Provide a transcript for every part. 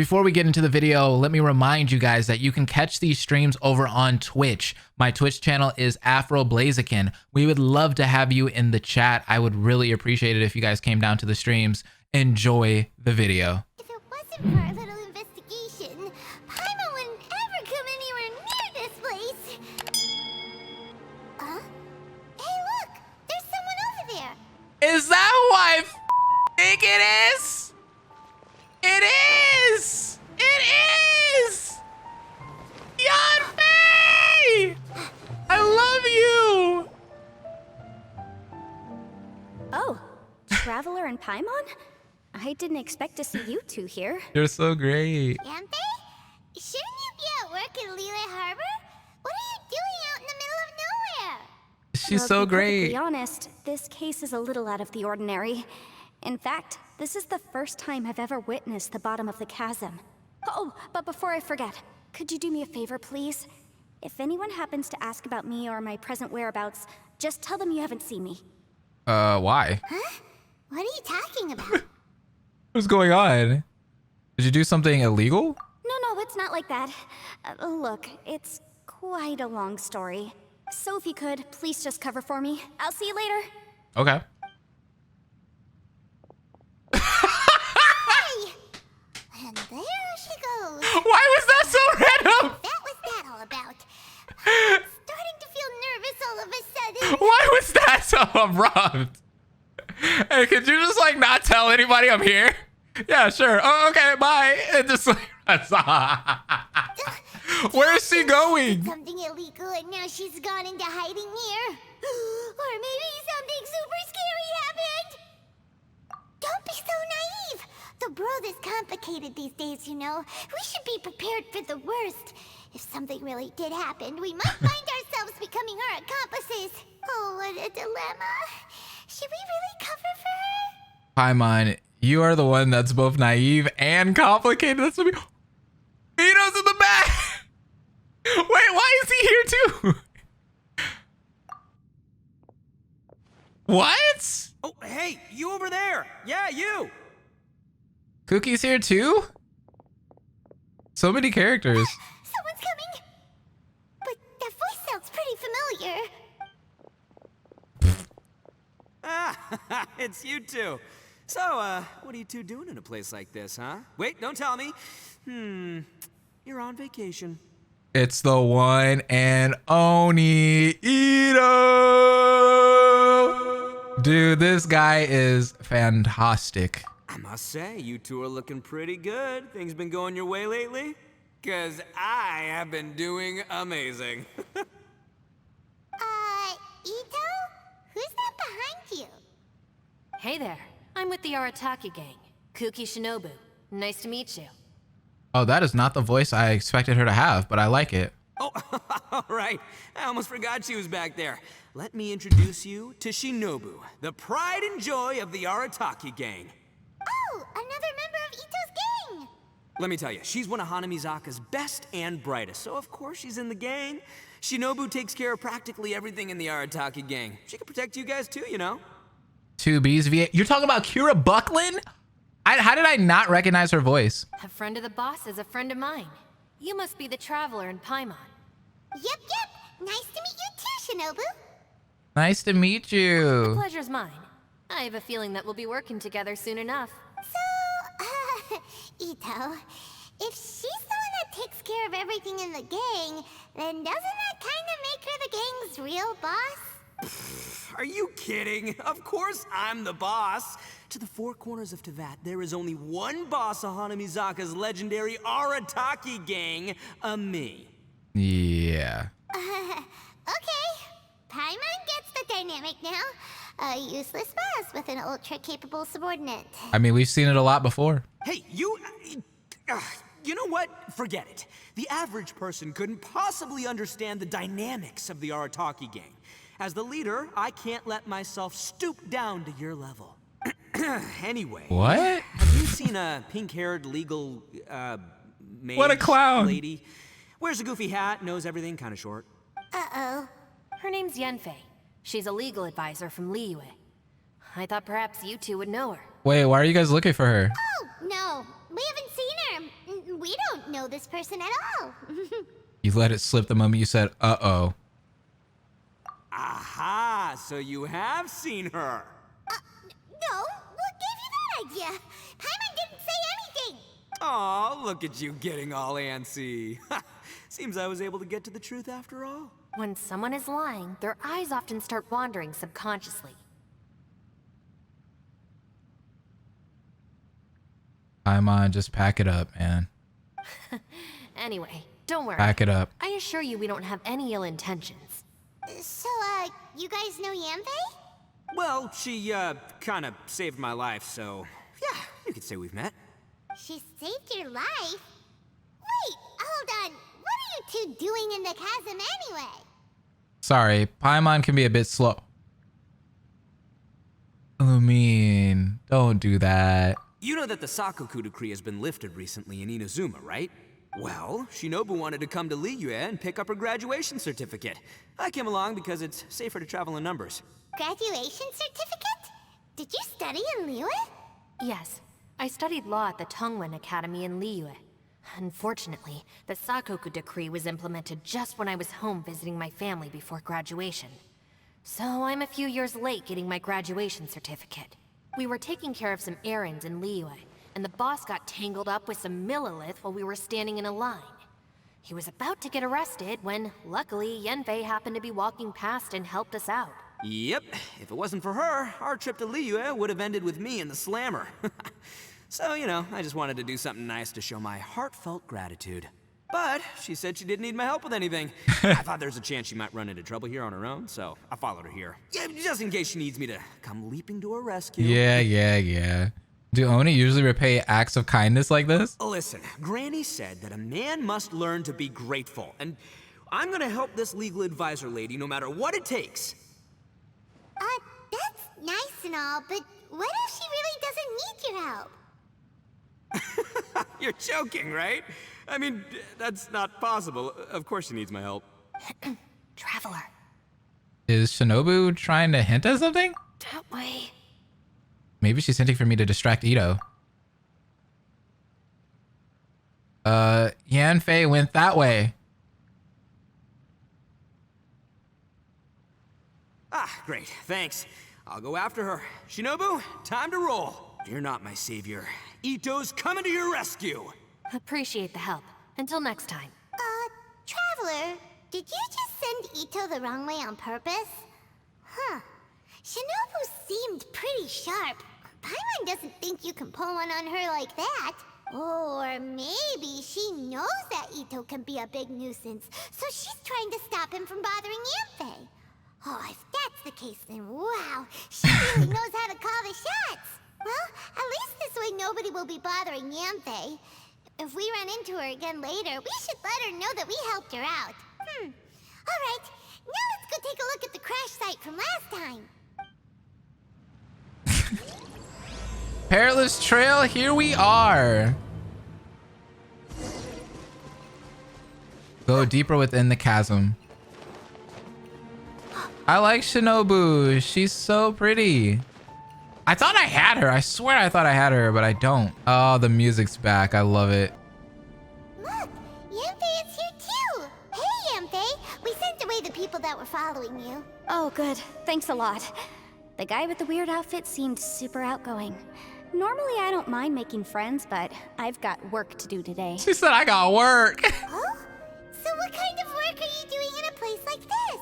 Before we get into the video, let me remind you guys that you can catch these streams over on Twitch. My Twitch channel is AfroBlaziken. We would love to have you in the chat. I would really appreciate it if you guys came down to the streams. Enjoy the video. If it wasn't for our little investigation, Paimon wouldn't ever come anywhere near this place. Huh? Hey, look! There's someone over there. Is that who I think it is? It is! It is! Yanfei! I love you! Oh, Traveler and Paimon? I didn't expect to see you two here. You're so great. Yanfei? Shouldn't you be at work in Liyue Harbor? What are you doing out in the middle of nowhere? She's Well, so to be great. perfectly honest, this case is a little out of the ordinary. In fact, this is the first time I've ever witnessed the bottom of the chasm. Oh, but before I forget, could you do me a favor, please? If anyone happens to ask about me or my present whereabouts, just tell them you haven't seen me. Why? Huh? What are you talking about? What's going on? Did you do something illegal? No, it's not like that. Look, it's quite a long story. So if you could, please just cover for me. I'll see you later. Okay. Hey! And there she goes. Why was that so random? That was that all about. I'm starting to feel nervous all of a sudden. Why was that so abrupt? Hey, could you just like not tell anybody I'm here? Yeah, sure. Oh, okay, bye. And just like that's where is she going? Something illegal and now she's gone into hiding here. Or maybe something super scary happened. Don't be so naive. The world is complicated these days, you know. We should be prepared for the worst. If something really did happen, we might find ourselves becoming her accomplices. Oh, what a dilemma. Should we really cover for her? Paimon, you are the one that's both naive and complicated. That's what Ito's in the back. Wait, why is he here too? What? Oh, hey, you over there. Yeah, you. Cookie's here too? So many characters. Someone's coming. But that voice sounds pretty familiar. Ah, it's you two. So, what are you two doing in a place like this, huh? Wait, don't tell me. You're on vacation. It's the one and only Ito. Dude, this guy is fantastic. I must say, you two are looking pretty good. Things been going your way lately? 'Cause I have been doing amazing. Ito? Who's that behind you? Hey there, I'm with the Arataki gang. Kuki Shinobu. Nice to meet you. Oh, that is not the voice I expected her to have, but I like it. Oh, all right. I almost forgot she was back there. Let me introduce you to Shinobu, the pride and joy of the Arataki gang. Oh, another member of Ito's gang! Let me tell you, she's one of Hanamizaka's best and brightest, so of course she's in the gang. Shinobu takes care of practically everything in the Arataki gang. She can protect you guys too, you know? 2B's V8. You're talking about Kira Buckland? How did I not recognize her voice? A friend of the boss is a friend of mine. You must be the Traveler in Paimon. Yep. Nice to meet you too, Shinobu. Nice to meet you. Pleasure's mine. I have a feeling that we'll be working together soon enough. So, Ito, if she's the one that takes care of everything in the gang, then doesn't that kind of make her the gang's real boss? Are you kidding? Of course I'm the boss. To the four corners of Teyvat, there is only one boss of Hanamizaka's legendary Arataki gang, me. Yeah. Okay. Paimon gets the dynamic now. A useless boss with an ultra-capable subordinate. I mean, we've seen it a lot before. Hey, you know what? Forget it. The average person couldn't possibly understand the dynamics of the Arataki gang. As the leader, I can't let myself stoop down to your level. Anyway. What? Have you seen a pink-haired legal, mage What a clown. lady? Wears a goofy hat, knows everything, kind of short. Uh-oh. Her name's Yanfei. She's a legal advisor from Liyue. I thought perhaps you two would know her. Wait, why are you guys looking for her? Oh, no. We haven't seen her. know this person at all. You let it slip the moment you said, uh-oh. Aha, so you have seen her. No, what gave you that idea? Paimon didn't say anything. Aw, look at you getting all antsy. Seems I was able to get to the truth after all. When someone is lying, their eyes often start wandering subconsciously. Paimon, just pack it up, man. Anyway, don't worry. Pack it up. I assure you we don't have any ill intentions. So, you guys know Yanfei? Well, she, kind of saved my life, so yeah, you could say we've met. She saved your life? Wait, hold on. What are you two doing in the chasm anyway? Sorry, Paimon can be a bit slow. I mean, don't do that. You know that the Sakoku decree has been lifted recently in Inazuma, right? Well, Shinobu wanted to come to Liyue and pick up her graduation certificate. I came along because it's safer to travel in numbers. Graduation certificate? Did you study in Liyue? Yes, I studied law at the Tongwen Academy in Liyue. Unfortunately, the Sakoku decree was implemented just when I was home visiting my family before graduation. So I'm a few years late getting my graduation certificate. We were taking care of some errands in Liyue, and the boss got tangled up with some Millilith while we were standing in a line. He was about to get arrested when, luckily, Yanfei happened to be walking past and helped us out. Yep, if it wasn't for her, our trip to Liyue would have ended with me and the Slammer. So, you know, I just wanted to do something nice to show my heartfelt gratitude. But she said she didn't need my help with anything. I thought there's a chance she might run into trouble here on her own, so I followed her here. Yeah, just in case she needs me to come leaping to her rescue. Yeah. Do Oni usually repay acts of kindness like this? Listen, Granny said that a man must learn to be grateful, and I'm gonna help this legal advisor lady no matter what it takes. That's nice and all, but what if she really doesn't need your help? You're joking, right? I mean, that's not possible. Of course she needs my help. Traveler. Is Shinobu trying to hint at something? That way. Maybe she's hinting for me to distract Ito. Yanfei went that way. Ah, great. Thanks. I'll go after her. Shinobu, time to roll. You're not my savior. Ito's coming to your rescue. Appreciate the help. Until next time. Traveler, did you just send Ito the wrong way on purpose? Huh. Shinobu seemed pretty sharp. Paimon doesn't think you can pull one on her like that. Or maybe she knows that Ito can be a big nuisance, so she's trying to stop him from bothering Yanfei. Oh, if that's the case, then wow, she really knows how to call the shots. Well, at least this way nobody will be bothering Yanfei. If we run into her again later, we should let her know that we helped her out. Alright, now let's go take a look at the crash site from last time. Perilous Trail, here we are. Go deeper within the chasm. I like Shinobu. She's so pretty. I thought I had her. I swear I thought I had her, but I don't. Oh, the music's back. I love it. Look, Yanfei is here too. Hey, Yanfei, we sent away the people that were following you. Oh, good. Thanks a lot. The guy with the weird outfit seemed super outgoing. Normally, I don't mind making friends, but I've got work to do today. She said I got work. Oh? So what kind of work are you doing in a place like this?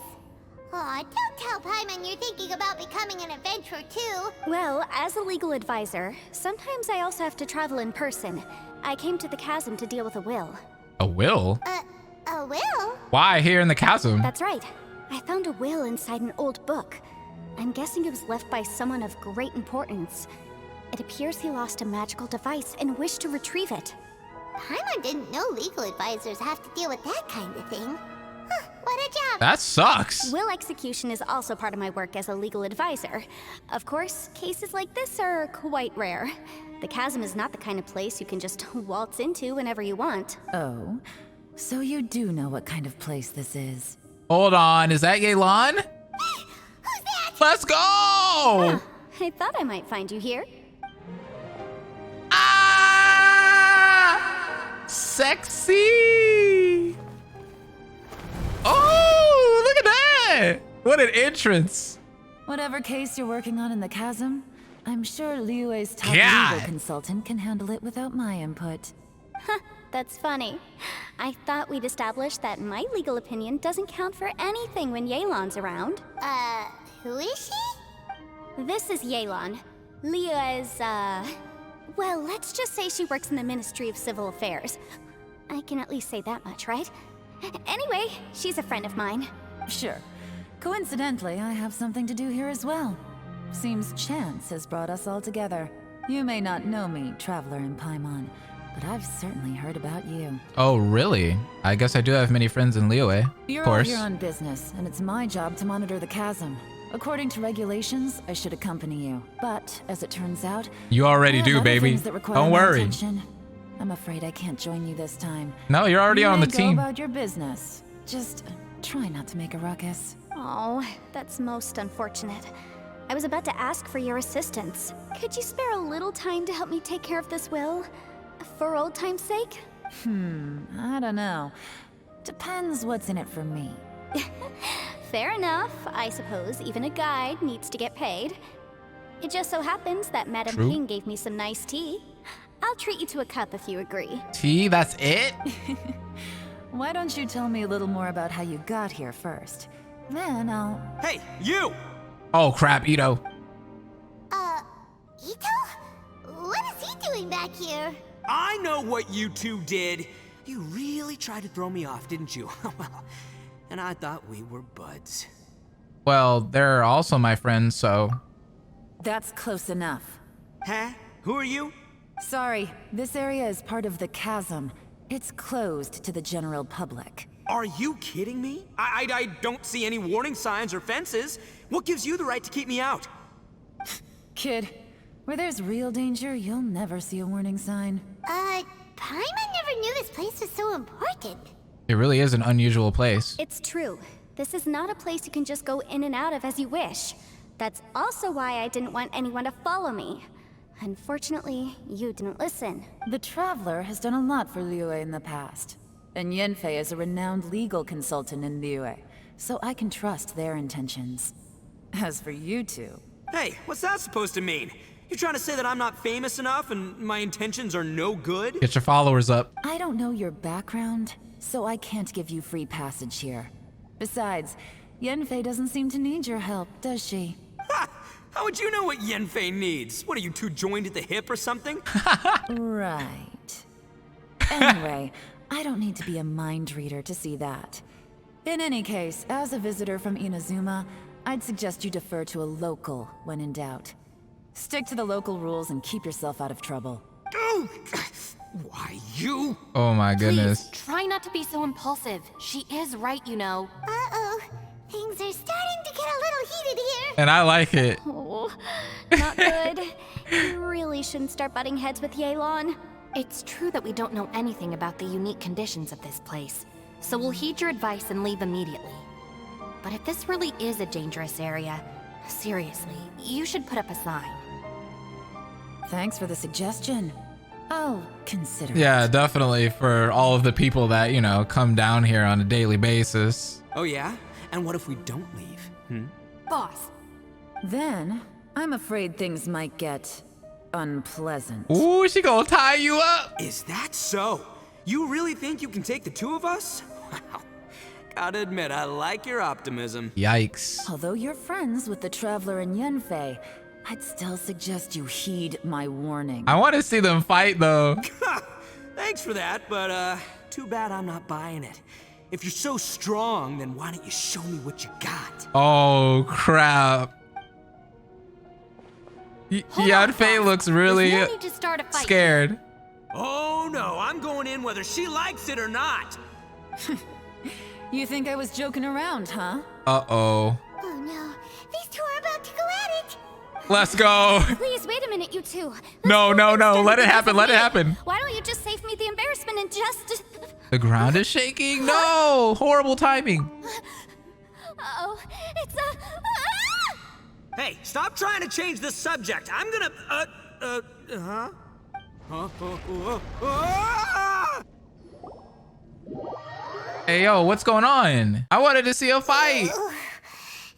Aw, don't tell Paimon you're thinking about becoming an adventurer too. Well, as a legal advisor, sometimes I also have to travel in person. I came to the chasm to deal with a will. A will? A will? Why here in the chasm? That's right. I found a will inside an old book. I'm guessing it was left by someone of great importance. It appears he lost a magical device and wished to retrieve it. Paimon didn't know legal advisors have to deal with that kind of thing. Huh, what a job. That sucks. Will execution is also part of my work as a legal advisor. Of course, cases like this are quite rare. The chasm is not the kind of place you can just waltz into whenever you want. Oh, so you do know what kind of place this is. Hold on. Is that Yelan? Who's that? Let's go. I thought I might find you here. Ah! sexy. Oh, look at that. What an entrance. Whatever case you're working on in the Chasm, I'm sure Liyue's top God. legal consultant can handle it without my input. That's funny. I thought we'd established that my legal opinion doesn't count for anything when Yelan's around. Who is she? This is Yelan. Liyue's, well, let's just say she works in the Ministry of Civil Affairs. I can at least say that much, right? Anyway, she's a friend of mine. Sure. Coincidentally, I have something to do here as well. Seems chance has brought us all together. You may not know me, Traveler in Paimon, but I've certainly heard about you. Oh, really? I guess I do have many friends in Liyue. You're Of all course. here on business, and it's my job to monitor the Chasm. According to regulations, I should accompany you. But, as it turns out, You already I have do, other baby. things that require Don't my worry. attention. I'm afraid I can't join you this time. No, you're already You on may the go team. about your business. Just try not to make a ruckus. Oh, that's most unfortunate. I was about to ask for your assistance. Could you spare a little time to help me take care of this will? For old time's sake? I don't know. Depends what's in it for me. Fair enough. I suppose even a guide needs to get paid. It just so happens that Madame True. Ping gave me some nice tea. I'll treat you to a cup if you agree. T, that's it? Why don't you tell me a little more about how you got here first? Then I'll... Hey, you! Oh, crap, Ito. Ito? What is he doing back here? I know what you two did. You really tried to throw me off, didn't you? Well, and I thought we were buds. Well, they're also my friends, so... That's close enough. Huh? Who are you? Sorry, this area is part of the Chasm. It's closed to the general public. Are you kidding me? I don't see any warning signs or fences. What gives you the right to keep me out? Kid, where there's real danger, you'll never see a warning sign. Paimon never knew this place was so important. It really is an unusual place. It's true. This is not a place you can just go in and out of as you wish. That's also why I didn't want anyone to follow me. Unfortunately, you didn't listen. The Traveler has done a lot for Liyue in the past. And Yenfei is a renowned legal consultant in Liyue, so I can trust their intentions. As for you two... Hey, what's that supposed to mean? You trying to say that I'm not famous enough and my intentions are no good? Get your followers up. I don't know your background, so I can't give you free passage here. Besides, Yenfei doesn't seem to need your help, does she? Ha! How would you know what Yenfei needs? What, are you two joined at the hip or something? Right. Anyway, I don't need to be a mind reader to see that. In any case, as a visitor from Inazuma, I'd suggest you defer to a local when in doubt. Stick to the local rules and keep yourself out of trouble. Oh, why you? Oh my goodness. Please, try not to be so impulsive. She is right, you know. Uh-oh. Things are starting to get a little heated here. And I like it. Oh, not good. You really shouldn't start butting heads with Yelan. It's true that we don't know anything about the unique conditions of this place, so we'll heed your advice and leave immediately. But if this really is a dangerous area, seriously, you should put up a sign. Thanks for the suggestion. I'll consider Yeah, it. definitely for all of the people that, you know, come down here on a daily basis. Oh yeah? And what if we don't leave? Boss, Then, I'm afraid things might get unpleasant. Ooh, she gonna tie you up. Is that so? You really think you can take the two of us? Wow. Gotta admit, I like your optimism. Yikes. Although you're friends with the Traveler and Yenfei, I'd still suggest you heed my warning. I want to see them fight though. Thanks for that, but too bad I'm not buying it. If you're so strong, then why don't you show me what you got? Oh crap. hold on, Yenfei boss. looks really There's no need to start a fight. scared. Oh no, I'm going in whether she likes it or not. You think I was joking around, huh? Uh-oh. Oh no, these two are about to go at it. Let's go. Please, wait a minute, you two. No, no, no. Let it Because happen. of Let it me. happen. Why don't you just save me the embarrassment and just... The ground is shaking. No. Horrible timing. Uh-oh, it's a... Hey, stop trying to change the subject. I'm gonna, Hey, yo, what's going on? I wanted to see a fight.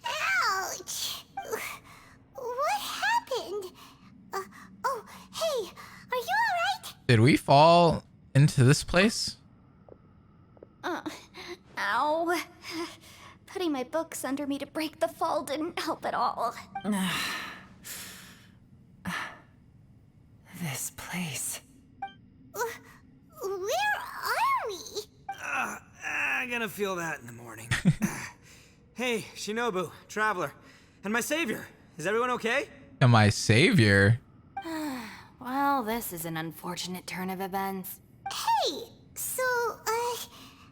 Ouch! What happened? Oh, hey, are you alright? Did we fall into this place? Ow. Putting my books under me to break the fall didn't help at all. This place. Where are we? I'm gonna feel that in the morning. Hey, Shinobu, Traveler, and my savior. Is everyone okay? And my savior? Well, this is an unfortunate turn of events. Hey, so,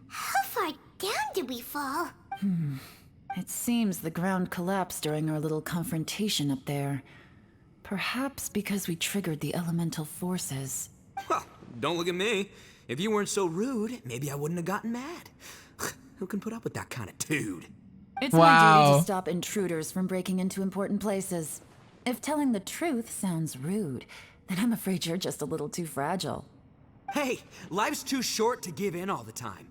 how far down did we fall? It seems the ground collapsed during our little confrontation up there. Perhaps because we triggered the elemental forces. Well, don't look at me. If you weren't so rude, maybe I wouldn't have gotten mad. Who can put up with that kind of dude? It's my Wow. duty to stop intruders from breaking into important places. If telling the truth sounds rude, then I'm afraid you're just a little too fragile. Hey, life's too short to give in all the time.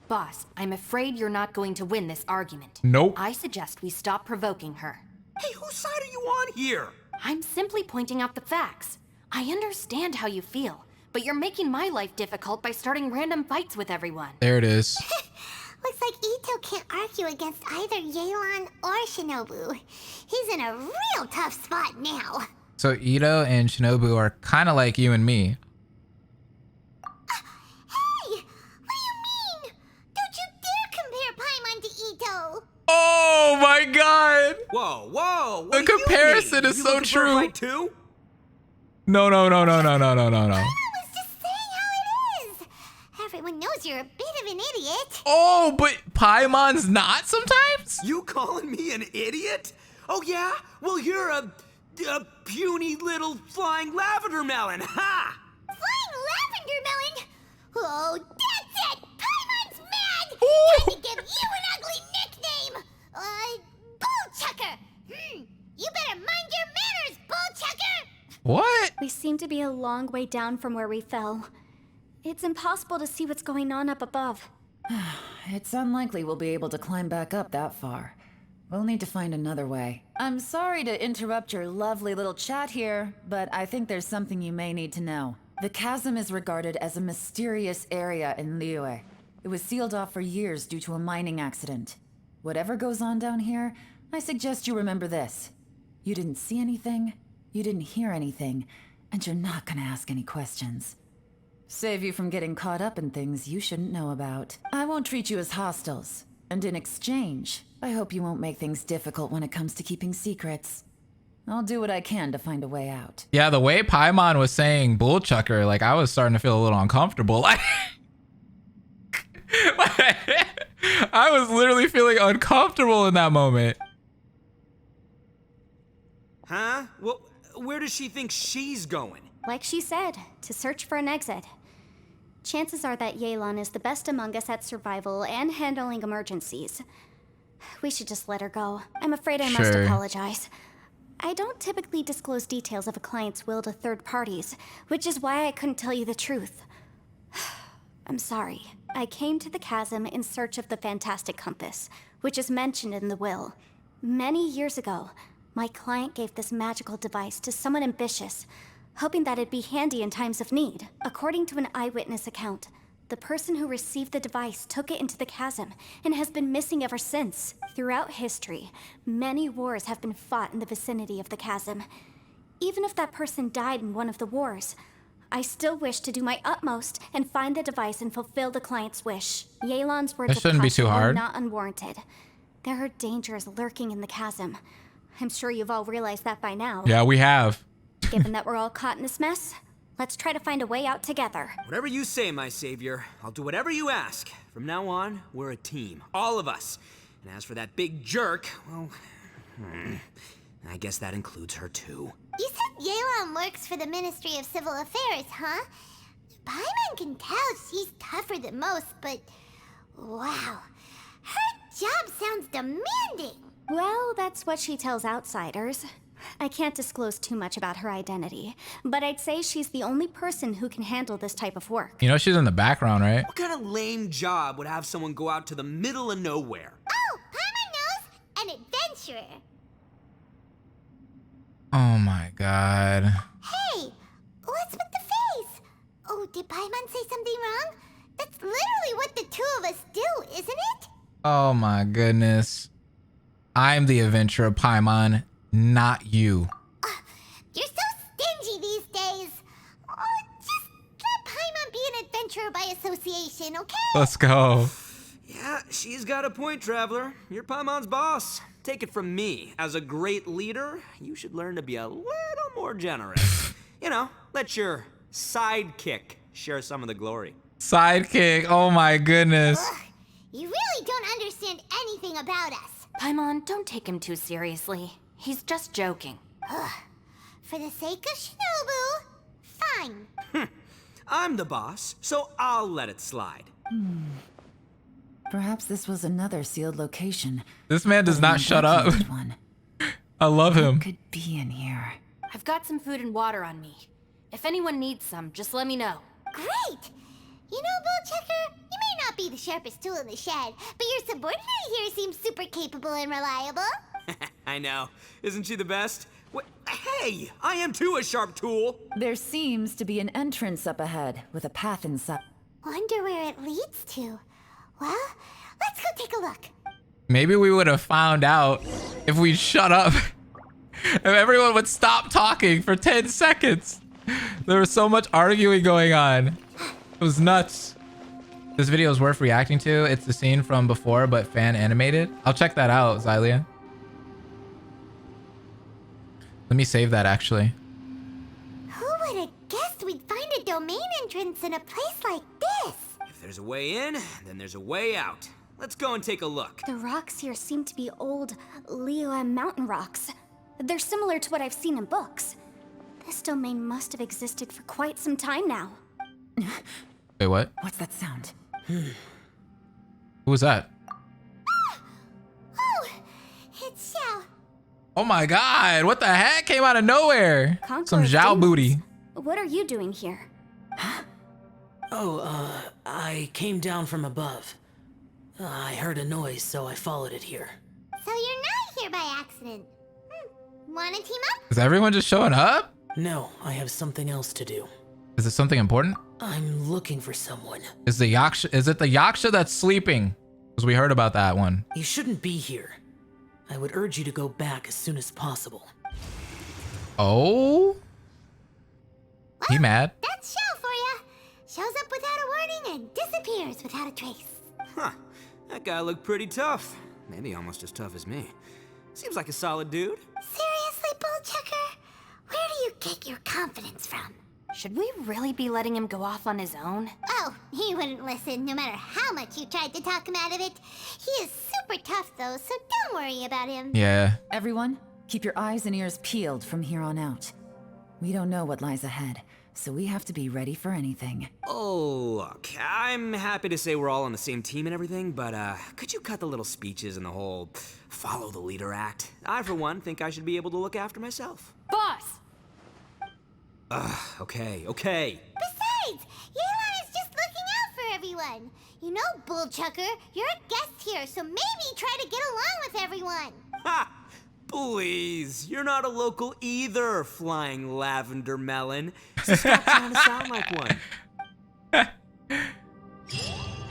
Boss, I'm afraid you're not going to win this argument. Nope. I suggest we stop provoking her. Hey, whose side are you on here? I'm simply pointing out the facts. I understand how you feel, but you're making my life difficult by starting random fights with everyone. There it is. Looks like Ito can't argue against either Yelan or Shinobu. He's in a real tough spot now. So Ito and Shinobu are kind of like you and me. Hey! What do you mean? Don't you dare compare Paimon to Ito! Oh my god! Whoa, whoa! What The do you comparison mean? is You so looking for a true. fight too? No. I was just saying how it is. Everyone knows you're a bit of an idiot. Oh, but Paimon's not sometimes? You calling me an idiot? Oh yeah? Well, you're a puny little flying lavender melon. Ha! Flying lavender melon? Oh, that's it! Paimon's mad! Ooh. Trying to give you an ugly nickname! Bullchucker! You better mind your manners, Bullchucker! What? We seem to be a long way down from where we fell. It's impossible to see what's going on up above. It's unlikely we'll be able to climb back up that far. We'll need to find another way. I'm sorry to interrupt your lovely little chat here, but I think there's something you may need to know. The chasm is regarded as a mysterious area in Liyue. It was sealed off for years due to a mining accident. Whatever goes on down here, I suggest you remember this. You didn't see anything, you didn't hear anything, and you're not gonna ask any questions. Save you from getting caught up in things you shouldn't know about. I won't treat you as hostiles. And in exchange, I hope you won't make things difficult when it comes to keeping secrets. I'll do what I can to find a way out. Yeah, the way Paimon was saying bullchucker, like I was starting to feel a little uncomfortable. I was literally feeling uncomfortable in that moment. Huh? Well, where does she think she's going? Like she said, to search for an exit. Chances are that Yelan is the best among us at survival and handling emergencies. We should just let her go. I'm afraid I must Sure. apologize. I don't typically disclose details of a client's will to third parties, which is why I couldn't tell you the truth. I'm sorry. I came to the chasm in search of the fantastic compass, which is mentioned in the will. Many years ago, my client gave this magical device to someone ambitious, hoping that it'd be handy in times of need. According to an eyewitness account, the person who received the device took it into the chasm and has been missing ever since. Throughout history, many wars have been fought in the vicinity of the chasm. Even if that person died in one of the wars, I still wish to do my utmost and find the device and fulfill the client's wish. Yelan's words That shouldn't of be too caution are hard. not unwarranted. There are dangers lurking in the chasm. I'm sure you've all realized that by now. Yeah, we have. Given that we're all caught in this mess, let's try to find a way out together. Whatever you say, my savior. I'll do whatever you ask. From now on, we're a team. All of us. And as for that big jerk, well, I guess that includes her too. You said Yelan works for the Ministry of Civil Affairs, huh? Paimon can tell she's tougher than most, but wow. Her job sounds demanding. Well, that's what she tells outsiders. I can't disclose too much about her identity, but I'd say she's the only person who can handle this type of work. You know she's in the background, right? What kind of lame job would have someone go out to the middle of nowhere? Oh, Paimon knows! An adventurer. Oh my god. Hey, what's with the face? Oh, did Paimon say something wrong? That's literally what the two of us do, isn't it? Oh my goodness. I'm the adventurer, Paimon, not you. You're so stingy these days. Oh, just let Paimon be an adventurer by association, okay? Let's go. Yeah, she's got a point, Traveler. You're Paimon's boss. Take it from me. As a great leader, you should learn to be a little more generous. You know, let your sidekick share some of the glory. Sidekick. Oh my goodness. Ugh, you really don't understand anything about us. Paimon, don't take him too seriously. He's just joking. For the sake of Shinobu, fine. I'm the boss, so I'll let it slide. Perhaps this was another sealed location. This man does not shut up. One. I love him. What could be in here? I've got some food and water on me. If anyone needs some, just let me know. Great! You know, Bullchecker, you may not be the sharpest tool in the shed, but your subordinate here seems super capable and reliable. I know. Isn't she the best? Hey, I am too a sharp tool. There seems to be an entrance up ahead with a path inside. Wonder where it leads to. Well, let's go take a look. Maybe we would have found out if we shut up. If everyone would stop talking for 10 seconds. There was so much arguing going on. It was nuts. This video is worth reacting to. It's the scene from before, but fan animated. I'll check that out, Xylia. Let me save that, actually. Who would have guessed we'd find a domain entrance in a place like this? If there's a way in, then there's a way out. Let's go and take a look. The rocks here seem to be old Liyue mountain rocks. They're similar to what I've seen in books. This domain must have existed for quite some time now. Wait, what? What's that sound? Who was that? Oh, it's Xiao. Oh my god, what the heck? Came out of nowhere. Some Conqueror's Zhao demons. booty. What are you doing here? I came down from above. I heard a noise, so I followed it here. So you're not here by accident. Wanna team up? Is everyone just showing up? No, I have something else to do. Is it something important? I'm looking for someone. Is it the Yaksha that's sleeping? Because we heard about that one. You shouldn't be here. I would urge you to go back as soon as possible. Oh? He mad? That's Xiao for ya. Shows up without a warning and disappears without a trace. Huh. That guy looked pretty tough. Maybe almost as tough as me. Seems like a solid dude. Seriously, Bullchecker? Where do you get your confidence from? Should we really be letting him go off on his own? Oh, he wouldn't listen no matter how much you tried to talk him out of it. He is super tough though, so don't worry about him. Yeah. Everyone, keep your eyes and ears peeled from here on out. We don't know what lies ahead, so we have to be ready for anything. Oh, look, I'm happy to say we're all on the same team and everything, but could you cut the little speeches and the whole follow the leader act? I, for one, think I should be able to look after myself. Boss! Okay. Besides, Yelan is just looking out for everyone. You know, Bullchucker, you're a guest here, so maybe try to get along with everyone. Ha! Please, you're not a local either, flying lavender melon. So stop trying to sound like one.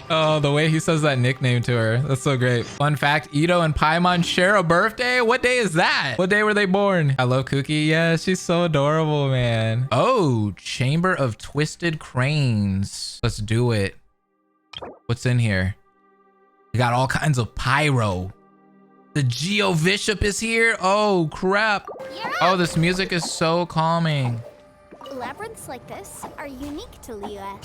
Oh, the way he says that nickname to her. That's so great. Fun fact, Ito and Paimon share a birthday? What day is that? What day were they born? I love Cookie. Yeah, she's so adorable, man. Oh, Chamber of Twisted Cranes. Let's do it. What's in here? We got all kinds of pyro. The Geo Bishop is here. Oh, crap. Oh, this music is so calming. Labyrinths like this are unique to Liyue.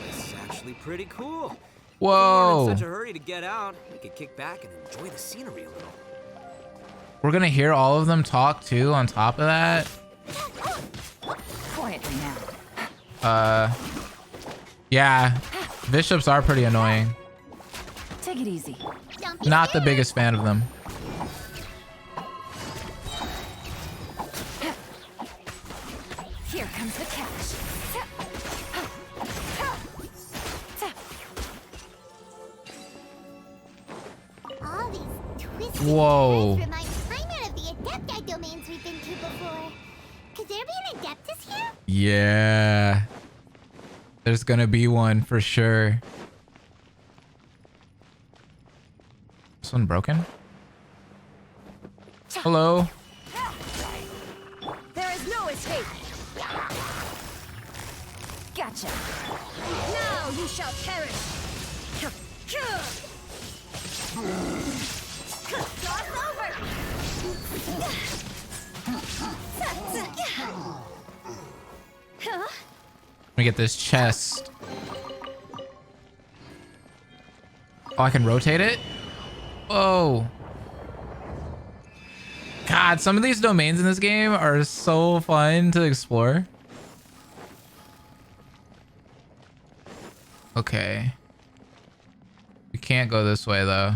This is actually pretty cool. If Whoa. we're in such a hurry to get out, we could kick back and enjoy the scenery a little. We're gonna hear all of them talk too on top of that. Quietly now. Yeah, bishops are pretty annoying. Take it easy. Don't be Not the scared. biggest fan of them. Whoa. I'm out of the Adepti domains we've been to before. Could there be an Adeptus here? Yeah. There's gonna be one for sure. This one broken? Hello? There is no escape. Gotcha. Now you shall perish. Cross over. Let me get this chest. Oh, I can rotate it? Whoa. God, some of these domains in this game are so fun to explore. Okay. We can't go this way though.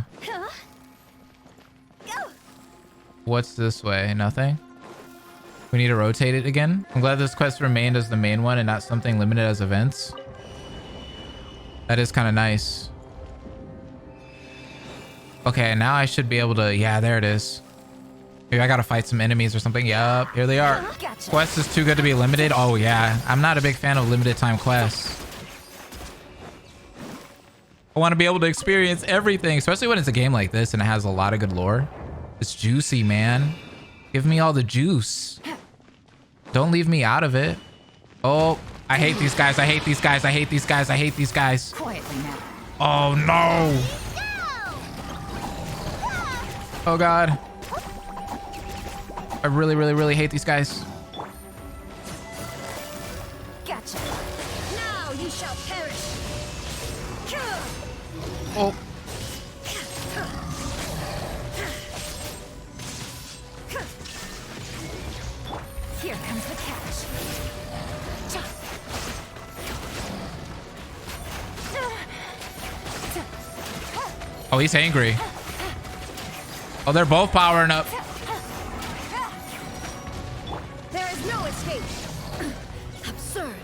What's this way? Nothing? We need to rotate it again. I'm glad this quest remained as the main one and not something limited as events. That is kind of nice. Okay, now I should be able to... Yeah, there it is. Maybe I gotta fight some enemies or something. Yup, here they are. Gotcha. Quest is too good to be limited. Oh yeah, I'm not a big fan of limited time quests. I want to be able to experience everything, especially when it's a game like this and it has a lot of good lore. It's juicy, man. Give me all the juice. Don't leave me out of it. Oh, I hate these guys. I hate these guys. I hate these guys. I hate these guys. Quietly now. Oh no. Oh god. I really, really, really hate these guys. Gotcha. Now you shall perish. Oh. Here comes the catch. Oh, he's angry. Oh, they're both powering up. There is no escape. Absurd.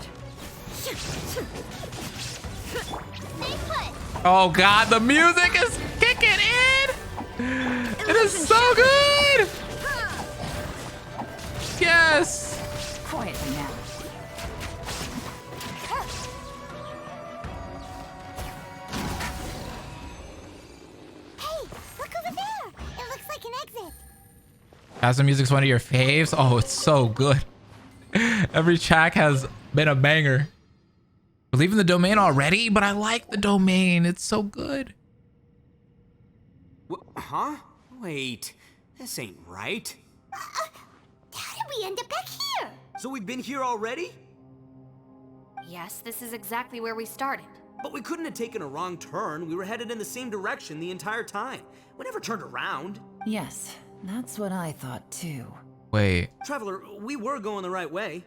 Oh god, the music is kicking in. It is so good. Yes. Quietly now. Hey, look over there. It looks like an exit. Chasm music's one of your faves. Oh, it's so good. Every track has been a banger. We're leaving the domain already, but I like the domain. It's so good. Huh? Wait, this ain't right. How did we end up back here? So we've been here already? Yes, this is exactly where we started. But we couldn't have taken a wrong turn. We were headed in the same direction the entire time. We never turned around. Yes, that's what I thought too. Wait. Traveler, we were going the right way,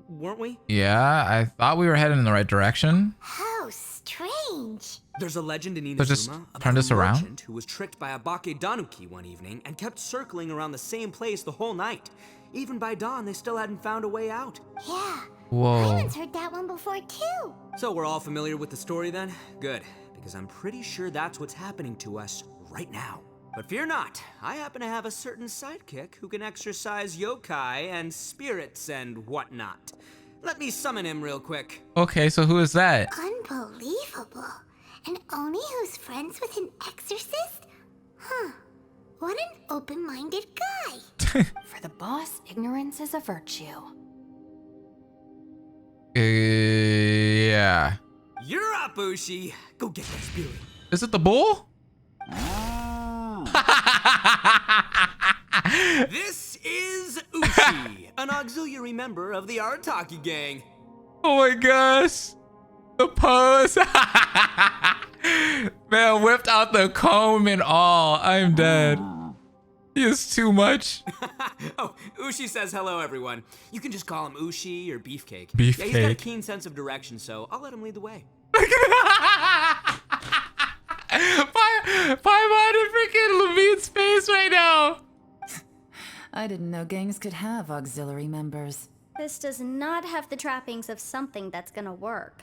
weren't we? Yeah, I thought we were heading in the right direction. How strange. There's a legend in So just Inazuma turn about this a around? merchant who was tricked by a Bake Danuki one evening and kept circling around the same place the whole night. Even by dawn, they still hadn't found a way out. Yeah. Whoa. Ivan's heard that one before too. So we're all familiar with the story then? Good, because I'm pretty sure that's what's happening to us right now. But fear not, I happen to have a certain sidekick who can exercise yokai and spirits and whatnot. Let me summon him real quick. Okay, so who is that? Unbelievable. An Oni who's friends with an exorcist? Huh. What an open-minded guy. For the boss, ignorance is a virtue. Yeah. You're up, Ushi. Go get that spirit. Is it the bull? This is Ushi, an auxiliary member of the Arataki gang. Oh my gosh. The pose. Man, whipped out the comb and all. I'm dead. He is too much. Oh, Ushi says hello, everyone. You can just call him Ushi or Beefcake. Beefcake. Yeah, he's got a keen sense of direction, so I'll let him lead the way. 500 freaking Levine's face right now. I didn't know gangs could have auxiliary members. This does not have the trappings of something that's gonna work.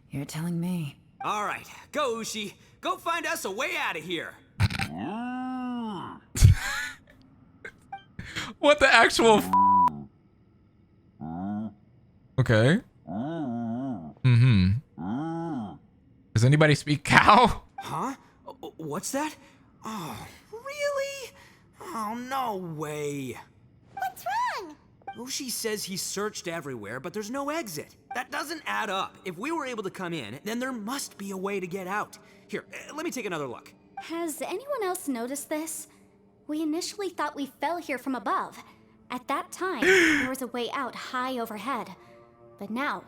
You're telling me. All right, go, Ushi. Go find us a way out of here. What the actual Okay. Does anybody speak cow? Huh? What's that? Oh, really? Oh, no way. What's wrong? Ushi says he searched everywhere, but there's no exit. That doesn't add up. If we were able to come in, then there must be a way to get out. Here, let me take another look. Has anyone else noticed this? We initially thought we fell here from above. At that time, there was a way out high overhead. But now,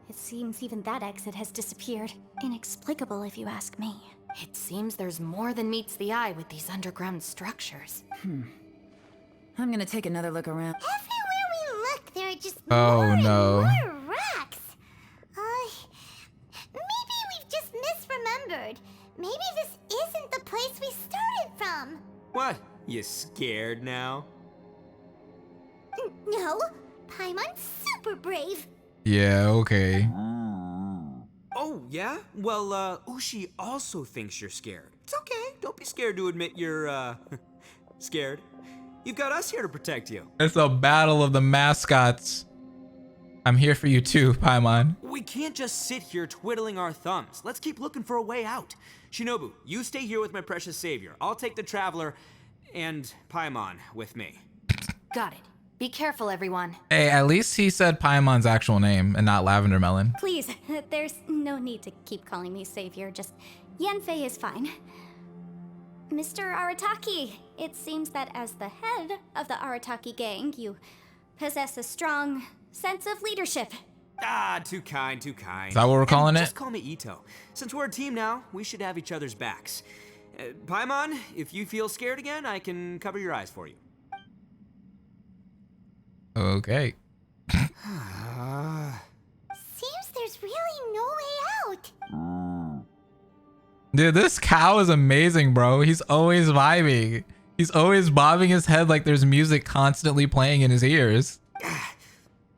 it seems even that exit has disappeared. Inexplicable if you ask me. It seems there's more than meets the eye with these underground structures. I'm gonna take another look around. Everywhere we look, there are just Oh, more no. and more rocks. Maybe we've just misremembered. Maybe this isn't the place we started from. What? You scared now? No, Paimon's super brave. Yeah, okay. Oh, yeah? Well, Ushi also thinks you're scared. It's okay. Don't be scared to admit you're, scared. You've got us here to protect you. It's a battle of the mascots. I'm here for you too, Paimon. We can't just sit here twiddling our thumbs. Let's keep looking for a way out. Shinobu, you stay here with my precious savior. I'll take the Traveler and Paimon with me. Got it. Be careful, everyone. Hey, at least he said Paimon's actual name and not Lavender Melon. Please, there's no need to keep calling me Savior. Just Yanfei is fine. Mr. Arataki, it seems that as the head of the Arataki gang, you possess a strong sense of leadership. Ah, too kind, too kind. Is that what we're calling it? Just call me Ito. Since we're a team now, we should have each other's backs. Paimon, if you feel scared again, I can cover your eyes for you. Okay. Seems there's really no way out. Dude, this cow is amazing, bro. He's always vibing. He's always bobbing his head like there's music constantly playing in his ears.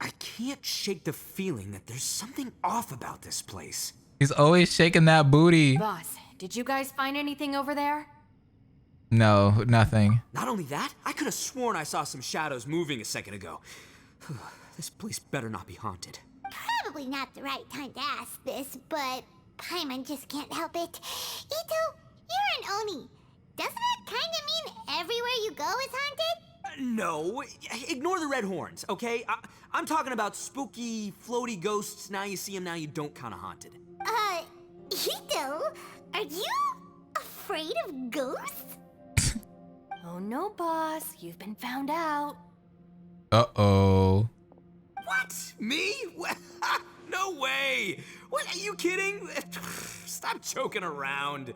I can't shake the feeling that there's something off about this place. He's always shaking that booty. Boss, did you guys find anything over there? No, nothing. Not only that, I could have sworn I saw some shadows moving a second ago. This place better not be haunted. Probably not the right time to ask this, but Paimon just can't help it. Ito, you're an Oni. Doesn't that kind of mean everywhere you go is haunted? No, ignore the red horns, okay? I'm talking about spooky, floaty ghosts. Now you see them, now you don't kind of haunted. Ito, are you afraid of ghosts? Oh no, boss. You've been found out. Uh-oh. What? Me? No way! What, are you kidding? Stop joking around.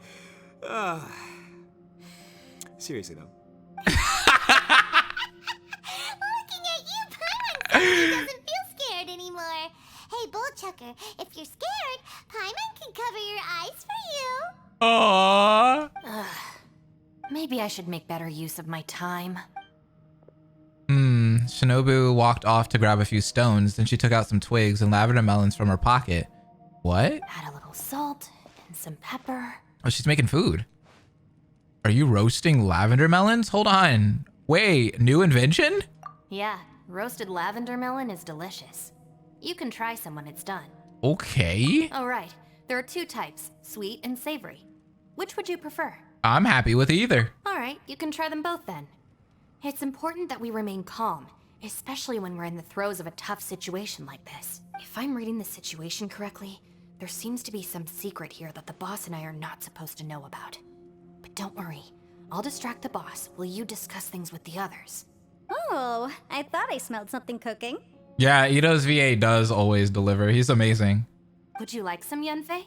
Seriously, though. Looking at you, Paimon suddenly doesn't feel scared anymore. Hey, Bullchucker, if you're scared, Paimon can cover your eyes for you. Aww. Maybe I should make better use of my time. Shinobu walked off to grab a few stones, then she took out some twigs and lavender melons from her pocket. What? Add a little salt and some pepper. Oh, she's making food. Are you roasting lavender melons? Hold on. Wait, new invention? Yeah, roasted lavender melon is delicious. You can try some when it's done. Okay. Oh, right. There are two types, sweet and savory. Which would you prefer? I'm happy with either. All right, you can try them both then. It's important that we remain calm, especially when we're in the throes of a tough situation like this. If I'm reading the situation correctly, there seems to be some secret here that the boss and I are not supposed to know about. But don't worry, I'll distract the boss while you discuss things with the others. Oh, I thought I smelled something cooking. Yeah, Ito's VA does always deliver. He's amazing. Would you like some, Yanfei?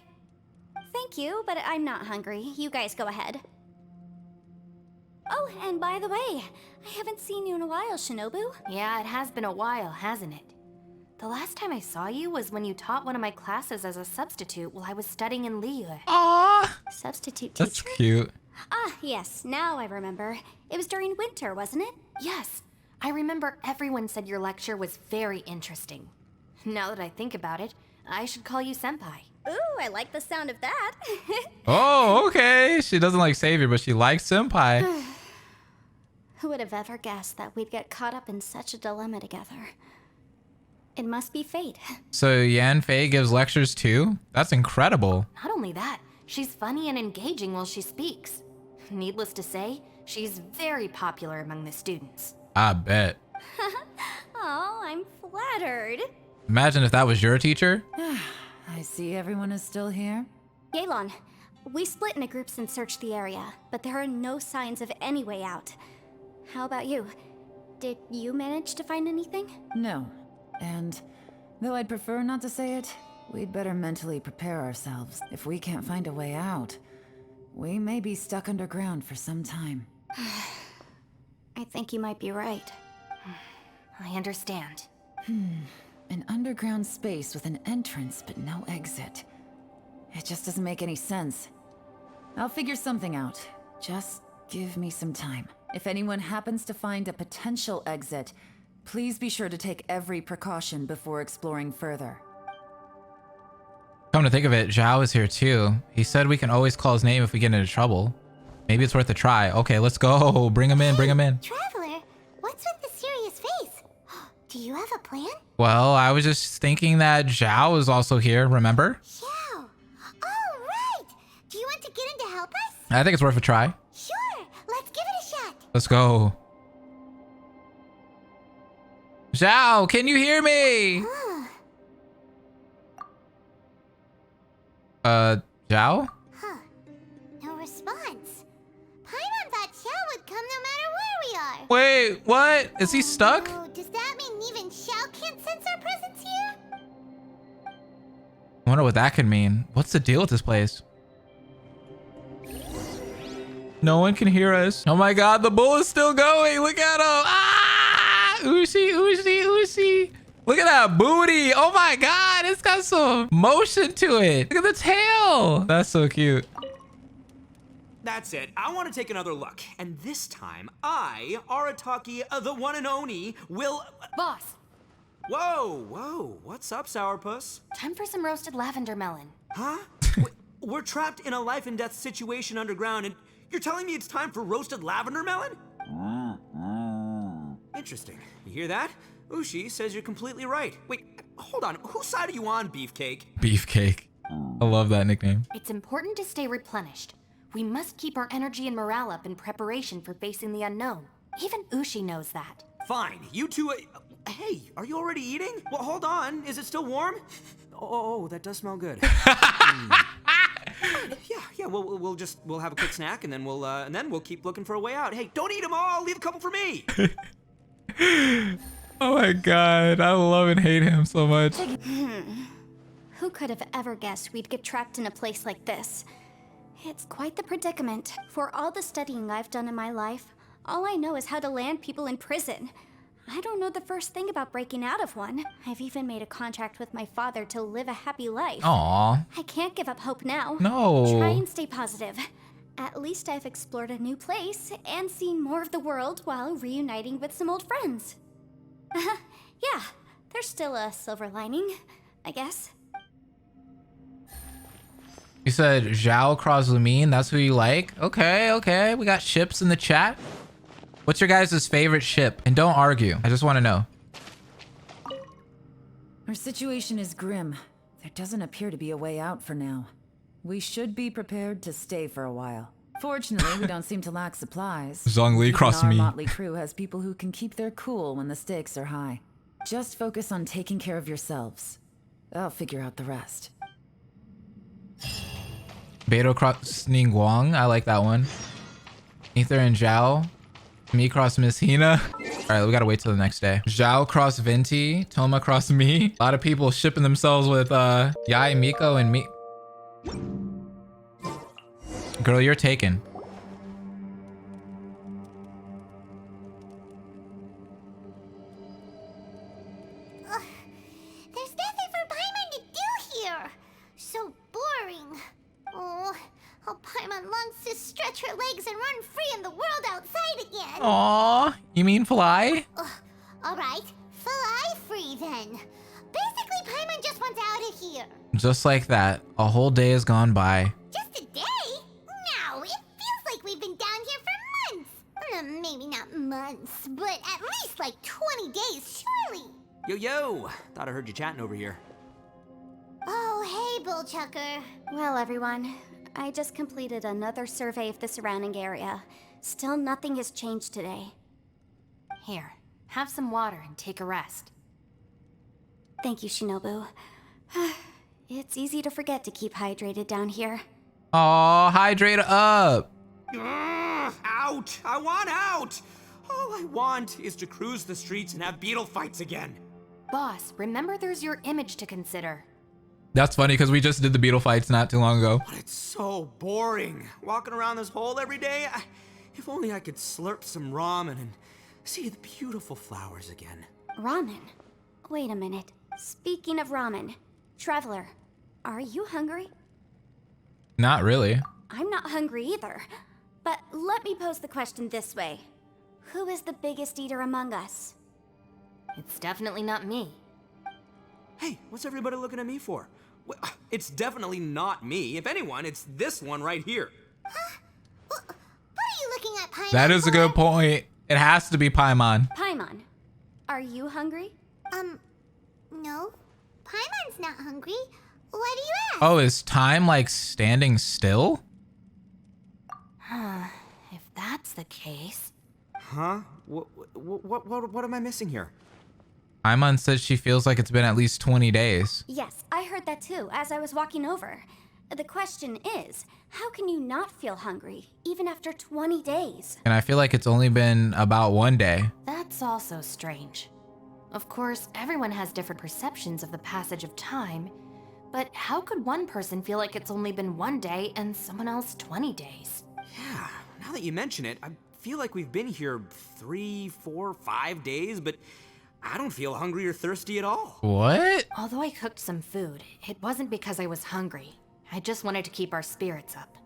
Thank you, but I'm not hungry. You guys go ahead. Oh, and by the way, I haven't seen you in a while, Shinobu. Yeah, it has been a while, hasn't it? The last time I saw you was when you taught one of my classes as a substitute while I was studying in Liyue. Aww. Substitute teacher? That's cute. Ah, yes, now I remember. It was during winter, wasn't it? Yes, I remember everyone said your lecture was very interesting. Now that I think about it, I should call you Senpai. Ooh, I like the sound of that. Oh, okay. She doesn't like Savior, but she likes Senpai. Who would have ever guessed that we'd get caught up in such a dilemma together? It must be fate. So Yan Fei gives lectures too? That's incredible. Not only that, she's funny and engaging while she speaks. Needless to say, she's very popular among the students. I bet. Oh, I'm flattered. Imagine if that was your teacher. I see everyone is still here. Yelan, we split into groups and searched the area, but there are no signs of any way out. How about you? Did you manage to find anything? No. And though I'd prefer not to say it, we'd better mentally prepare ourselves. If we can't find a way out, we may be stuck underground for some time. I think you might be right. I understand. An underground space with an entrance but no exit. It just doesn't make any sense. I'll figure something out. Just give me some time. If anyone happens to find a potential exit, please be sure to take every precaution before exploring further. Come to think of it, Zhao is here too. He said we can always call his name if we get into trouble. Maybe it's worth a try. Okay, let's go. Bring him in, bring him in. Traveler, what's with the serious face? Do you have a plan? Well, I was just thinking that Zhao is also here, remember? Xiao. Oh, right. Do you want to get in to help us? I think it's worth a try. Sure. Let's give it a shot. Let's go. Zhao, can you hear me? Zhao? Huh. No response. Paimon thought Xiao would come no matter where we are. Wait, what? Is he stuck? Oh, does that mean even Xiao can't sense our presence here? I wonder what that could mean. What's the deal with this place? No one can hear us. Oh my god, the bull is still going. Look at him. Ah! Ushi, Ushi, Ushi. Look at that booty. Oh my god, it's got some motion to it. Look at the tail. That's so cute. That's it. I want to take another look. And this time, I, Arataki, the one and only, will... Boss, Whoa. What's up, Sourpuss? time for some roasted lavender melon. Huh? We're trapped in a life and death situation underground, and you're telling me it's time for roasted lavender melon? Interesting. You hear that? Ushi says you're completely right. Wait, hold on. Whose side are you on, Beefcake? Beefcake. I love that nickname. It's important to stay replenished. We must keep our energy and morale up in preparation for facing the unknown. Even Ushi knows that. Fine. You two... hey, are you already eating? Well, hold on. Is it still warm? Oh, that does smell good. Yeah. We'll have a quick snack, and then we'll keep looking for a way out. Hey, don't eat them all. Leave a couple for me. Oh my god, I love and hate him so much. Who could have ever guessed we'd get trapped in a place like this? It's quite the predicament. For all the studying I've done in my life, all I know is how to land people in prison. I don't know the first thing about breaking out of one. I've even made a contract with my father to live a happy life. Aw. I can't give up hope now. No. Try and stay positive. At least I've explored a new place and seen more of the world while reuniting with some old friends. Yeah, there's still a silver lining, I guess. You said Zhao cross Lumine, that's who you like? Okay. We got ships in the chat. What's your guys' favorite ship? And don't argue. I just want to know. Our situation is grim. There doesn't appear to be a way out for now. We should be prepared to stay for a while. Fortunately, we don't seem to lack supplies. Zhongli cross Our me. motley crew has people who can keep their cool when the stakes are high. Just focus on taking care of yourselves. I'll figure out the rest. Beto cross Ningguang. I like that one. Ether and Zhao. Me cross Miss Hina. All right, we gotta wait till the next day. Zhao cross Venti. Toma cross me. A lot of people shipping themselves with Yai, Miko, and me. Girl, you're taken. There's nothing for Paimon to do here. So boring. Oh, how Paimon longs to stretch her legs and run free in the world outside again. Aw, you mean fly? All right, fly free then. Basically, Paimon just wants out of here. Just like that, a whole day has gone by. Just a day? No, it feels like we've been down here for months. Maybe not months, but at least like 20 days, surely. Yo, thought I heard you chatting over here. Oh, hey, Bullchucker. Well, everyone, I just completed another survey of the surrounding area. Still nothing has changed today. Here, have some water and take a rest. Thank you, Shinobu. It's easy to forget to keep hydrated down here. Oh, hydrate up. Out! I want out! All I want is to cruise the streets and have beetle fights again. Boss, remember there's your image to consider. That's funny because we just did the beetle fights not too long ago. But it's so boring. Walking around this hole every day. If only I could slurp some ramen and see the beautiful flowers again. Ramen? Wait a minute. Speaking of ramen, Traveler, are you hungry? Not really. I'm not hungry either. But let me pose the question this way. Who is the biggest eater among us? It's definitely not me. Hey, what's everybody looking at me for? It's definitely not me. If anyone, it's this one right here. Huh? What are you looking at, Paimon? That is a good point. It has to be Paimon. Paimon, are you hungry? No. Paimon's not hungry. Why do you ask? Oh, is time like standing still? If that's the case... Huh? What am I missing here? Paimon says she feels like it's been at least 20 days. Yes, I heard that too as I was walking over. The question is, how can you not feel hungry, even after 20 days? And I feel like it's only been about 1 day. That's also strange. Of course, everyone has different perceptions of the passage of time, but how could one person feel like it's only been 1 day and someone else 20 days? Yeah, now that you mention it, I feel like we've been here 3, 4, 5 days, but I don't feel hungry or thirsty at all. What? Although I cooked some food, it wasn't because I was hungry. I just wanted to keep our spirits up.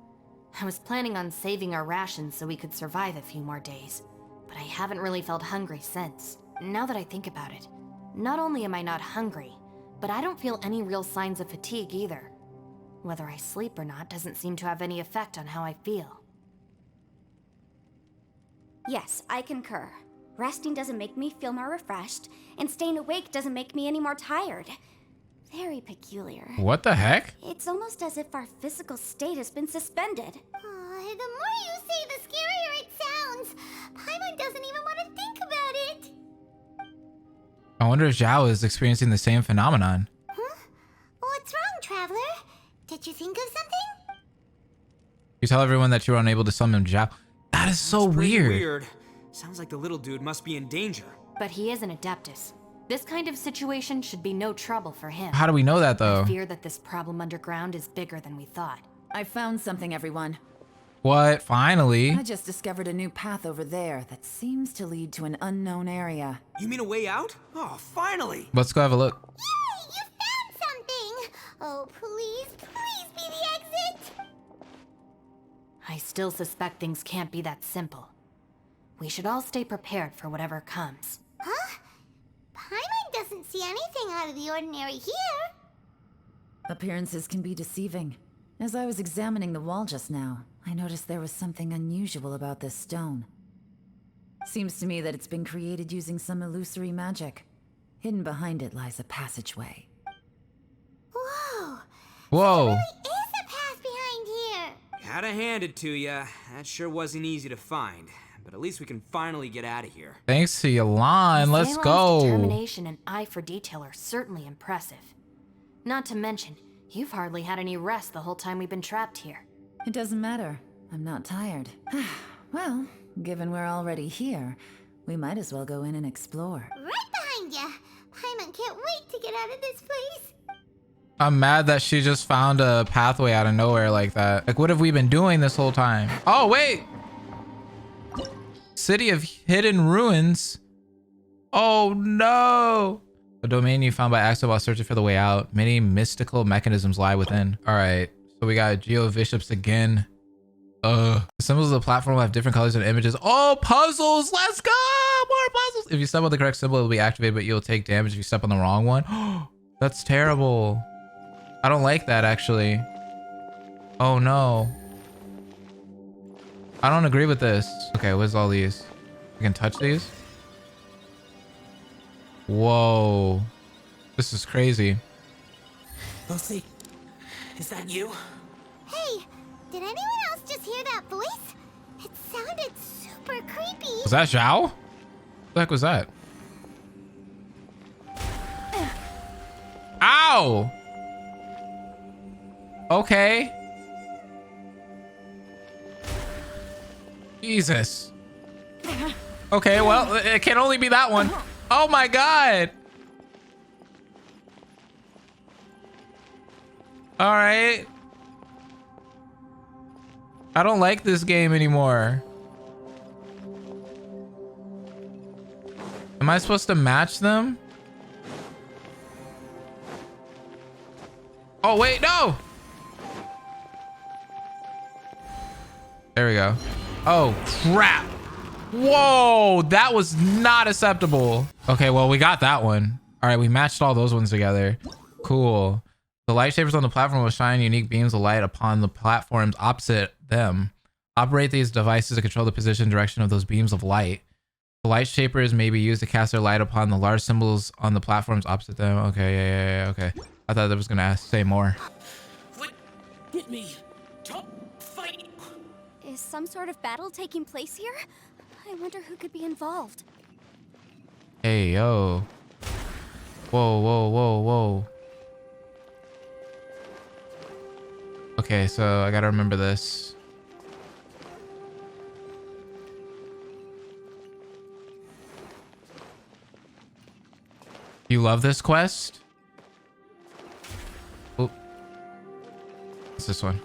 I was planning on saving our rations so we could survive a few more days, but I haven't really felt hungry since. Now that I think about it, not only am I not hungry, but I don't feel any real signs of fatigue either. Whether I sleep or not doesn't seem to have any effect on how I feel. Yes, I concur. Resting doesn't make me feel more refreshed, and staying awake doesn't make me any more tired. Very peculiar. What the heck? It's almost as if our physical state has been suspended. The more you say, the scarier it sounds. Paimon doesn't even want to think about it. I wonder if Zhao is experiencing the same phenomenon. Huh? What's wrong, Traveler? Did you think of something? You tell everyone that you were unable to summon Zhao. That is so That's pretty weird. weird. Sounds like the little dude must be in danger. But he is an Adeptus. This kind of situation should be no trouble for him. How do we know that though? I fear that this problem underground is bigger than we thought. I found something, everyone. What? Finally? I just discovered a new path over there that seems to lead to an unknown area. You mean a way out? Oh, finally! Let's go have a look. Yay! You found something! Oh, please be the exit! I still suspect things can't be that simple. We should all stay prepared for whatever comes. Huh? Paimon doesn't see anything out of the ordinary here. Appearances can be deceiving. As I was examining the wall just now, I noticed there was something unusual about this stone. Seems to me that it's been created using some illusory magic. Hidden behind it lies a passageway. Whoa! Whoa. There is a path behind here. Gotta hand it to ya. That sure wasn't easy to find. But at least we can finally get out of here. Thanks to Yelan. Let's Ceylon's go. determination and eye for detail are certainly impressive. Not to mention, you've hardly had any rest the whole time we've been trapped here. It doesn't matter. I'm not tired. Well, given we're already here, we might as well go in and explore. Right behind ya. Paimon can't wait to get out of this place. I'm mad that she just found a pathway out of nowhere like that. Like, what have we been doing this whole time? Oh, wait. City of Hidden Ruins. Oh, no. A domain you found by accident while searching for the way out. Many mystical mechanisms lie within. All right. So we got Geo Bishops again. The symbols of the platform have different colors and images. Oh, puzzles. Let's go. More puzzles. If you step on the correct symbol, it will be activated, but you'll take damage if you step on the wrong one. That's terrible. I don't like that, actually. Oh, no. I don't agree with this. Okay, what's all these? I can touch these. Whoa. This is crazy. Lucy, is that you? Hey, did anyone else just hear that voice? It sounded super creepy. Was that Zhao? What the heck was that? Ow! Okay. Jesus. Okay, well, it can only be that one. Oh my god. All right. I don't like this game anymore. Am I supposed to match them? Oh, wait, no. There we go. Oh, crap. Whoa, that was not acceptable. Okay, well, we got that one. All right, we matched all those ones together. Cool. The light shapers on the platform will shine unique beams of light upon the platforms opposite them. Operate these devices to control the position and direction of those beams of light. The light shapers may be used to cast their light upon the large symbols on the platforms opposite them. Okay, yeah, okay. I thought that was gonna say more. What? Get me. Don't fight. Is some sort of battle taking place here? I wonder who could be involved. Hey, yo. Whoa, whoa, whoa, whoa. Okay, so I gotta remember this. You love this quest? Oh. What's this one?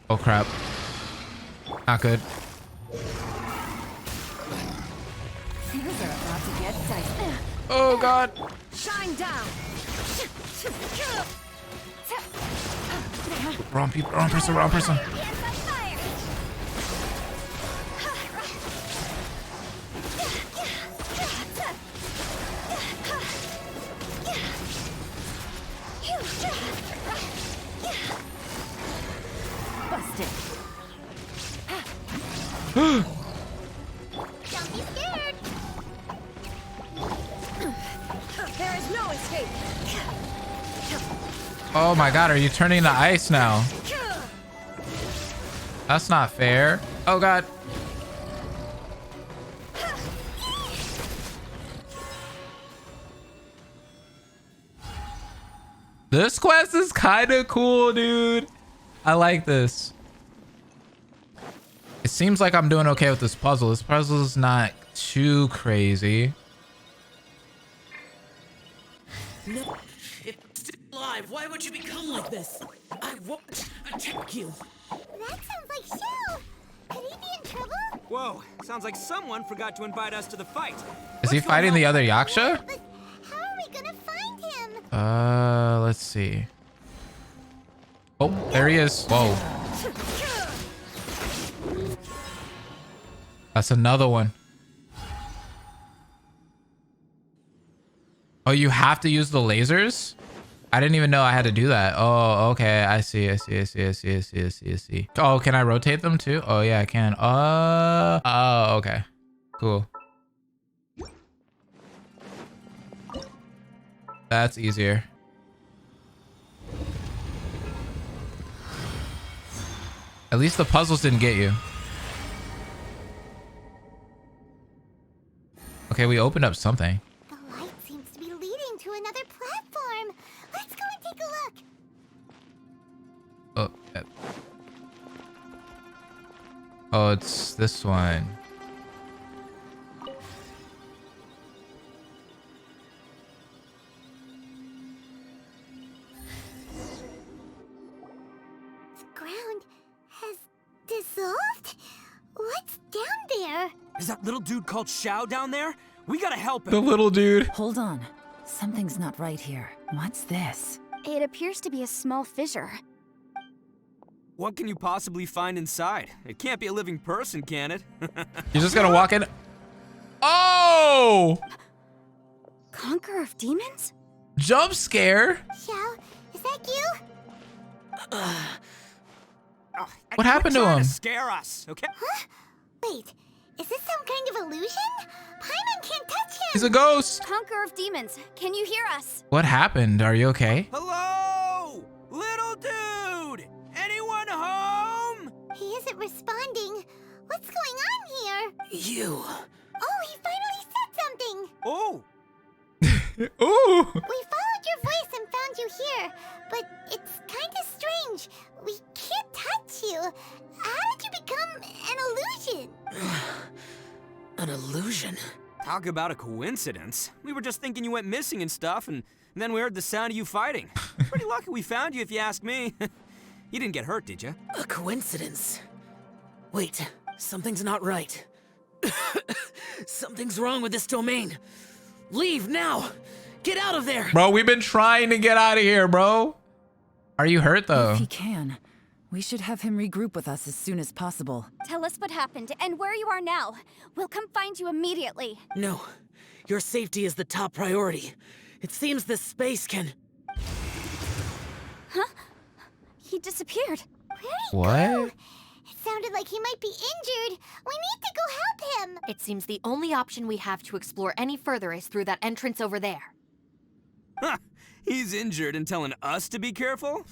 Oh crap. Not good. Things are about to get dicey. Oh god. Shine down. Wrong people, wrong person, wrong person. Busted. Don't be scared. There is no escape. Oh my god, are you turning to ice now? That's not fair. Oh god. This quest is kind of cool, dude. I like this. It seems like I'm doing okay with this puzzle. This puzzle is not too crazy. No, it's still alive. Why would you become like this? I won't attack you. That sounds like Shell. Could he be in trouble? Whoa, sounds like someone forgot to invite us to the fight. Is he fighting the other Yaksha? But how are we gonna find him? Let's see. Oh, there he is. Whoa. That's another one. Oh, you have to use the lasers? I didn't even know I had to do that. Oh, okay. I see. I see. Oh, can I rotate them too? Oh, yeah, I can. Oh, okay. Cool. That's easier. At least the puzzles didn't get you. Okay, we opened up something. The light seems to be leading to another platform. Let's go and take a look. Oh, oh, it's this one. The ground has dissolved? What's down there? Is that little dude called Xiao down there? We gotta help him. The little dude. Hold on. Something's not right here. What's this? It appears to be a small fissure. What can you possibly find inside? It can't be a living person, can it? You're just gonna walk in. Oh! Conqueror of demons? Jump scare. Shell, is that you? Oh, What happened to quit trying him? to scare us, okay? Huh? Wait, is this some kind of illusion? Paimon can't touch him! He's a ghost. Conqueror of demons, can you hear us? What happened? Are you okay? Hello? Little dude! Anyone home? He isn't responding. What's going on here? You. Oh, he finally said something! Oh, Ooh. We followed your voice and found you here, but it's kind of strange. We can't touch you. How did you become an illusion? An illusion? talk about a coincidence. We were just thinking you went missing and stuff, and then we heard the sound of you fighting. Pretty lucky we found you, if you ask me. You didn't get hurt, did you? A coincidence? Wait, something's not right. Something's wrong with this domain. Leave now! Get out of there! Bro, we've been trying to get out of here, bro. Are you hurt though? If he can, we should have him regroup with us as soon as possible. Tell us what happened and where you are now. We'll come find you immediately. No, your safety is the top priority. It seems this space can... Huh? He disappeared. Where'd he go? What? It sounded like he might be injured. We need to go help him. It seems the only option we have to explore any further is through that entrance over there. Huh, he's injured and telling us to be careful?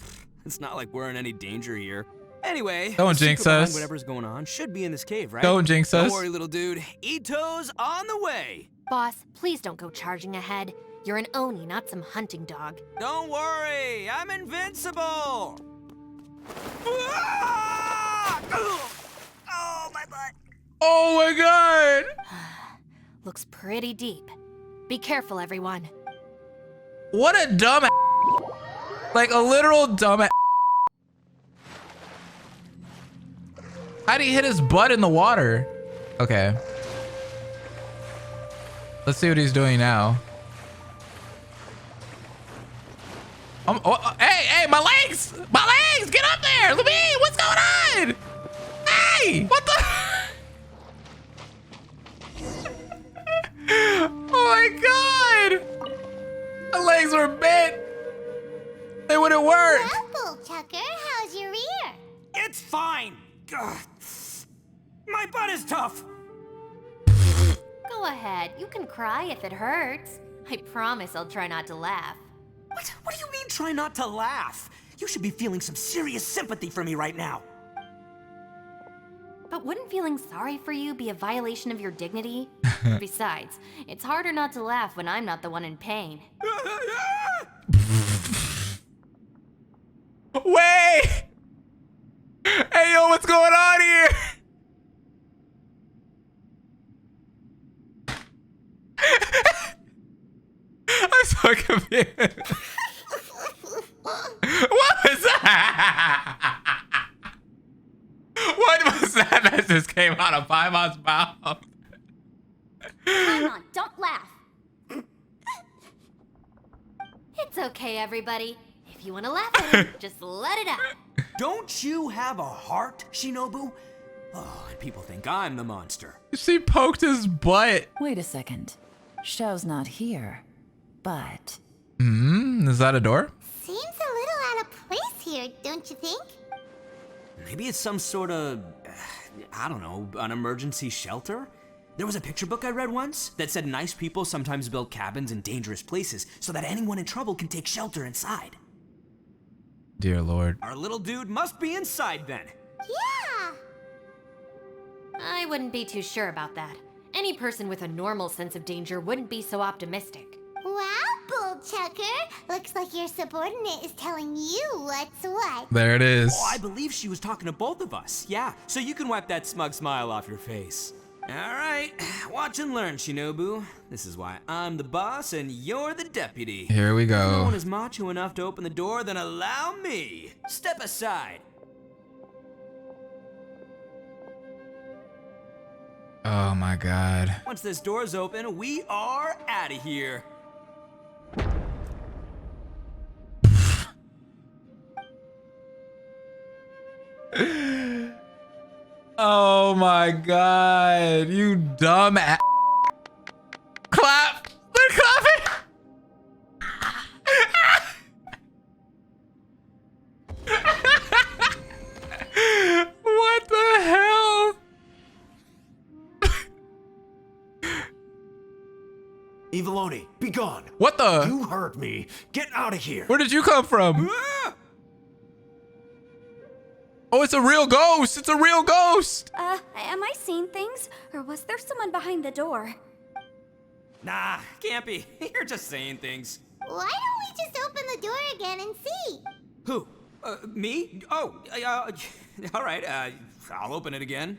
It's not like we're in any danger here. Anyway, Don't the secret jinx behind us. Whatever's going on should be in this cave, right? Don't jinx us. Don't worry, little dude. Ito's on the way. Boss, please don't go charging ahead. You're an Oni, not some hunting dog. Don't worry, I'm invincible. Ah! Oh, my butt. Oh my god. Looks pretty deep. Be careful, everyone. What a dumb like a literal dumb How'd he hit his butt in the water? Okay. Let's see what he's doing now. Hey, my legs! My legs! Get up there! Louis, what's going on? Hey! What the? Oh my god! My legs were bent. They wouldn't work. Well, Chucker, how's your ear? It's fine. Ugh. My butt is tough. Go ahead, you can cry if it hurts. I promise I'll try not to laugh. What do you mean try not to laugh? You should be feeling some serious sympathy for me right now. But wouldn't feeling sorry for you be a violation of your dignity? Besides, it's harder not to laugh when I'm not the one in pain. Wait! Hey, yo, what's going on here? I'm so confused. What was that? What was that that just came out of Paimon's mouth? Paimon, don't laugh. It's okay, everybody. If you want to laugh at it, just let it out. Don't you have a heart, Shinobu? Oh, and people think I'm the monster. She poked his butt. Wait a second. Xiao's not here, but... Is that a door? Seems a little out of place here, don't you think? Maybe it's some sort of, I don't know, an emergency shelter? There was a picture book I read once that said nice people sometimes build cabins in dangerous places so that anyone in trouble can take shelter inside. Dear Lord. Our little dude must be inside then. Yeah! I wouldn't be too sure about that. Any person with a normal sense of danger wouldn't be so optimistic. Wow, Bull Chucker! Looks like your subordinate is telling you what's what. There it is. Oh, I believe she was talking to both of us. Yeah, so you can wipe that smug smile off your face. All right, watch and learn, Shinobu. This is why I'm the boss and you're the deputy. Here we If no go. one is macho enough to open the door, then allow me. Step aside. Oh my god. Once this door's open, we are out of here. Oh my god. You dumb ass. Clap. They're clapping. Eviloni, be gone. What the? You heard me. Get out of here. Where did you come from? Oh, it's a real ghost. It's a real ghost. Am I seeing things? Or was there someone behind the door? Nah, can't be. You're just saying things. Why don't we just open the door again and see? Who? Me? Oh, all right, I'll open it again.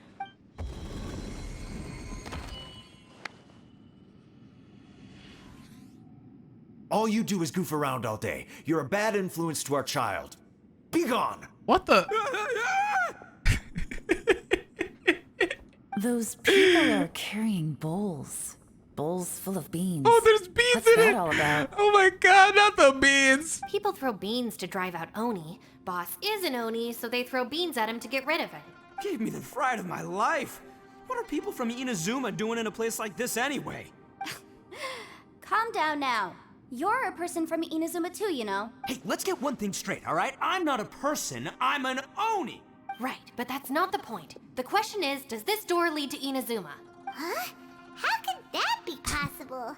All you do is goof around all day. You're a bad influence to our child. Be gone. What the? Those people are carrying bowls. Bowls full of beans. Oh, there's beans What's in that it. all about? Oh my god, not the beans. People throw beans to drive out Oni. Boss is an Oni, so they throw beans at him to get rid of it. Gave me the fright of my life. What are people from Inazuma doing in a place like this anyway? Calm down now. You're a person from Inazuma too, you know. Hey, let's get one thing straight, all right? I'm not a person, I'm an Oni. Right, but that's not the point. The question is, does this door lead to Inazuma? Huh? How could that be possible?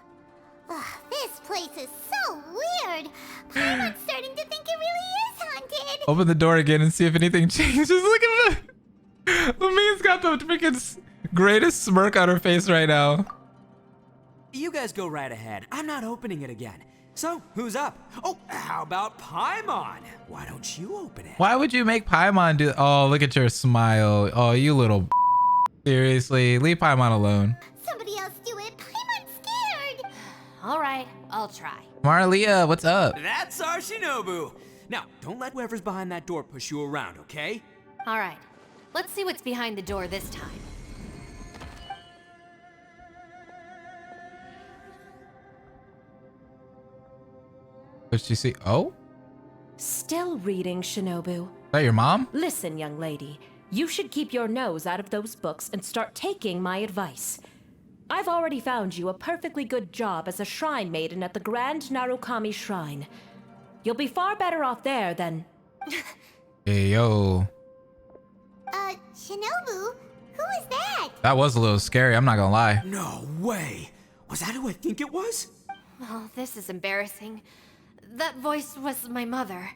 Ugh, this place is so weird. I'm starting to think it really is haunted. Open the door again and see if anything changes. Look at the Lumine's got the freaking greatest smirk on her face right now. You guys go right ahead. I'm not opening it again. So, who's up? Oh, how about Paimon? Why don't you open it? Why would you make Paimon do? Oh, look at your smile. Oh, you little. Seriously, leave Paimon alone. Somebody else do it. Paimon's scared. All right, I'll try. Marlia, what's up? That's our Shinobu. Now, don't let whoever's behind that door push you around, okay? All right, let's see what's behind the door this time. What did she see? Oh, Still reading, Shinobu. is that your mom? Listen, young lady. You should keep your nose out of those books and start taking my advice. I've already found you a perfectly good job as a shrine maiden at the Grand Narukami Shrine. You'll be far better off there than... Hey, yo. Shinobu? Who is that? That was a little scary. I'm not gonna lie. No way. Was that who I think it was? Oh, this is embarrassing. That voice was my mother.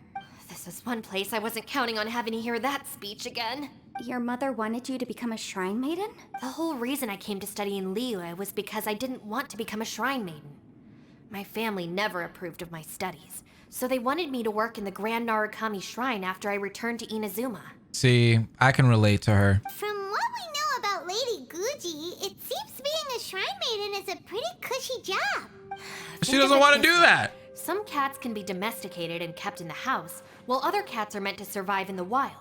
This is one place I wasn't counting on having to hear that speech again. Your mother wanted you to become a shrine maiden? The whole reason I came to study in Liyue was because I didn't want to become a shrine maiden. My family never approved of my studies, so they wanted me to work in the Grand Narukami Shrine after I returned to Inazuma. See, I can relate to her. From what we know about Lady Guji, it seems being a shrine maiden is a pretty cushy job. She Think of doesn't it want to this do way. that. Some cats can be domesticated and kept in the house, while other cats are meant to survive in the wild.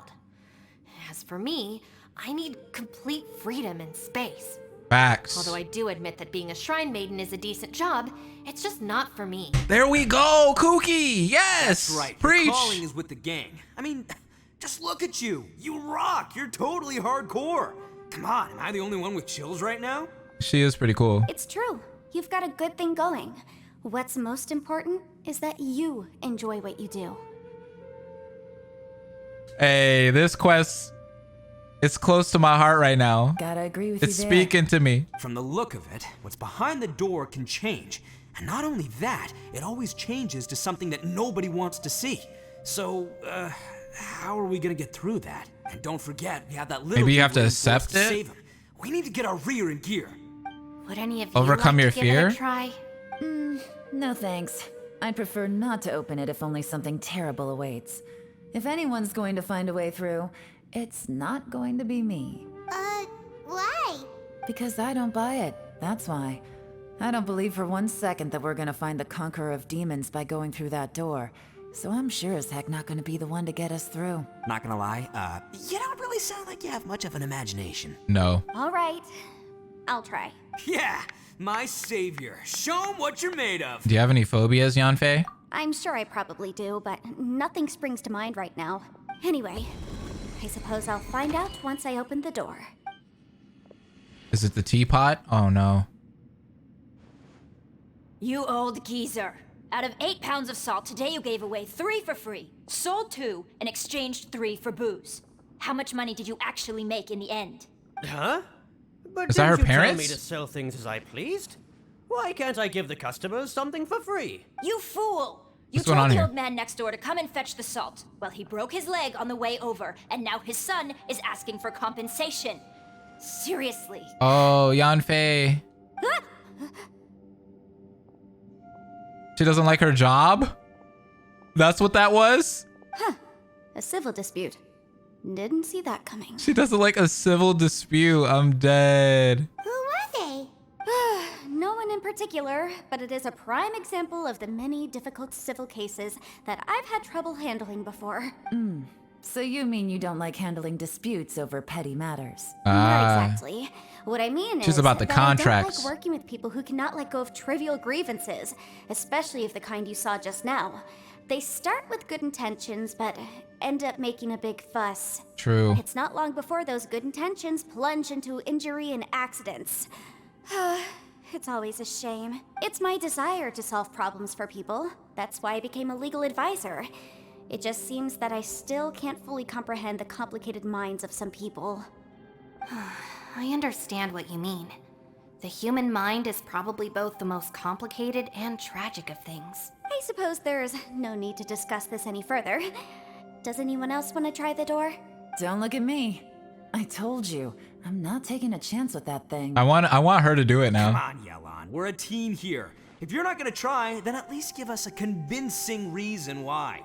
As for me, I need complete freedom and space. Facts. Although I do admit that being a shrine maiden is a decent job, it's just not for me. There we go, Kooky. Yes. That's right. Preach. Your calling is with the gang. I mean, just look at you. You rock. You're totally hardcore. Come on, am I the only one with chills right now? She is pretty cool. It's true. You've got a good thing going. What's most important is that you enjoy what you do. Hey, this quest, it's close to my heart right now. Gotta agree with It's you there. speaking to me. From the look of it, what's behind the door can change. And not only that, it always changes to something that nobody wants to see. So, how are we gonna get through that? And don't forget, we have that little Maybe you kid have to waiting for us accept to it? save him. We need to get our rear in gear. Would any of Overcome you your like to give fear? it a try? No thanks. I'd prefer not to open it if only something terrible awaits. If anyone's going to find a way through, it's not going to be me. Why? Because I don't buy it, that's why. I don't believe for 1 second that we're gonna find the conqueror of demons by going through that door. So I'm sure as heck not gonna be the one to get us through. Not gonna lie, you don't really sound like you have much of an imagination. No. All right, I'll try. Yeah, my savior. Show 'em what you're made of. Do you have any phobias, Yanfei? I'm sure I probably do, but nothing springs to mind right now. Anyway, I suppose I'll find out once I open the door. Is it the teapot? Oh no. You old geezer. Out of 8 pounds of salt, today you gave away 3 for free, sold 2, and exchanged 3 for booze. How much money did you actually make in the end? Huh? But Is that her didn't you tell me parents? to sell things as I pleased? Why can't I give the customers something for free? You fool! You What's going on told the here? old man next door to come and fetch the salt. Well, he broke his leg on the way over, and now his son is asking for compensation. Seriously. Oh, Yanfei. She doesn't like her job? That's what that was? A civil dispute. Didn't see that coming. She doesn't like a civil dispute. I'm dead. Who were they? No one in particular, but it is a prime example of the many difficult civil cases that I've had trouble handling before. So you mean you don't like handling disputes over petty matters? Not exactly. What I mean She's is about the that contracts. I don't like working with people who cannot let go of trivial grievances, especially of the kind you saw just now. They start with good intentions, but end up making a big fuss. True. It's not long before those good intentions plunge into injury and accidents. It's always a shame. It's my desire to solve problems for people. That's why I became a legal advisor. It just seems that I still can't fully comprehend the complicated minds of some people. I understand what you mean. The human mind is probably both the most complicated and tragic of things. I suppose there's no need to discuss this any further. Does anyone else want to try the door? Don't look at me. I told you, I'm not taking a chance with that thing. I want her to do it Come now. on, Yelan. We're a team here. If you're not gonna try, then at least give us a convincing reason why.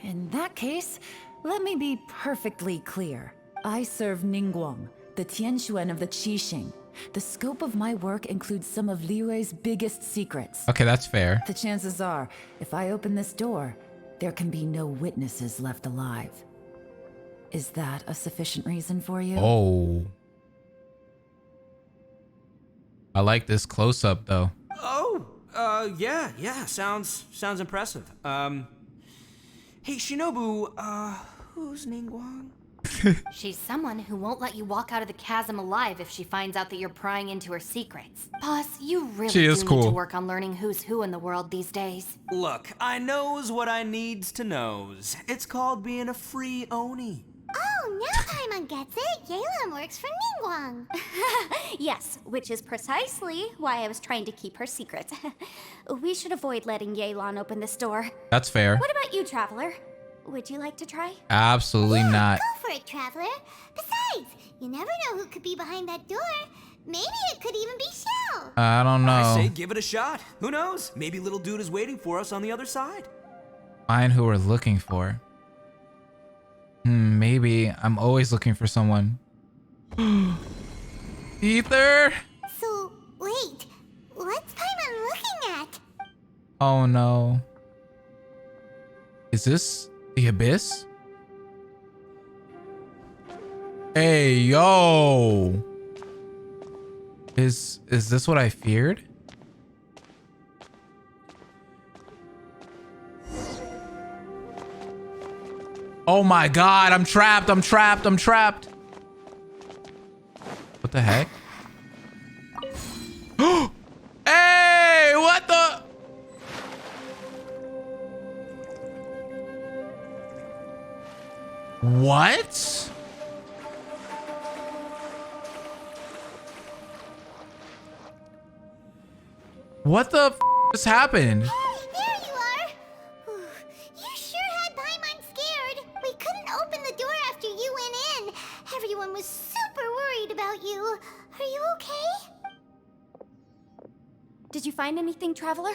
In that case, let me be perfectly clear. I serve Ningguang, the Tianxuan of the Qixing. The scope of my work includes some of Liyue's biggest secrets. Okay, that's fair. The chances are, if I open this door, there can be no witnesses left alive. Is that a sufficient reason for you? Oh. I like this close-up, though. Yeah, sounds impressive. Hey, Shinobu, who's Ningguang? She's someone who won't let you walk out of the chasm alive if she finds out that you're prying into her secrets. Boss, you really She do is need cool. to work on learning who's who in the world these days. Look, I knows what I needs to knows. It's called being a free Oni. Oh, now Paimon gets it. Yelan works for Ningguang. Yes, which is precisely why I was trying to keep her secret. We should avoid letting Yelan open this door. That's fair. What about you, Traveler? Would you like to try? Absolutely not. Go for it, Traveler. Besides, you never know who could be behind that door. Maybe it could even be Shell. I don't know. I say give it a shot. Who knows? Maybe little dude is waiting for us on the other side. Find who we're looking for. Maybe. I'm always looking for someone. Ether? So, wait. What's Paimon looking at? Oh no. Is this the abyss? Hey, yo. Is this what I feared? Oh my god, I'm trapped. What the heck? Hey, what the? What? What the f just happened? There you are. You sure had Paimon scared. We couldn't open the door after you went in. Everyone was super worried about you. Are you okay? Did you find anything, Traveler?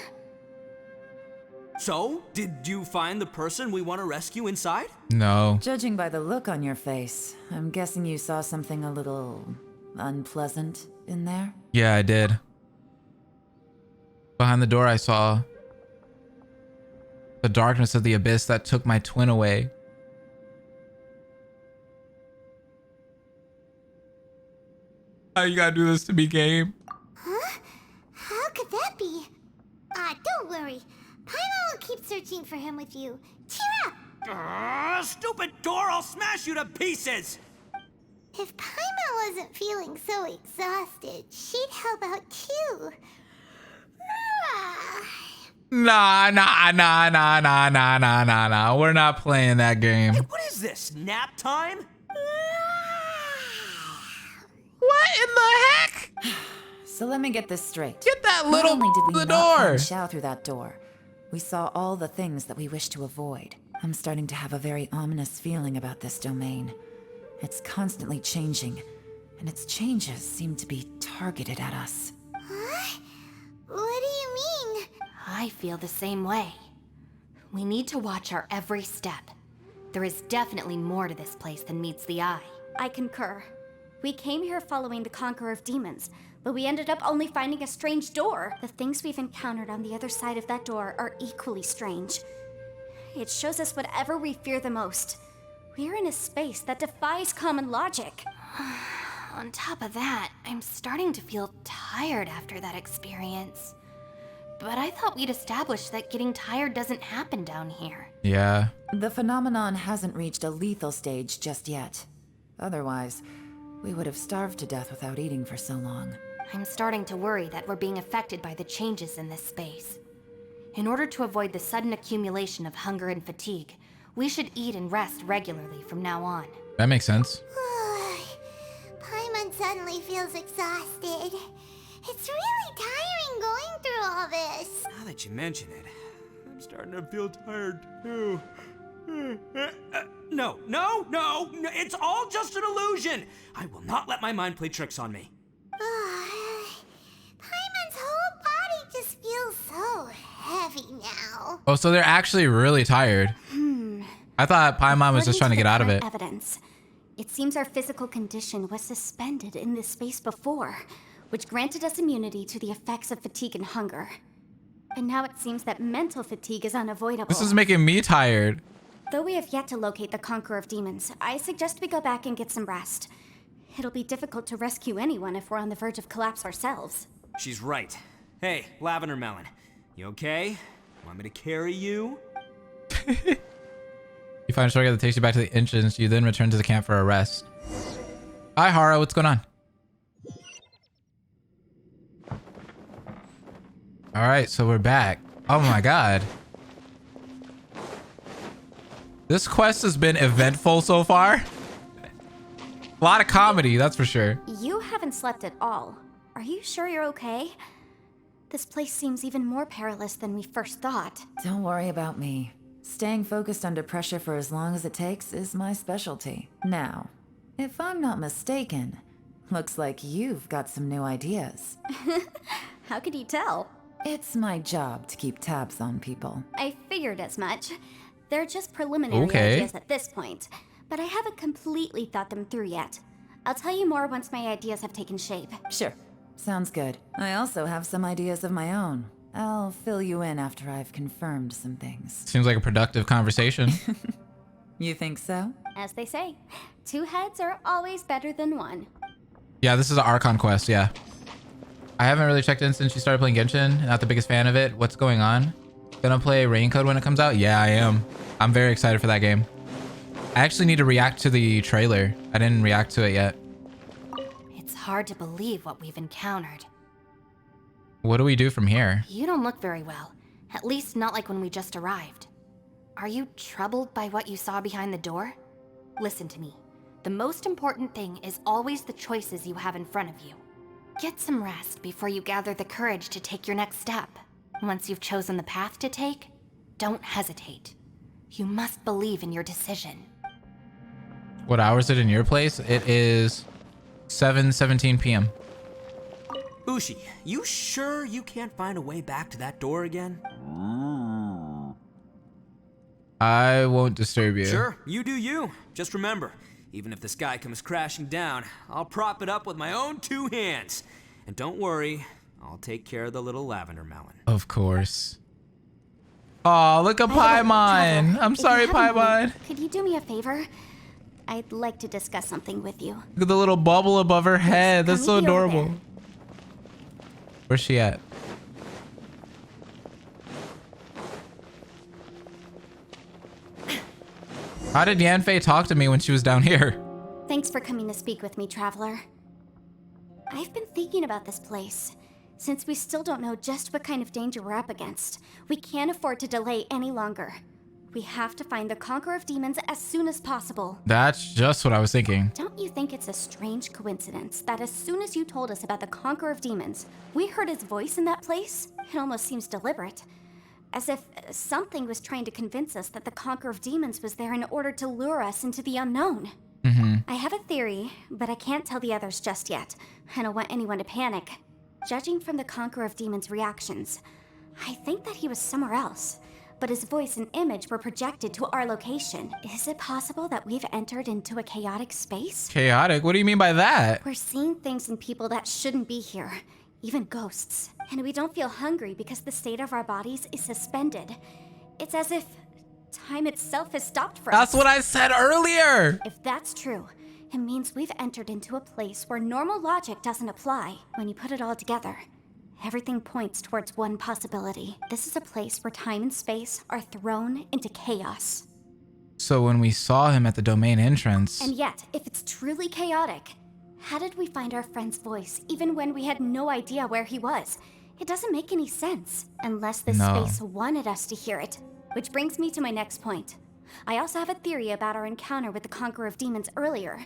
So, did you find the person we want to rescue inside? No. Judging by the look on your face, I'm guessing you saw something a little unpleasant in there? Yeah, I did. Behind the door, I saw the darkness of the abyss that took my twin away. How you gotta do this to me, game? Huh? How could that be? Don't worry. Paimon will keep searching for him with you. Cheer up! Stupid door! I'll smash you to pieces! If Paimon wasn't feeling so exhausted, she'd help out too. Nah. We're not playing that game. Hey, what is this? Nap time? What in the heck? So let me get this straight. Get that Not little only did we the not door. find Xiao through that door, we saw all the things that we wish to avoid. I'm starting to have a very ominous feeling about this domain. It's constantly changing, and its changes seem to be targeted at us. Huh? What do you mean? I feel the same way. We need to watch our every step. There is definitely more to this place than meets the eye. I concur. We came here following the Conqueror of Demons, but we ended up only finding a strange door. The things we've encountered on the other side of that door are equally strange. It shows us whatever we fear the most. We're in a space that defies common logic. On top of that, I'm starting to feel tired after that experience. But I thought we'd established that getting tired doesn't happen down here. Yeah. The phenomenon hasn't reached a lethal stage just yet. Otherwise, we would have starved to death without eating for so long. I'm starting to worry that we're being affected by the changes in this space. In order to avoid the sudden accumulation of hunger and fatigue, we should eat and rest regularly from now on. That makes sense. Paimon suddenly feels exhausted. It's really tiring going through all this. Now that you mention it, I'm starting to feel tired too. No, it's all just an illusion. I will not let my mind play tricks on me. Paimon's whole body just feels so heavy now. Oh, so they're actually really tired. I thought Paimon was just trying to get out of it. Evidence. It seems our physical condition was suspended in this space before, which granted us immunity to the effects of fatigue and hunger. But now it seems that mental fatigue is unavoidable. This is making me tired. Though we have yet to locate the Conqueror of Demons, I suggest we go back and get some rest. It'll be difficult to rescue anyone if we're on the verge of collapse ourselves. She's right. Hey, Lavender Melon, you okay? Want me to carry you? You find a shortcut that takes you back to the entrance. You then return to the camp for a rest. Hi, Hara. What's going on? All right, so we're back. Oh my god. This quest has been eventful so far. A lot of comedy, that's for sure. You haven't slept at all. Are you sure you're okay? This place seems even more perilous than we first thought. Don't worry about me. Staying focused under pressure for as long as it takes is my specialty. Now, if I'm not mistaken, looks like you've got some new ideas. How could you tell? It's my job to keep tabs on people. I figured as much. They're just preliminary ideas at this point, but I haven't completely thought them through yet. I'll tell you more once my ideas have taken shape. Sure. Sounds good. I also have some ideas of my own. I'll fill you in after I've confirmed some things. Seems like a productive conversation. You think so? As they say, 2 heads are always better than 1. Yeah, this is an Archon quest, yeah. I haven't really checked in since you started playing Genshin. Not the biggest fan of it. What's going on? Gonna play Raincode when it comes out? Yeah, I am. I'm very excited for that game. I actually need to react to the trailer. I didn't react to it yet. It's hard to believe what we've encountered. What do we do from here? You don't look very well. At least not like when we just arrived. Are you troubled by what you saw behind the door? Listen to me. The most important thing is always the choices you have in front of you. Get some rest before you gather the courage to take your next step. Once you've chosen the path to take, don't hesitate. You must believe in your decision. What hour is it in your place? It is 7:17 p.m. Ushi, you sure you can't find a way back to that door again? I won't disturb you. Sure, you do you. Just remember, even if the sky comes crashing down, I'll prop it up with my own 2 hands. And don't worry, I'll take care of the little Lavender Melon. Of course. Oh, look at Paimon. I'm sorry, Paimon. Could you do me a favor? I'd like to discuss something with you. Look at the little bubble above her head. That's so adorable. Where's she at? How did Yanfei talk to me when she was down here? Thanks for coming to speak with me, Traveler. I've been thinking about this place. Since we still don't know just what kind of danger we're up against, we can't afford to delay any longer. We have to find the Conqueror of Demons as soon as possible. That's just what I was thinking. Don't you think it's a strange coincidence that as soon as you told us about the Conqueror of Demons, we heard his voice in that place? It almost seems deliberate. As if something was trying to convince us that the Conqueror of Demons was there in order to lure us into the unknown. I have a theory, but I can't tell the others just yet. I don't want anyone to panic. Judging from the Conqueror of Demons' reactions, I think that he was somewhere else, but his voice and image were projected to our location. Is it possible that we've entered into a chaotic space? Chaotic? What do you mean by that? We're seeing things in people that shouldn't be here, even ghosts. And we don't feel hungry because the state of our bodies is suspended. It's as if time itself has stopped for us. That's what I said earlier. If that's true, it means we've entered into a place where normal logic doesn't apply. When you put it all together, everything points towards one possibility. This is a place where time and space are thrown into chaos. So when we saw him at the domain entrance... And yet, if it's truly chaotic, how did we find our friend's voice even when we had no idea where he was? It doesn't make any sense, unless the space wanted us to hear it. Which brings me to my next point. I also have a theory about our encounter with the Conqueror of Demons earlier.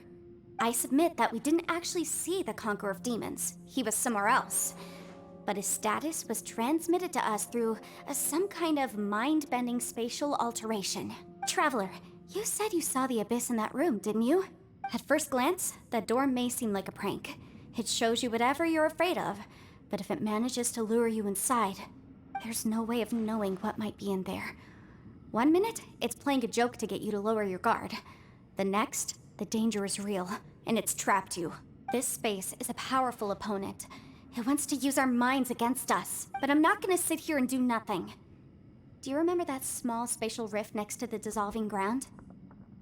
I submit that we didn't actually see the Conqueror of Demons. He was somewhere else. But his status was transmitted to us through some kind of mind-bending spatial alteration. Traveler, you said you saw the abyss in that room, didn't you? At first glance, that door may seem like a prank. It shows you whatever you're afraid of, but if it manages to lure you inside, there's no way of knowing what might be in there. 1 minute, it's playing a joke to get you to lower your guard. The next, the danger is real, and it's trapped you. This space is a powerful opponent. It wants to use our minds against us, but I'm not gonna sit here and do nothing. Do you remember that small spatial rift next to the dissolving ground?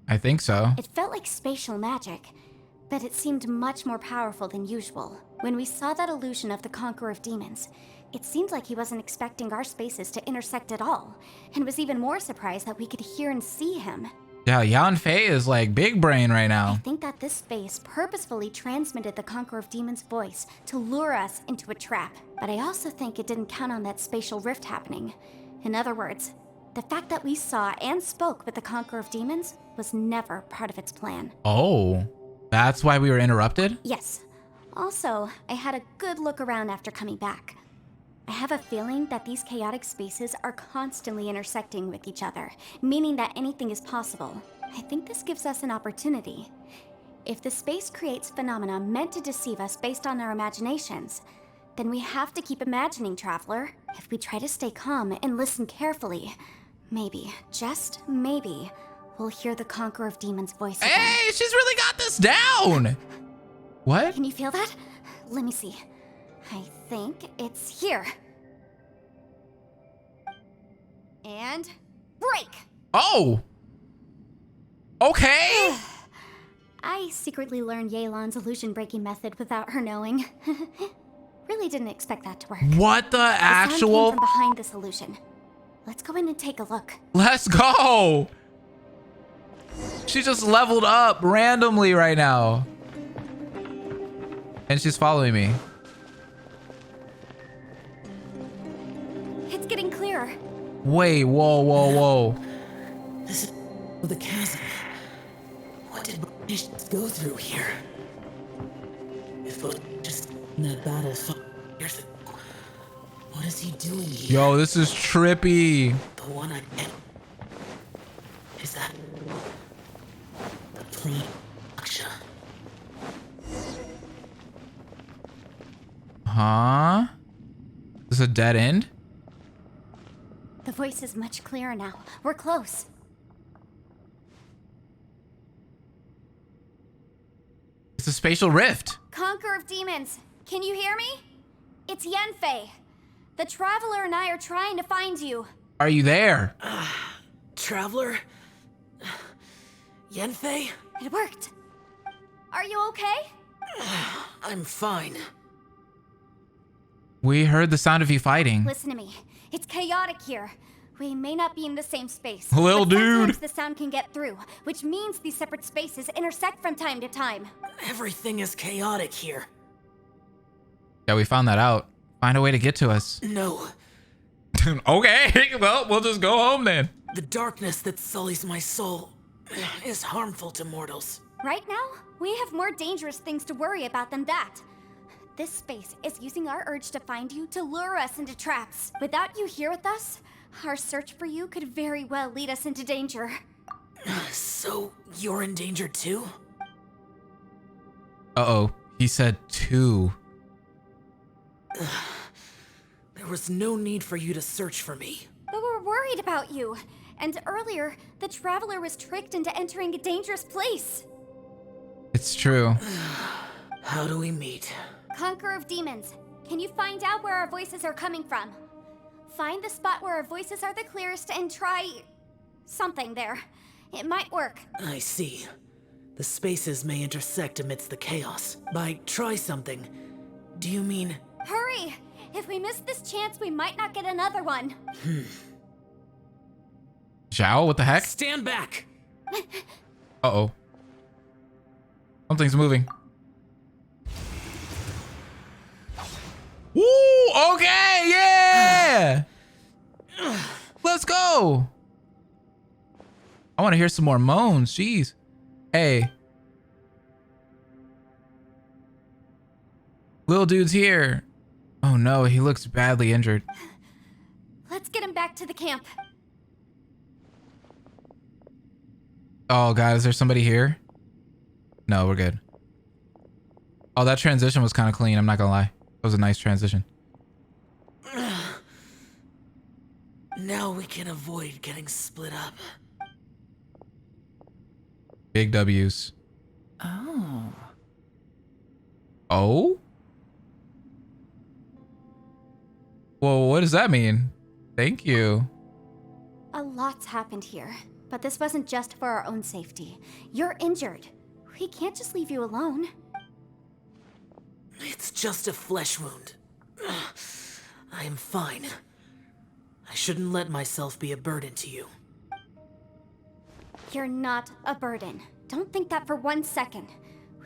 I think so. It felt like spatial magic, but it seemed much more powerful than usual. When we saw that illusion of the Conqueror of Demons, it seemed like he wasn't expecting our spaces to intersect at all, and was even more surprised that we could hear and see him. Yeah, Yanfei is like big brain right now. I think that this space purposefully transmitted the Conqueror of Demons' voice to lure us into a trap. But I also think it didn't count on that spatial rift happening. In other words, the fact that we saw and spoke with the Conqueror of Demons was never part of its plan. Oh, that's why we were interrupted? Yes. Also, I had a good look around after coming back. I have a feeling that these chaotic spaces are constantly intersecting with each other, meaning that anything is possible. I think this gives us an opportunity. If the space creates phenomena meant to deceive us based on our imaginations, then we have to keep imagining, Traveler. If we try to stay calm and listen carefully, maybe, just maybe, we'll hear the Conqueror of Demons' voice again. Hey, she's really got this down! What? Can you feel that? Let me see. I think it's here. And break! Oh! Okay! I secretly learned Yelan's illusion breaking method without her knowing. Really didn't expect that to work. What the sound actual? came from behind this illusion. Let's go in and take a look. Let's go! She just leveled up randomly right now. And she's following me. It's getting clearer. Wait, whoa, whoa, whoa. This is the chasm. What did British go through here? If it was just that bad as fuck years ago, what is he doing here? Yo, this is trippy. The one I met. Is that the plane? Aksha. Huh? Is this a dead end? The voice is much clearer now. We're close. It's a spatial rift. Conqueror of Demons, can you hear me? It's Yanfei. The Traveler and I are trying to find you. Are you there? Traveler? Yanfei? It worked. Are you okay? I'm fine. We heard the sound of you fighting. Listen to me. It's chaotic here. We may not be in the same space. Lil but dude. Sometimes the sound can get through, which means these separate spaces intersect from time to time. Everything is chaotic here. Yeah, we found that out. Find a way to get to us. No. Okay, well, we'll just go home then. The darkness that sullies my soul is harmful to mortals. Right now, we have more dangerous things to worry about than that. This space is using our urge to find you to lure us into traps. Without you here with us, our search for you could very well lead us into danger. So, you're in danger too? Uh-oh. He said 2. There was no need for you to search for me. But we're worried about you. And earlier, the Traveler was tricked into entering a dangerous place. It's true. How do we meet? Conqueror of Demons, can you find out where our voices are coming from? Find the spot where our voices are the clearest and try... something there. It might work. I see. The spaces may intersect amidst the chaos. By try something, do you mean... Hurry! If we miss this chance, we might not get another one. Zhao, what the heck? Stand back! Uh-oh. Something's moving. Woo! Okay, yeah! Let's go! I want to hear some more moans. Jeez. Hey. Little dude's here. Oh no, he looks badly injured. Let's get him back to the camp. Oh god, is there somebody here? No, we're good. Oh, that transition was kind of clean, I'm not gonna lie. It was a nice transition. Now we can avoid getting split up. Big W's. Oh. Oh? Well, what does that mean? Thank you. A lot's happened here, but this wasn't just for our own safety. You're injured. We can't just leave you alone. It's just a flesh wound. I am fine. I shouldn't let myself be a burden to you. You're not a burden. Don't think that for 1 second.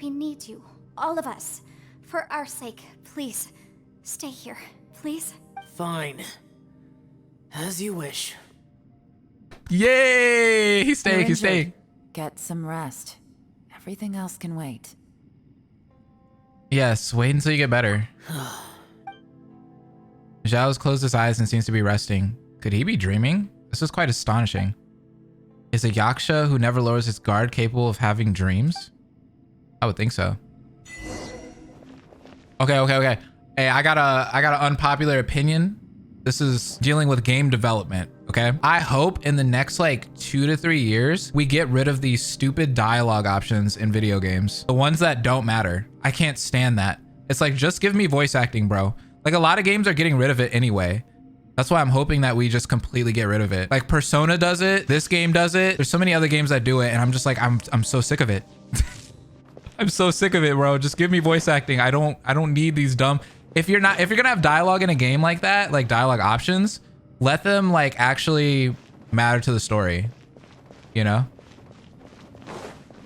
We need you, all of us. For our sake, please, stay here, please. Fine. As you wish. Yay! He's staying, You're he's injured. staying. Get some rest. Everything else can wait. Yes, wait until you get better. Zhao's closed his eyes and seems to be resting. Could he be dreaming? This is quite astonishing. Is a yaksha who never lowers his guard capable of having dreams? I would think so. Okay. Hey, I got an unpopular opinion. This is dealing with game development, okay? I hope in the next like 2 to 3 years, we get rid of these stupid dialogue options in video games. The ones that don't matter. I can't stand that. It's like, just give me voice acting, bro. Like a lot of games are getting rid of it anyway. That's why I'm hoping that we just completely get rid of it. Like Persona does it, this game does it. There's so many other games that do it and I'm just like, I'm so sick of it. I'm so sick of it, bro. Just give me voice acting. I don't need these dumb. If you're gonna have dialogue in a game like that, like dialogue options, let them like actually matter to the story, you know?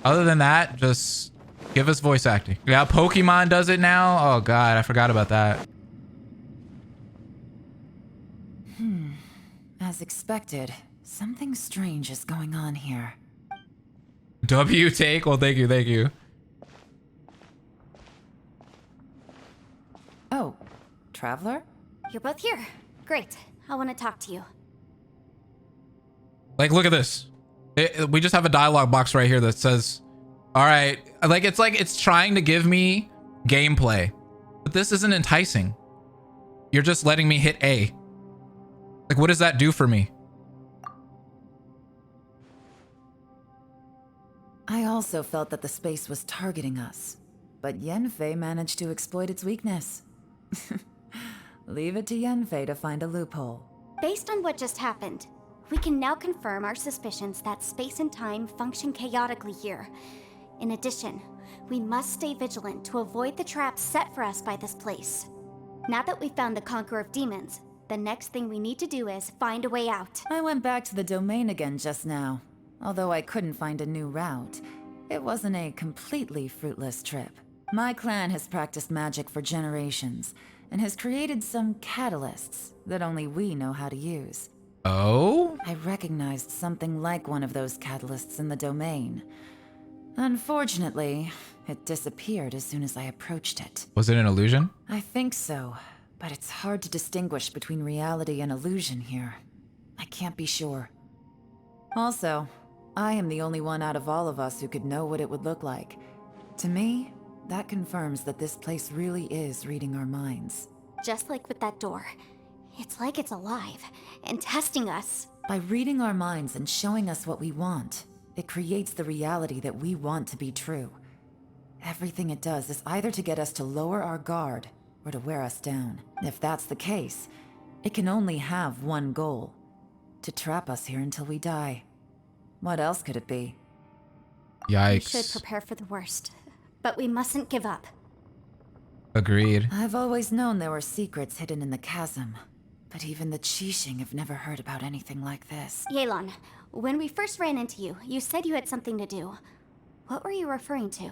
Other than that, just give us voice acting. Yeah, Pokemon does it now. Oh God, I forgot about that. As expected, something strange is going on here. W take? Well, thank you. Oh, Traveler? You're both here. Great. I want to talk to you. Like, look at this. We just have a dialogue box right here that says, all right, like it's trying to give me gameplay, but this isn't enticing. You're just letting me hit A. Like, what does that do for me? I also felt that the space was targeting us, but Yenfei managed to exploit its weakness. Leave it to Yenfei to find a loophole. Based on what just happened, we can now confirm our suspicions that space and time function chaotically here. In addition, we must stay vigilant to avoid the traps set for us by this place. Now that we've found the Conqueror of Demons, the next thing we need to do is find a way out. I went back to the domain again just now. Although I couldn't find a new route, it wasn't a completely fruitless trip. My clan has practiced magic for generations, and has created some catalysts that only we know how to use. Oh? I recognized something like one of those catalysts in the domain. Unfortunately, it disappeared as soon as I approached it. Was it an illusion? I think so, but it's hard to distinguish between reality and illusion here. I can't be sure. Also, I am the only one out of all of us who could know what it would look like. To me, that confirms that this place really is reading our minds. Just like with that door. It's like it's alive and testing us. By reading our minds and showing us what we want, it creates the reality that we want to be true. Everything it does is either to get us to lower our guard or to wear us down. If that's the case, it can only have one goal: to trap us here until we die. What else could it be? Yikes. We should prepare for the worst, but we mustn't give up. Agreed. I've always known there were secrets hidden in the chasm, but even the Qixing have never heard about anything like this. Yelan, when we first ran into you, you said you had something to do. What were you referring to?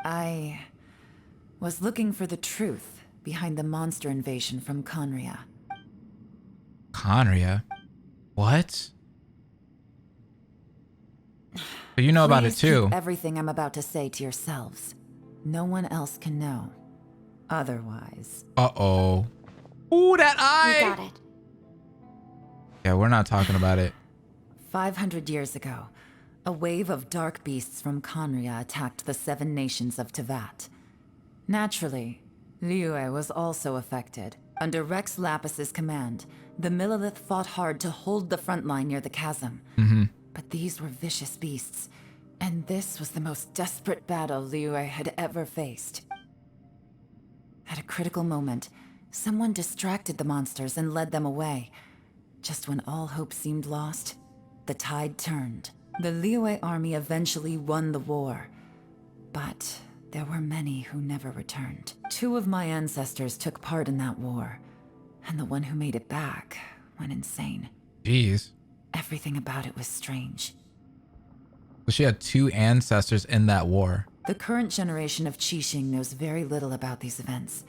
I was looking for the truth behind the monster invasion from Conria. Conria? What? But you know about it Please too. keep everything I'm about to say to yourselves. No one else can know. Otherwise. Uh-oh. Ooh, that eye! You got it. Yeah, we're not talking about it. 500 years ago, a wave of dark beasts from Conria attacked the 7 nations of Tevat. Naturally, Liyue was also affected. Under Rex Lapis's command, the Millelith fought hard to hold the front line near the chasm. But these were vicious beasts, and this was the most desperate battle Liyue had ever faced. At a critical moment, someone distracted the monsters and led them away. Just when all hope seemed lost, the tide turned. The Liyue army eventually won the war, but there were many who never returned. 2 of my ancestors took part in that war, and the one who made it back went insane. Jeez. Everything about it was strange. So she had 2 ancestors in that war. The current generation of Qixing knows very little about these events,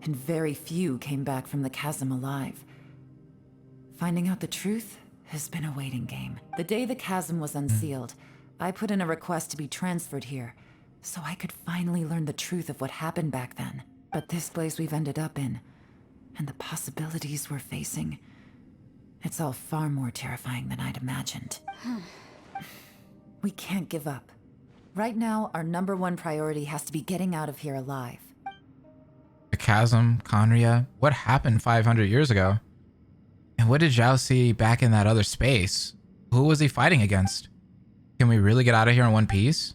and very few came back from the chasm alive. Finding out the truth has been a waiting game. The day the chasm was unsealed, I put in a request to be transferred here, so I could finally learn the truth of what happened back then. But this place we've ended up in, and the possibilities we're facing, it's all far more terrifying than I'd imagined. We can't give up. Right now, our #1 priority has to be getting out of here alive. The chasm, Conria. What happened 500 years ago? And what did Zhao see back in that other space? Who was he fighting against? Can we really get out of here in one piece?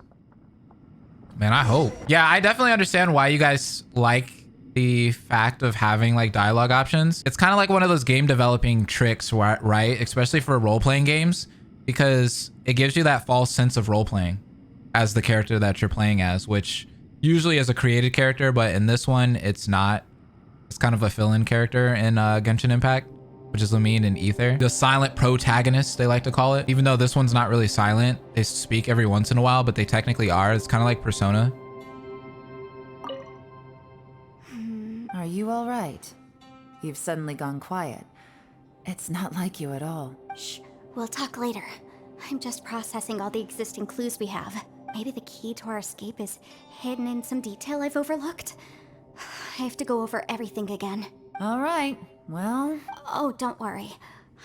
Man, I hope. Yeah, I definitely understand why you guys like the fact of having like dialogue options. It's kind of like one of those game developing tricks, right? Especially for role-playing games, because it gives you that false sense of role-playing as the character that you're playing as, which usually is a created character, but in this one, it's not. It's kind of a fill-in character in Genshin Impact, which is Lumine and Ether. The silent protagonist, they like to call it. Even though this one's not really silent, they speak every once in a while, but they technically are. It's kind of like Persona. Are you all right? You've suddenly gone quiet. It's not like you at all. Shh, we'll talk later. I'm just processing all the existing clues we have. Maybe the key to our escape is hidden in some detail I've overlooked. I have to go over everything again. All right, well... Oh, don't worry.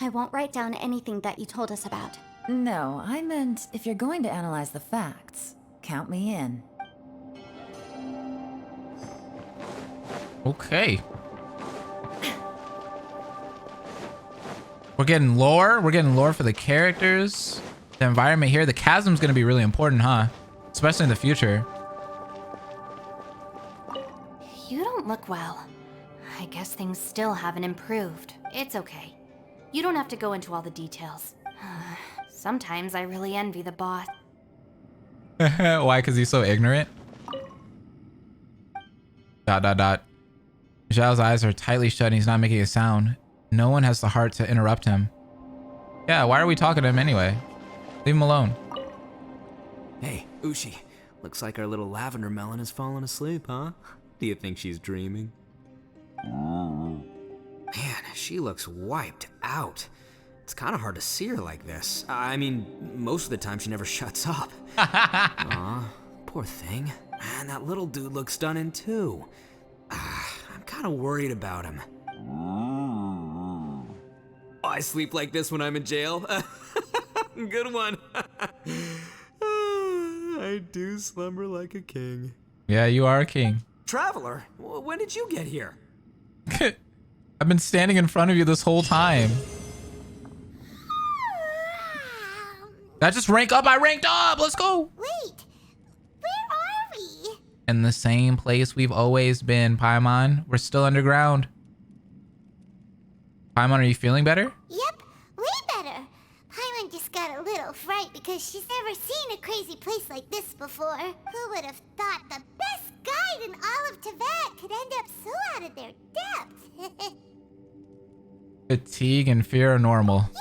I won't write down anything that you told us about. No, I meant if you're going to analyze the facts, count me in. Okay. We're getting lore. We're getting lore for the characters. The environment here. The chasm's going to be really important, huh? Especially in the future. You don't look well. I guess things still haven't improved. It's okay. You don't have to go into all the details. Sometimes I really envy the boss. Why? Because he's so ignorant? ... Zhao's eyes are tightly shut and he's not making a sound. No one has the heart to interrupt him. Yeah, why are we talking to him anyway? Leave him alone. Hey, Ushi. Looks like our little lavender melon has fallen asleep, huh? Do you think she's dreaming? Man, she looks wiped out. It's kind of hard to see her like this. I mean, most of the time she never shuts up. Aw, poor thing. Man, that little dude looks stunning too. I'm kind of worried about him. I sleep like this when I'm in jail. Good one. I do slumber like a king. Yeah, you are a king. Traveler, when did you get here? I've been standing in front of you this whole time. That just rank up. I ranked up. Let's go. Wait, where are we? In the same place we've always been, Paimon. We're still underground. Paimon, are you feeling better? Yep, way better. Paimon just got a little fright because she's never seen a crazy place like this before. Who would have thought the best guide in all of Tibet could end up so out of their depth? Fatigue and fear are normal. Yeah.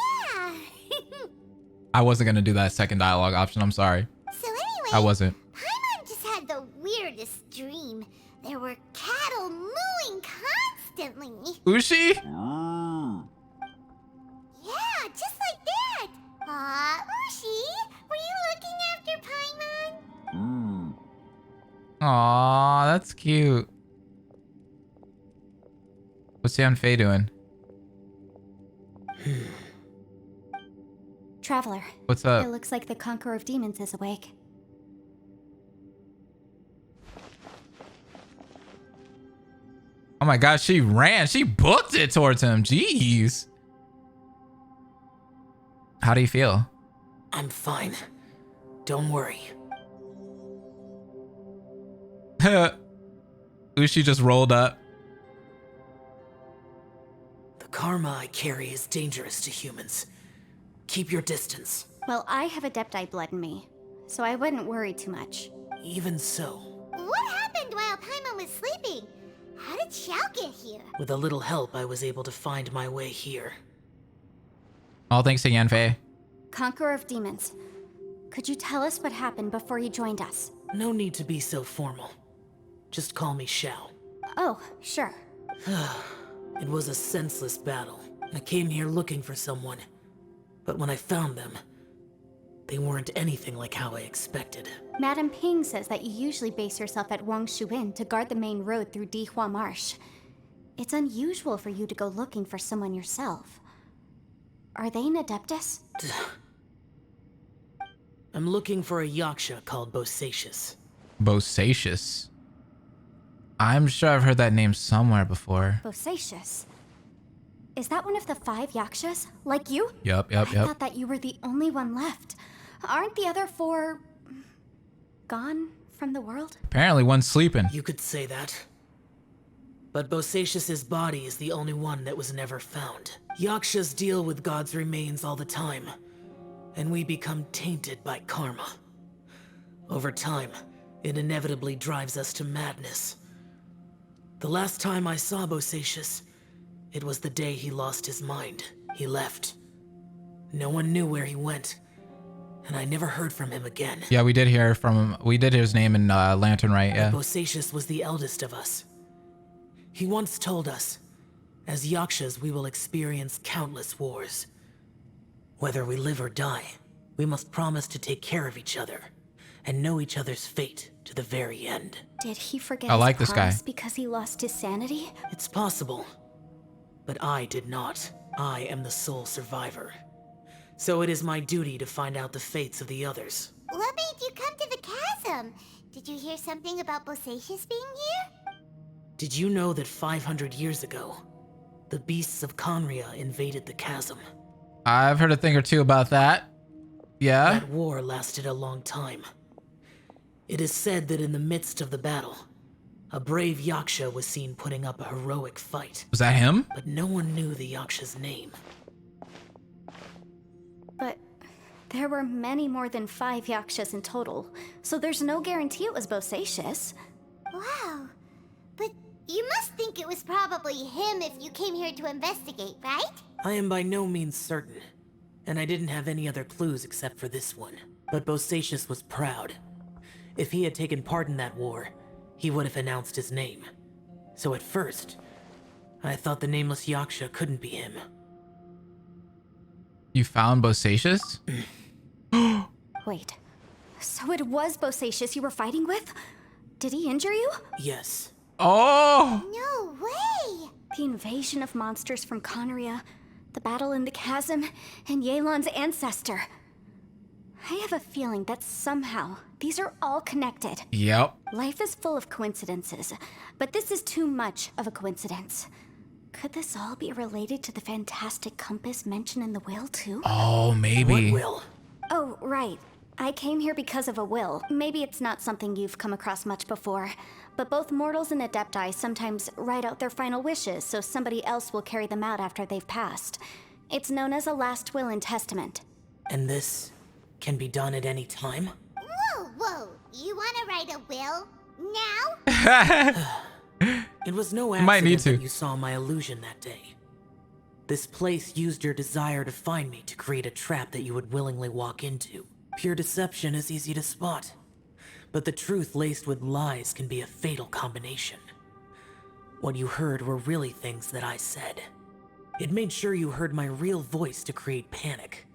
I wasn't going to do that second dialogue option. I'm sorry. So anyway, I wasn't. Paimon just had the weirdest dream. There were cattle mooing constantly. Ushi? Yeah, just like that. Aw, Ushi, were you looking after Paimon? Aw, that's cute. What's Yanfei doing? Traveler. What's up? It looks like the Conqueror of Demons is awake. Oh my gosh, she ran. She booked it towards him. Jeez. How do you feel? I'm fine. Don't worry. Ushi just rolled up. The karma I carry is dangerous to humans. Keep your distance. Well, I have Adepti blood in me, so I wouldn't worry too much. Even so, What happened while Paimon was sleeping? How did Xiao get here? with a little help, I was able to find my way here. All thanks to Yanfei. Conqueror of Demons, could you tell us what happened before you joined us? No need to be so formal. Just call me Xiao. Oh, sure. It was a senseless battle. I came here looking for someone. But when I found them, they weren't anything like how I expected. Madam Ping says that you usually base yourself at Wangshuin to guard the main road through Dihua Marsh. It's unusual for you to go looking for someone yourself. Are they an Adeptus? I'm looking for a Yaksha called Bosacius. Bosacius. I'm sure I've heard that name somewhere before. Bosacius? Is that one of the 5 Yakshas? Like you? Yep. I thought that you were the only one left. Aren't the other 4... gone from the world? Apparently one's sleeping. You could say that. But Bosacius's body is the only one that was never found. Yakshas deal with God's remains all the time, and we become tainted by karma. Over time, it inevitably drives us to madness. The last time I saw Bosacius, it was the day he lost his mind. He left. No one knew where he went, and I never heard from him again. Yeah, we did hear from him. We did hear his name in Lantern, right? Yeah. Bosacius was the eldest of us. He once told us, as Yakshas, we will experience countless wars. Whether we live or die, we must promise to take care of each other and know each other's fate to the very end. Did he forget I like his this guy. promise because he lost his sanity? It's possible, but I did not. I am the sole survivor. So it is my duty to find out the fates of the others. What made you come to the chasm? Did you hear something about Bosacius being here? Did you know that 500 years ago, the beasts of Conria invaded the chasm? I've heard a thing or two about that. Yeah. That war lasted a long time. It is said that in the midst of the battle, a brave Yaksha was seen putting up a heroic fight. Was that him? But no one knew the Yaksha's name. But there were many more than 5 Yakshas in total, so there's no guarantee it was Bosacius. Wow. But you must think it was probably him if you came here to investigate, right? I am by no means certain, and I didn't have any other clues except for this one. But Bosacius was proud. If he had taken part in that war, he would have announced his name. So at first, I thought the nameless Yaksha couldn't be him. You found Bosacius? Wait, so it was Bosacius you were fighting with? Did he injure you? Yes. Oh! No way! The invasion of monsters from Conria, the battle in the chasm, and Yelan's ancestor. I have a feeling that somehow these are all connected. Yep. Life is full of coincidences, but this is too much of a coincidence. Could this all be related to the fantastic compass mentioned in the will, too? Oh, maybe. What will? Oh, right. I came here because of a will. Maybe it's not something you've come across much before, but both mortals and adepti sometimes write out their final wishes so somebody else will carry them out after they've passed. It's known as a last will and testament. And this can be done at any time? Whoa, whoa. You wanna write a will? Now? It was no Might need accident to. that you saw my illusion that day. This place used your desire to find me to create a trap that you would willingly walk into. Pure deception is easy to spot, but the truth laced with lies can be a fatal combination. What you heard were really things that I said. It made sure you heard my real voice to create panic.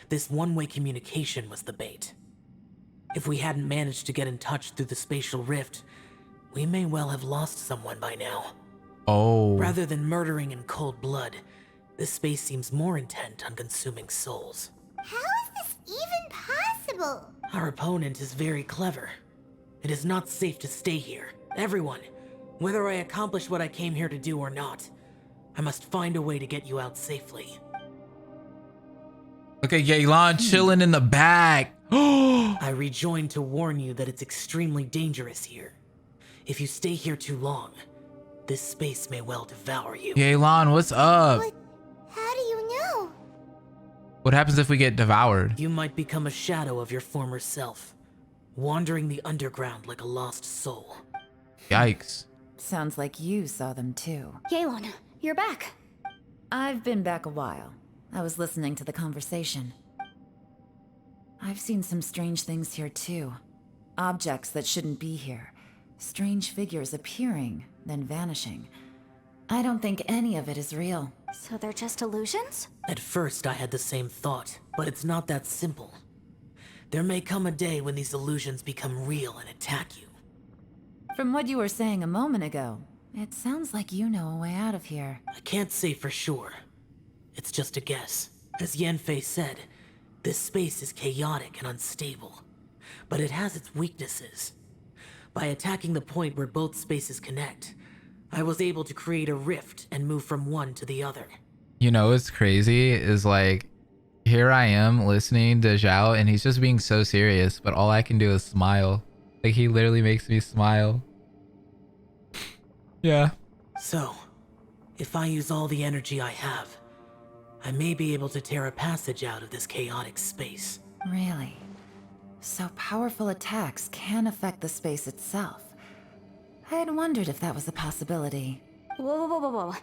This one-way communication was the bait. If we hadn't managed to get in touch through the spatial rift, we may well have lost someone by now. Oh. Rather than murdering in cold blood, this space seems more intent on consuming souls. How is this even possible? Our opponent is very clever. It is not safe to stay here. Everyone, whether I accomplish what I came here to do or not, I must find a way to get you out safely. Look at Yelan chilling in the back. I rejoined to warn you that it's extremely dangerous here. If you stay here too long, this space may well devour you. Yelan, what's up? But how do you know? What happens if we get devoured? You might become a shadow of your former self, wandering the underground like a lost soul. Yikes. Sounds like you saw them too. Yelan, you're back. I've been back a while. I was listening to the conversation. I've seen some strange things here too. Objects that shouldn't be here. Strange figures appearing, then vanishing. I don't think any of it is real. So they're just illusions? At first, I had the same thought, but it's not that simple. There may come a day when these illusions become real and attack you. From what you were saying a moment ago, it sounds like you know a way out of here. I can't say for sure. It's just a guess. As Yanfei said, this space is chaotic and unstable, but it has its weaknesses. By attacking the point where both spaces connect, I was able to create a rift and move from one to the other. You know what's crazy is like, here I am listening to Zhao and he's just being so serious, but all I can do is smile. Like, he literally makes me smile. Yeah. So, if I use all the energy I have, I may be able to tear a passage out of this chaotic space. Really? So powerful attacks can affect the space itself. I had wondered if that was a possibility. Whoa, whoa, whoa, whoa, whoa.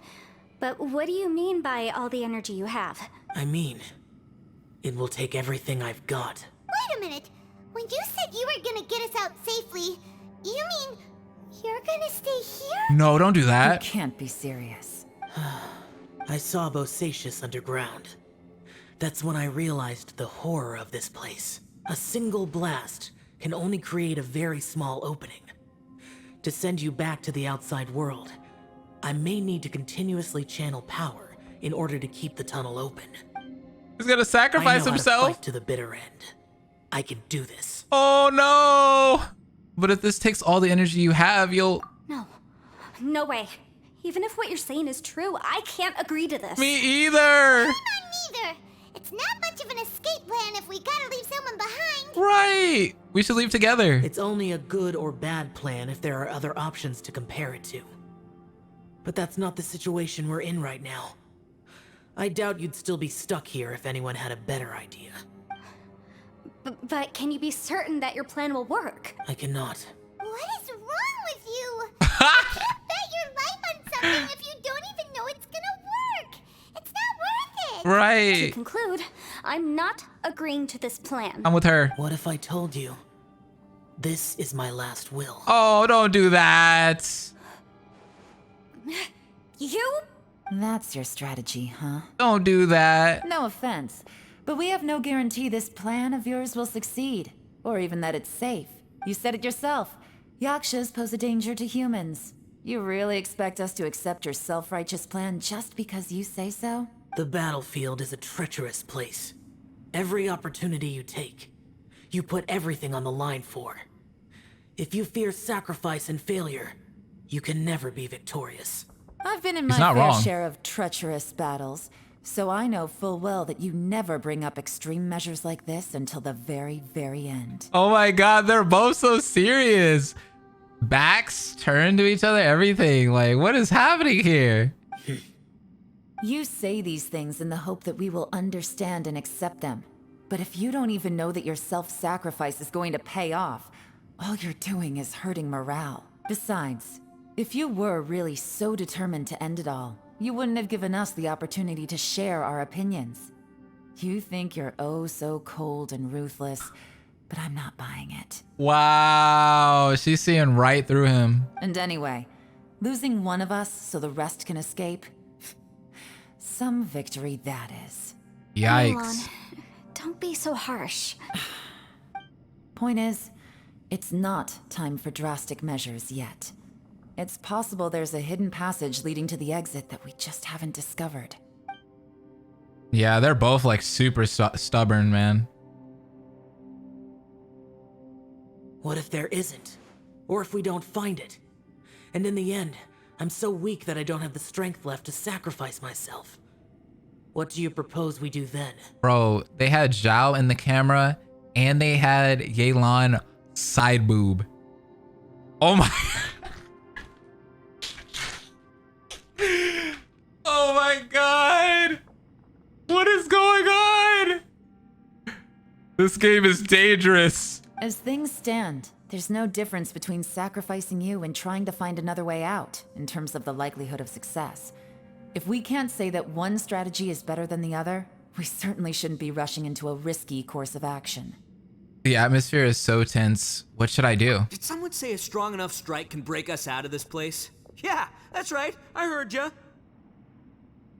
But what do you mean by all the energy you have? I mean, it will take everything I've got. Wait a minute. When you said you were gonna get us out safely, you mean you're gonna stay here? No, don't do You that. can't be serious. I saw Bosacius underground. That's when I realized the horror of this place. A single blast can only create a very small opening. To send you back to the outside world, I may need to continuously channel power in order to keep the tunnel open. He's gonna I sacrifice know how to himself. fight to the bitter end. I can do this. Oh no. But if this takes all the energy you have, you'll... No. No way. Even if what you're saying is true, I can't agree to this. Me either. Neither. It's not much of an escape plan if we gotta leave someone behind. Right. We should leave together. It's only a good or bad plan if there are other options to compare it to. But that's not the situation we're in right now. I doubt you'd still be stuck here if anyone had a better idea. But can you be certain that your plan will work? I cannot. What is wrong with you? You can't bet your life on something if you don't even know it's gonna work. It's not worth it. To Right. conclude, I'm not agreeing to this plan. I'm with her. What if I told you? This is my last will. Oh, don't do that. You That's your strategy, huh? Don't do that. No offense, but we have no guarantee this plan of yours will succeed, or even that it's safe. You said it yourself. Yakshas pose a danger to humans. You really expect us to accept your self-righteous plan just because you say so? The battlefield is a treacherous place. Every opportunity you take, you put everything on the line for. If you fear sacrifice and failure, you can never be victorious. I've been in He's my not fair wrong. share of treacherous battles, so I know full well that you never bring up extreme measures like this until the very, very end. Oh my god, they're both so serious. Backs turn to each other, everything. Like, what is happening here? You say these things in the hope that we will understand and accept them. But if you don't even know that your self-sacrifice is going to pay off, all you're doing is hurting morale. Besides, if you were really so determined to end it all, you wouldn't have given us the opportunity to share our opinions. You think you're oh so cold and ruthless, but I'm not buying it. Wow, she's seeing right through him. And anyway, losing one of us so the rest can escape? Some victory that is. Yikes. Don't be so harsh. Point is, it's not time for drastic measures yet. It's possible there's a hidden passage leading to the exit that we just haven't discovered. Yeah, they're both like super stubborn, man. What if there isn't? Or if we don't find it? And in the end, I'm so weak that I don't have the strength left to sacrifice myself. What do you propose we do then? Bro, they had Zhao in the camera and they had Yelan side boob. Oh my. Oh my god. What is going on? This game is dangerous. As things stand, there's no difference between sacrificing you and trying to find another way out in terms of the likelihood of success. If we can't say that one strategy is better than the other, we certainly shouldn't be rushing into a risky course of action. The atmosphere is so tense. What should I do? Did someone say a strong enough strike can break us out of this place? Yeah, that's right. I heard ya.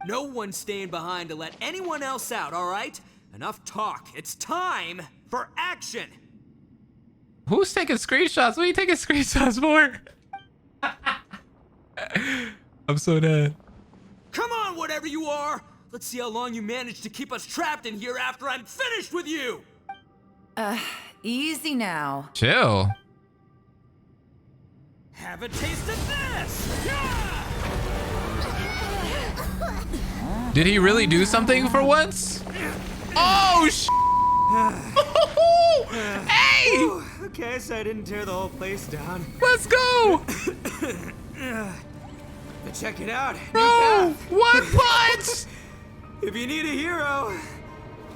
No one's staying behind to let anyone else out, all right? Enough talk. It's time for action. Who's taking screenshots? What are you taking screenshots for? I'm so dead. Come on, whatever you are. Let's see how long you manage to keep us trapped in here after I'm finished with you. Easy now. Chill. Have a taste of this. Yeah! Did he really do something for once? Oh, hey! Okay, so I didn't tear the whole place down. Let's go! But check it out. Bro, one punch! If you need a hero,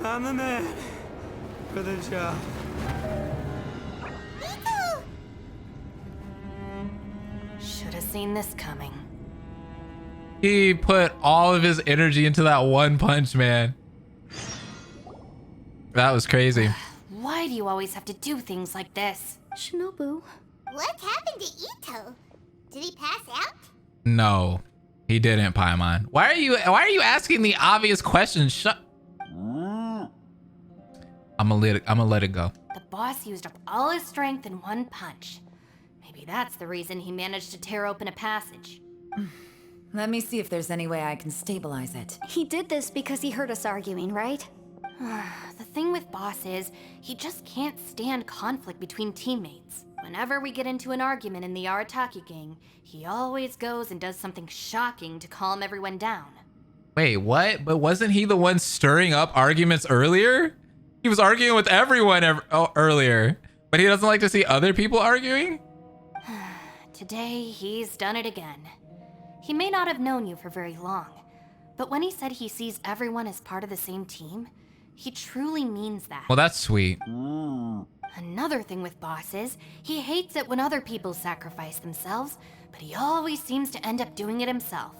I'm the man for the job. Should have seen this coming. He put all of his energy into that one punch, man. That was crazy. Why do you always have to do things like this? Shinobu. What happened to Ito? Did he pass out? No, he didn't, Paimon. Why are you asking the obvious questions? Shut. I'm gonna let it go. The boss used up all his strength in one punch. Maybe that's the reason he managed to tear open a passage. Let me see if there's any way I can stabilize it. He did this because he heard us arguing, right? The thing with Boss is, he just can't stand conflict between teammates. Whenever we get into an argument in the Arataki gang, he always goes and does something shocking to calm everyone down. Wait, what? But wasn't he the one stirring up arguments earlier? He was arguing with everyone earlier, but he doesn't like to see other people arguing? Today, he's done it again. He may not have known you for very long, but when he said he sees everyone as part of the same team, he truly means that. Well, that's sweet. Another thing with Boss is, he hates it when other people sacrifice themselves, but he always seems to end up doing it himself.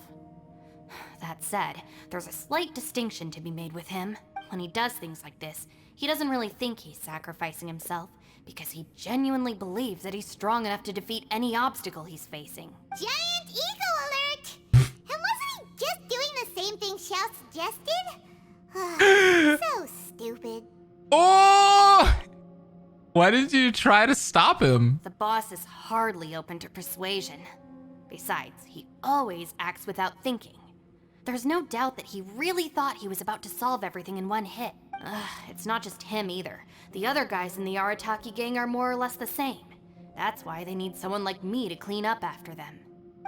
That said, there's a slight distinction to be made with him. When he does things like this, he doesn't really think he's sacrificing himself, because he genuinely believes that he's strong enough to defeat any obstacle he's facing. Giant ego alert! And wasn't he just doing Xiao suggested? So stupid. Oh! Why did you try to stop him? The boss is hardly open to persuasion. Besides, he always acts without thinking. There's no doubt that he really thought he was about to solve everything in one hit. It's not just him either. The other guys in the Arataki gang are more or less the same. That's why they need someone like me to clean up after them.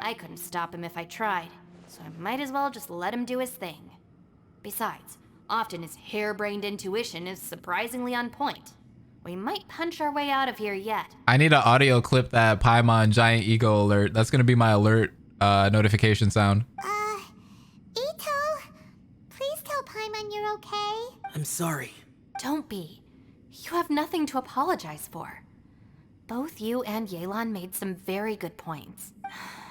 I couldn't stop him if I tried, so I might as well just let him do his thing. Besides, often his harebrained intuition is surprisingly on point. We might punch our way out of here yet. I need an audio clip that Paimon giant ego alert. That's gonna be my alert notification sound. Ito, please tell Paimon you're okay. I'm sorry. Don't be. You have nothing to apologize for. Both you and Yelan made some very good points.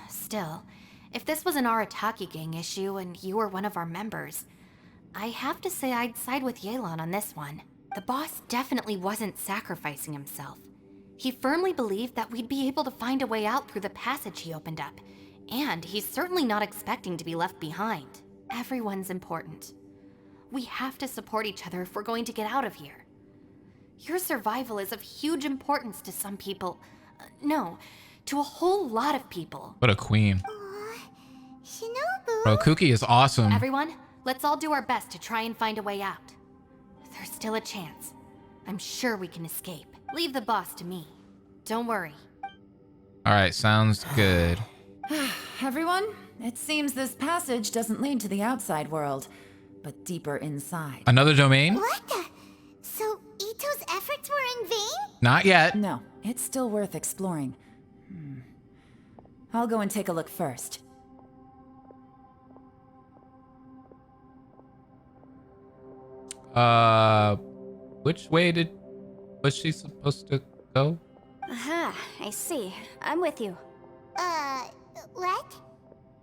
Still, if this was an Arataki gang issue and you were one of our members, I have to say I'd side with Yelan on this one. The boss definitely wasn't sacrificing himself. He firmly believed that we'd be able to find a way out through the passage he opened up, and he's certainly not expecting to be left behind. Everyone's important. We have to support each other if we're going to get out of here. Your survival is of huge importance to some people. No, to a whole lot of people. What a queen. Shinobu. Bro, Kuki is awesome. Everyone, let's all do our best to try and find a way out. There's still a chance. I'm sure we can escape. Leave the boss to me. Don't worry. All right, sounds good. Everyone, it seems this passage doesn't lead to the outside world, but deeper inside. Another domain? What the? So Ito's efforts were in vain? Not yet. No, it's still worth exploring. I'll go and take a look first. Which way was she supposed to go? Aha, I see. I'm with you. What?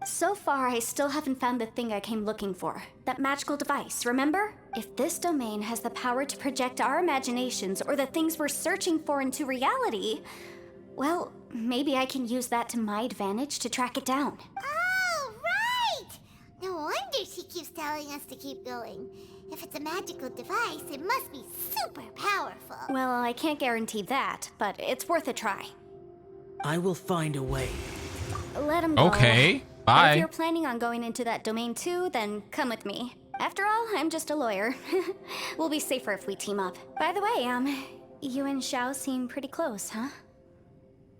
So far, I still haven't found the thing I came looking for. That magical device, remember? If this domain has the power to project our imaginations or the things we're searching for into reality, well, maybe I can use that to my advantage to track it down. Oh, right! No wonder she keeps telling us to keep going. If it's a magical device, it must be super powerful. Well, I can't guarantee that, but it's worth a try. I will find a way. Let him go. Okay, But bye. if you're planning on going into that domain too, then come with me. After all, I'm just a lawyer. We'll be safer if we team up. By the way, you and Xiao seem pretty close, huh?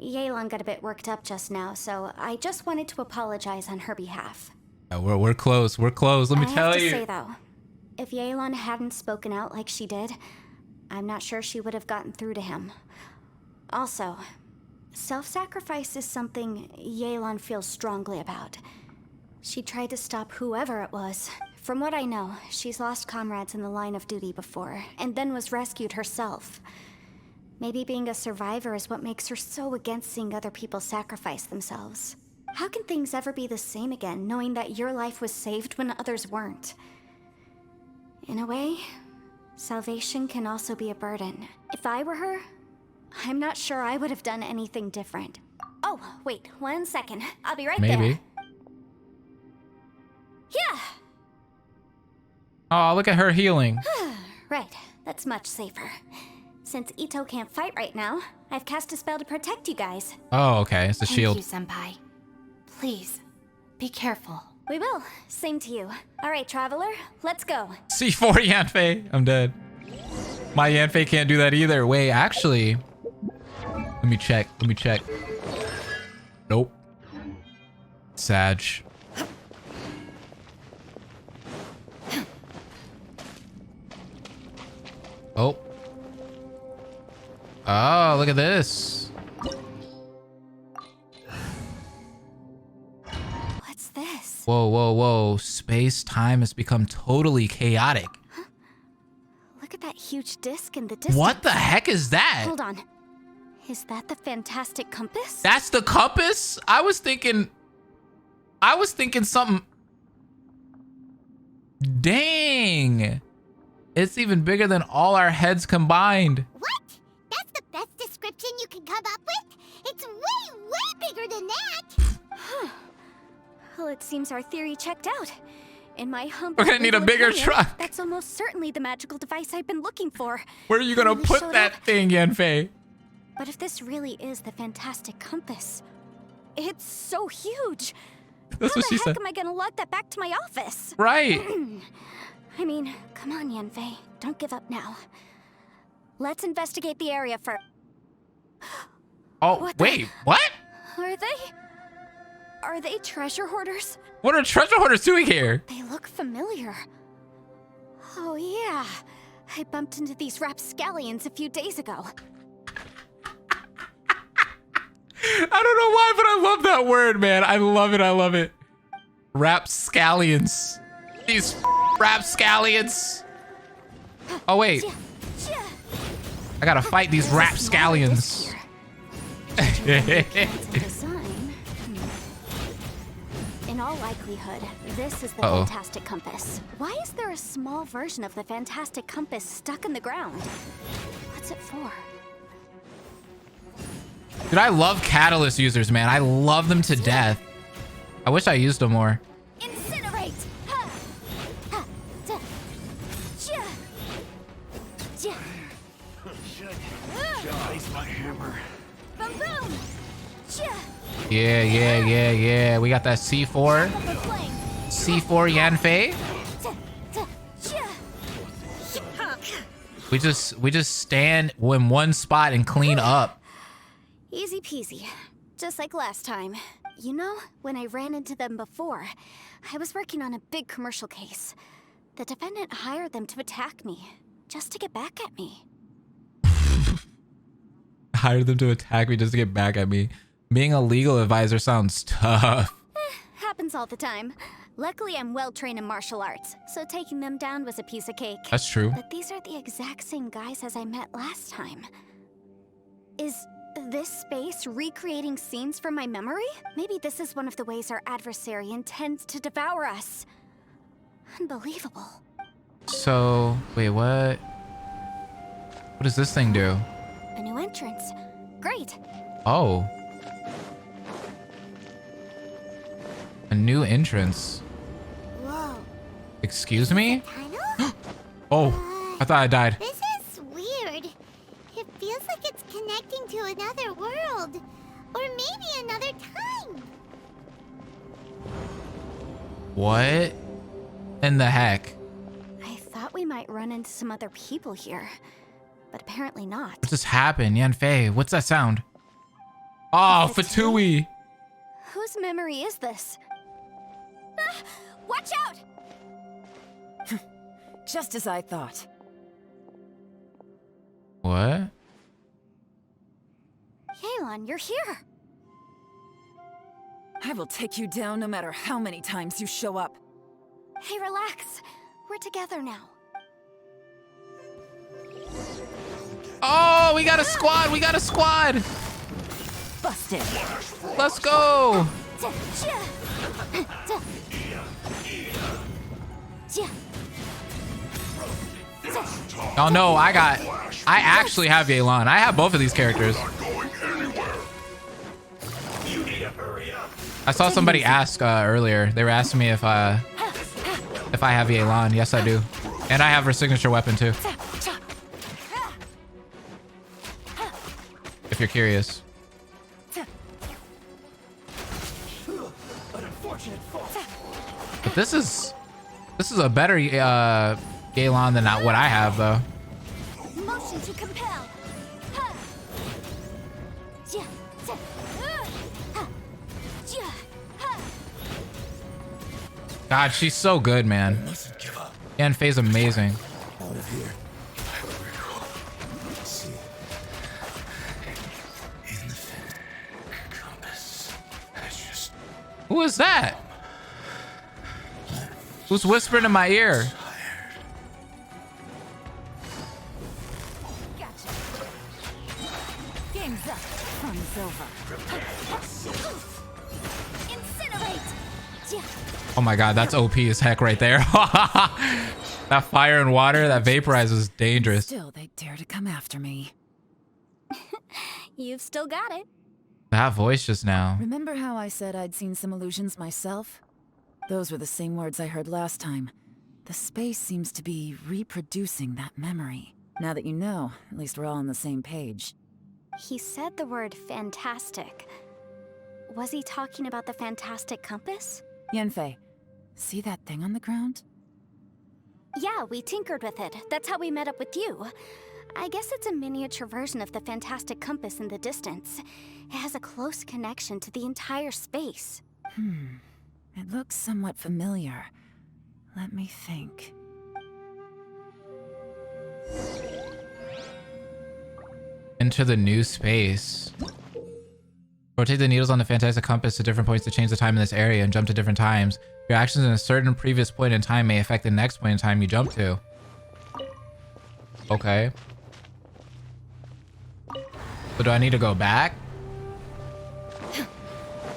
Yelan got a bit worked up just now, so I just wanted to apologize on her behalf. Yeah, we're close. We're close. Let me tell I have you. to say though, if Yelan hadn't spoken out like she did, I'm not sure she would have gotten through to him. Also, self-sacrifice is something Yelan feels strongly about. She tried to stop whoever it was. From what I know, she's lost comrades in the line of duty before, and then was rescued herself. Maybe being a survivor is what makes her so against seeing other people sacrifice themselves. How can things ever be the same again, knowing that your life was saved when others weren't? In a way, salvation can also be a burden. If I were her, I'm not sure I would have done anything different. Oh, wait, 1 second. I'll be right there. Maybe. Yeah! Oh, look at her healing. Right, that's much safer. Since Ito can't fight right now, I've cast a spell to protect you guys. Oh, okay. It's a shield. Thank you, Senpai. Please, be careful. We will. Same to you. All right, Traveler, let's go. C4 Yanfei. I'm dead. My Yanfei can't do that either. Wait, actually. Let me check. Let me check. Nope. Sag. Oh. Oh, look at this. What's this? Whoa, whoa, whoa. Space-time has become totally chaotic. Look at that huge disc in the distance. What the heck is that? Hold on. Is that the fantastic compass? That's the compass? I was thinking something. Dang. It's even bigger than all our heads combined. What? That's the best description you can come up with? It's way, way bigger than that! Well, it seems our theory checked out. In my humble We're gonna need a bigger opinion, truck. That's almost certainly the magical device I've been looking for. Where are you gonna Really put showed that up. thing, Yanfei? But if this really is the fantastic compass, it's so huge. That's How what she the heck said. am I gonna lug that back to my office? Right. I mean, come on, Yanfei. Don't give up now. Let's investigate the area first. Oh, What the- wait, what? Are they treasure hoarders? What are treasure hoarders doing here? They look familiar. Oh yeah. I bumped into these rapscallions a few days ago. I don't know why, but I love that word, man. I love it. I love it. Rapscallions. These rapscallions. Oh, wait. I gotta fight these rapscallions. Design. In all likelihood, this is the fantastic compass. Why is there a small version of the fantastic compass stuck in the ground? What's it for? Dude, I love catalyst users, man. I love them to death. I wish I used them more. Incinerate! Ha! Ha! Da! Ja! Ja! Place my hammer. Boom boom! Ja! Yeah. We got that C4. Up the flame! C4 Yanfei. Da! Da! Ja! We just stand in one spot and clean up. Easy peasy. Just like last time. You know, when I ran into them before, I was working on a big commercial case. The defendant hired them to attack me, just to get back at me. Hired them to attack me just to get back at me. Being a legal advisor sounds tough. Happens all the time. Luckily, I'm well trained in martial arts, so taking them down was a piece of cake. That's true. But these are the exact same guys as I met last time. Is this space recreating scenes from my memory? Maybe this is one of the ways our adversary intends to devour us. Unbelievable. So, wait, what? What does this thing do? A new entrance. Great. Oh. A new entrance. Whoa. Excuse me? Tunnel? Oh, I thought I died. This is weird. It feels like it's connecting to another world. Or maybe another time. What in the heck? I thought we might run into some other people here, but apparently not. What just happened? Yanfei, what's that sound? Oh, Fatui. Whose memory is this? Ah, watch out! Just as I thought. What? Yelan, you're here. I will take you down no matter how many times you show up. Hey, relax. We're together now. Oh, we got a squad. We got a squad. Busted. Let's go. Oh no, I actually have Yelan. I have both of these characters. I saw somebody ask earlier. They were asking me if I have Yelan. Yes, I do. And I have her signature weapon too. If you're curious. But this is a better Yelan than what I have though. Motion to compel. God, she's so good, man. Yanfei's amazing. Out of here. Let's see. In the compass. That's just. Who is that? Who's whispering in my ear? Gotcha. Game's up. Fun's over. Incinerate. Oh my god, that's OP as heck right there. That fire and water, that vaporizer is dangerous. Still, they dare to come after me. You've still got it. That voice just now. Remember how I said I'd seen some illusions myself? Those were the same words I heard last time. The space seems to be reproducing that memory. Now that you know, at least we're all on the same page. He said the word fantastic. Was he talking about the fantastic compass? Yanfei, see that thing on the ground? Yeah, we tinkered with it. That's how we met up with you. I guess it's a miniature version of the fantastic compass in the distance. It has a close connection to the entire space. It looks somewhat familiar. Let me think. Enter the new space. Rotate the needles on the fantastic compass to different points to change the time in this area and jump to different times. Your actions in a certain previous point in time may affect the next point in time you jump to. Okay. So do I need to go back?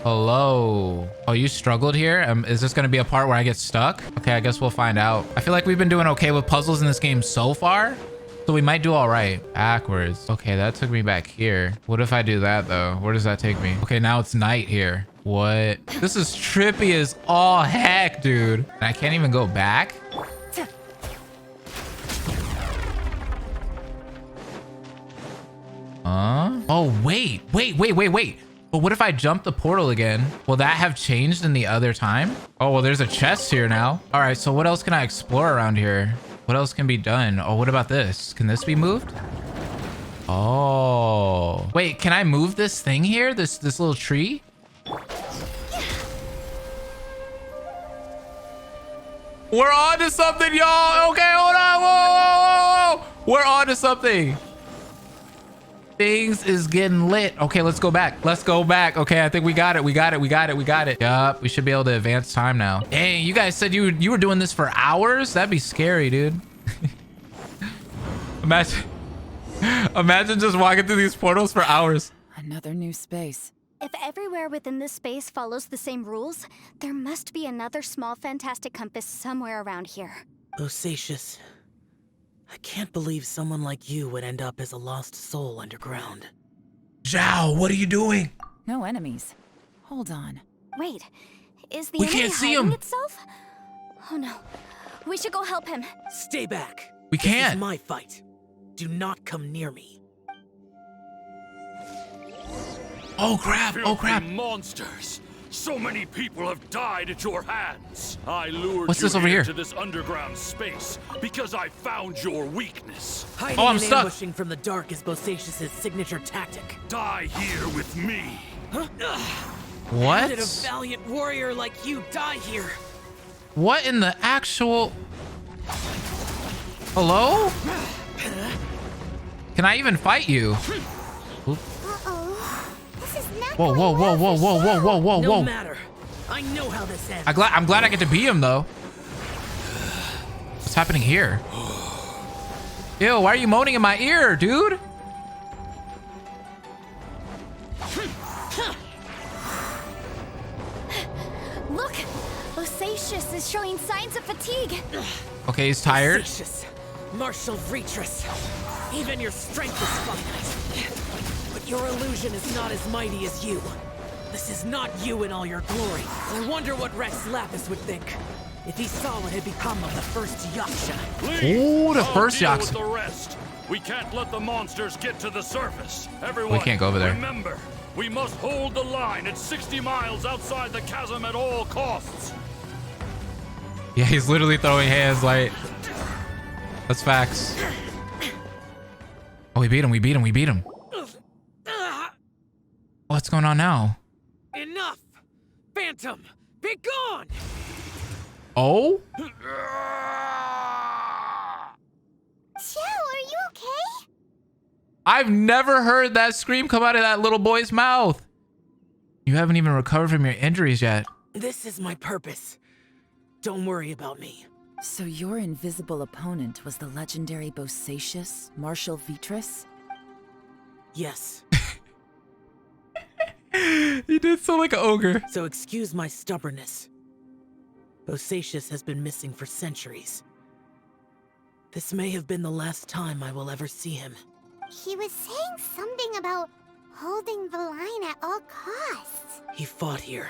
Hello. Oh, you struggled here? Is this going to be a part where I get stuck? Okay, I guess we'll find out. I feel like we've been doing okay with puzzles in this game so far. So we might do all right. Backwards. Okay, that took me back here. What if I do that though? Where does that take me? Okay, now it's night here. What? This is trippy as all heck, dude. And I can't even go back? Huh? Oh, wait. But what if I jump the portal again? Will that have changed in the other time? Oh, well, there's a chest here now. All right, so what else can I explore around here? What else can be done? Oh, what about this? Can this be moved? Oh. Wait, can I move this thing here? This little tree? We're on to something, y'all. Okay, hold on. Whoa. We're on to something. Things is getting lit. Okay, let's go back. Okay, I think we got it. Yup, we should be able to advance time now. Dang, you guys said you were doing this for hours? That'd be scary, dude. Imagine just walking through these portals for hours. Another new space. If everywhere within this space follows the same rules, there must be another small fantastic compass somewhere around here. Bosacious. I can't believe someone like you would end up as a lost soul underground. Zhao, what are you doing? No enemies. Hold on. Wait, is the We enemy can't see hiding him. itself? Oh no, we should go help him. Stay back. We This is can't. my fight. Do not come near me. Oh crap. Filthy monsters! So many people have died at your hands. I lured What's you this over here? to this underground space because I found your weakness. Hiding I'm and stuck. ambushing from the dark is Bosacious's signature tactic. Die here with me. What? How did a valiant warrior like you die here? What in the actual... Hello? Can I even fight you? Uh-oh. This is not Whoa, going whoa, whoa, well whoa, for whoa, whoa, whoa, whoa, No whoa. matter. I know how this ends. I'm glad I get to beat him though. What's happening here? Ew, why are you moaning in my ear, dude? Look, Bosacious is showing signs of fatigue. Okay, he's tired. Bosacious, martial Retris. Even your strength is finite. But your illusion is not as mighty as you. This is not you in all your glory. I wonder what Rex Lapis would think if he saw what had become of the first Yaksha. Ooh, the I'll first deal Yaksha. with the rest. We can't let the monsters get to the surface. Everyone, We can't go over there. Remember, we must hold the line at 60 miles outside the chasm at all costs. Yeah, he's literally throwing hands like... That's facts. Oh, we beat him. What's going on now? Enough! Phantom, be gone! Oh? Joe, are you okay? I've never heard that scream come out of that little boy's mouth. You haven't even recovered from your injuries yet. This is my purpose. Don't worry about me. So your invisible opponent was the legendary Bosacious, Marshal Vitris? Yes. He did sound like an ogre. So excuse my stubbornness. Bosacious has been missing for centuries. This may have been the last time I will ever see him. He was saying something about holding the line at all costs. He fought here.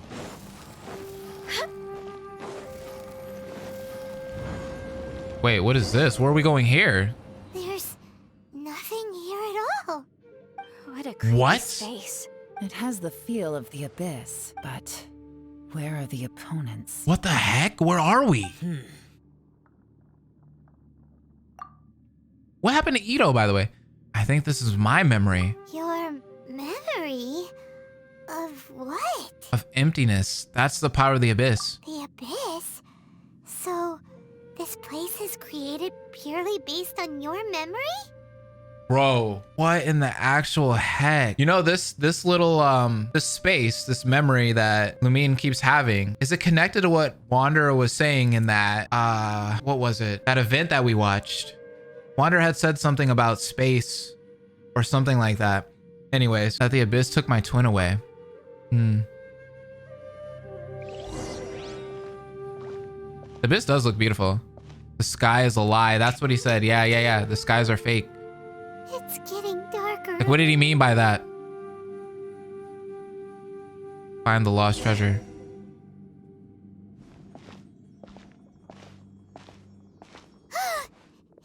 Wait, what is this? Where are we going here? There's nothing here at all. What a creepy What? space. It has the feel of the abyss, but where are the opponents? What the heck? Where are we? What happened to Ito, by the way? I think this is my memory Your memory? Of what? of emptiness. That's the power of the abyss. The abyss? So, this place is created purely based on your memory? Bro, what in the actual heck? You know, this little this space, this memory that Lumine keeps having, is it connected to what Wanderer was saying in that what was it? That event that we watched. Wanderer had said something about space or something like that. Anyways, that the abyss took my twin away. The abyss does look beautiful. The sky is a lie. That's what he said. Yeah. The skies are fake. It's getting darker. Like, what did he mean by that? Find the lost treasure.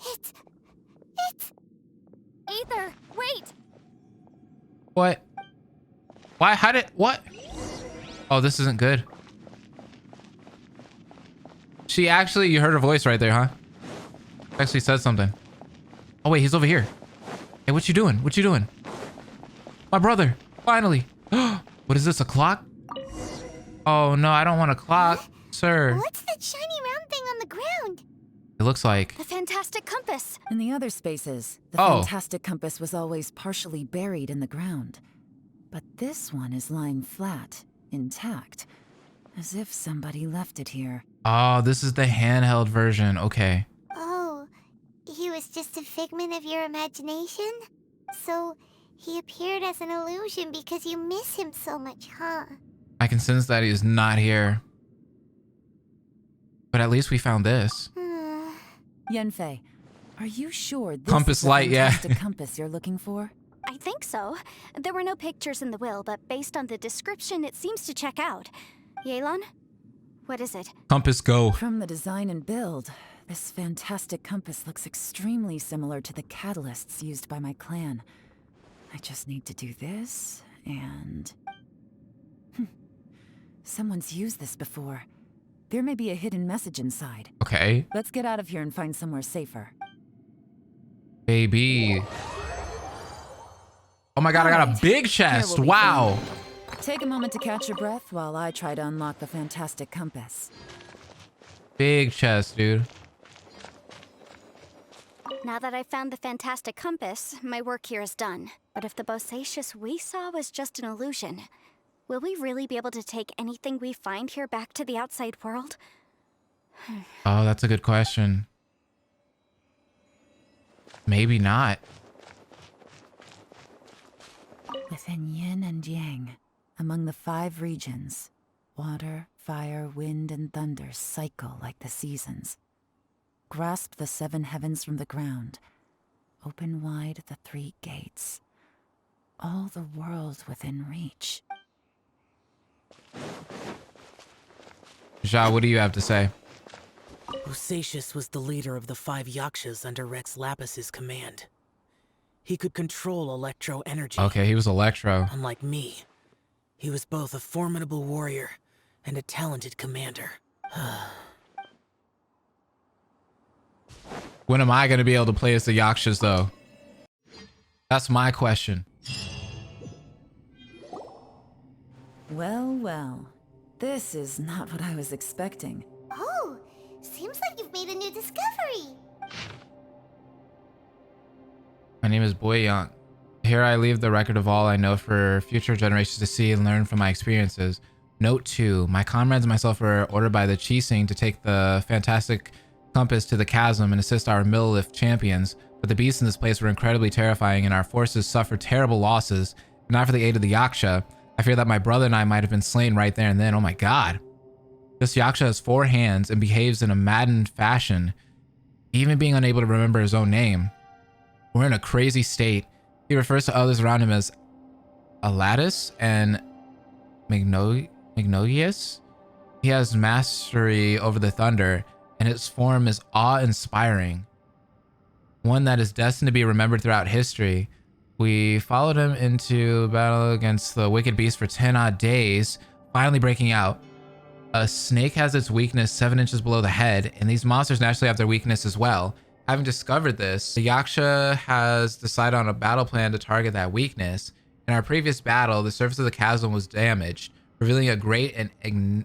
It's... Aether, wait! What? Why? How did... What? Oh, this isn't good. She actually... You heard her voice right there, huh? Actually said something. Oh, wait. He's over here. Hey, what you doing? What you doing? My brother. Finally. What is this? A clock? Oh, no. I don't want a clock, sir. What's that shiny round thing on the ground? It looks like... The fantastic compass. In the other spaces, the Oh. fantastic compass was always partially buried in the ground. But this one is lying flat, intact, as if somebody left it here. Oh, this is the handheld version. Okay. Oh, he was just a figment of your imagination? So, he appeared as an illusion because you miss him so much, huh? I can sense that he is not here. But at least we found this. Yenfei, are you sure this Compass is the light, yeah. fantastic compass you're looking for? I think so. There were no pictures in the will, but based on the description, it seems to check out. Yelan? What is it? Compass go. From the design and build, this fantastic compass looks extremely similar to the catalysts used by my clan. I just need to do this, and... Someone's used this before. There may be a hidden message inside. Okay. Let's get out of here and find somewhere safer. Baby. Oh my god, I got a big chest. Here we'll be Wow. fine. Take a moment to catch your breath while I try to unlock the fantastic compass. Big chest, dude. Now that I've found the fantastic compass, my work here is done. But if the Bosacious we saw was just an illusion, will we really be able to take anything we find here back to the outside world? Oh, that's a good question. Maybe not. Within yin and yang, among the 5 regions, water, fire, wind, and thunder cycle like the seasons. Grasp the 7 heavens from the ground. Open wide the 3 gates. All the world within reach. Ja, what do you have to say? Bosacious was the leader of the 5 Yakshas under Rex Lapis's command. He could control electro energy. Okay, he was Electro. Unlike me, he was both a formidable warrior and a talented commander. When am I going to be able to play as the Yakshas, though? That's my question. Well, well. This is not what I was expecting. Oh, seems like you've made a new discovery. My name is Boyang. Here I leave the record of all I know for future generations to see and learn from my experiences. Note 2. My comrades and myself were ordered by the Chising to take the fantastic compass to the chasm and assist our Millilith champions, but the beasts in this place were incredibly terrifying and our forces suffered terrible losses. If not for the aid of the Yaksha, I fear that my brother and I might have been slain right there and then. Oh my god. This Yaksha has 4 hands and behaves in a maddened fashion, even being unable to remember his own name. We're in a crazy state. He refers to others around him as Alatus and Magnolius. He has mastery over the thunder, and its form is awe-inspiring. One that is destined to be remembered throughout history. We followed him into battle against the wicked beast for 10 odd days, finally breaking out. A snake has its weakness 7 inches below the head, and these monsters naturally have their weakness as well. Having discovered this, the Yaksha has decided on a battle plan to target that weakness. In our previous battle, the surface of the chasm was damaged, revealing a great and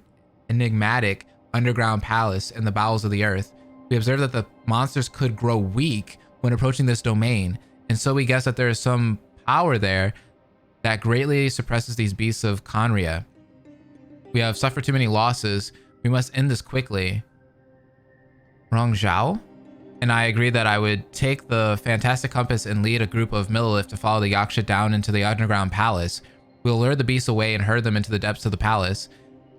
enigmatic underground palace in the bowels of the earth. We observed that the monsters could grow weak when approaching this domain, and so we guess that there is some power there that greatly suppresses these beasts of Conria. We have suffered too many losses. We must end this quickly. Rong Zhao and I agreed that I would take the fantastic compass and lead a group of Millilith to follow the Yaksha down into the underground palace. We'll lure the beasts away and herd them into the depths of the palace.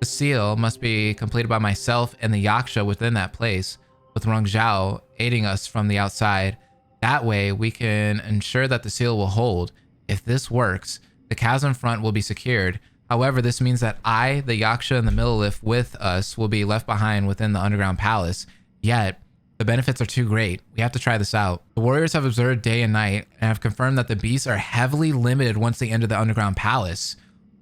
The seal must be completed by myself and the Yaksha within that place, with Rong Zhao aiding us from the outside. That way, we can ensure that the seal will hold. If this works, the chasm front will be secured. However, this means that I, the Yaksha, and the Millilith with us will be left behind within the underground palace. Yet, the benefits are too great. We have to try this out. The warriors have observed day and night and have confirmed that the beasts are heavily limited once they enter the underground palace,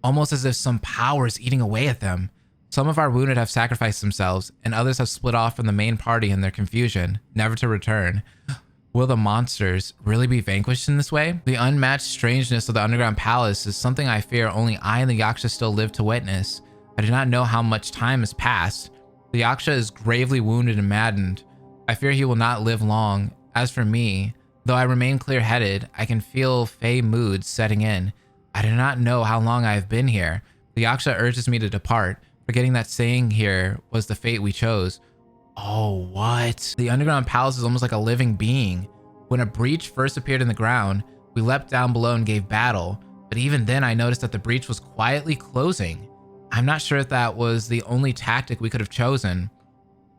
almost as if some power is eating away at them. Some of our wounded have sacrificed themselves, and others have split off from the main party in their confusion, never to return. Will the monsters really be vanquished in this way? The unmatched strangeness of the underground palace is something I fear only I and the Yaksha still live to witness. I do not know how much time has passed. The Yaksha is gravely wounded and maddened. I fear he will not live long. As for me, though I remain clear-headed, I can feel fey moods setting in. I do not know how long I have been here. The Yaksha urges me to depart, forgetting that staying here was the fate we chose. Oh, what? The underground palace is almost like a living being. When a breach first appeared in the ground, we leapt down below and gave battle, but even then I noticed that the breach was quietly closing. I'm not sure if that was the only tactic we could have chosen.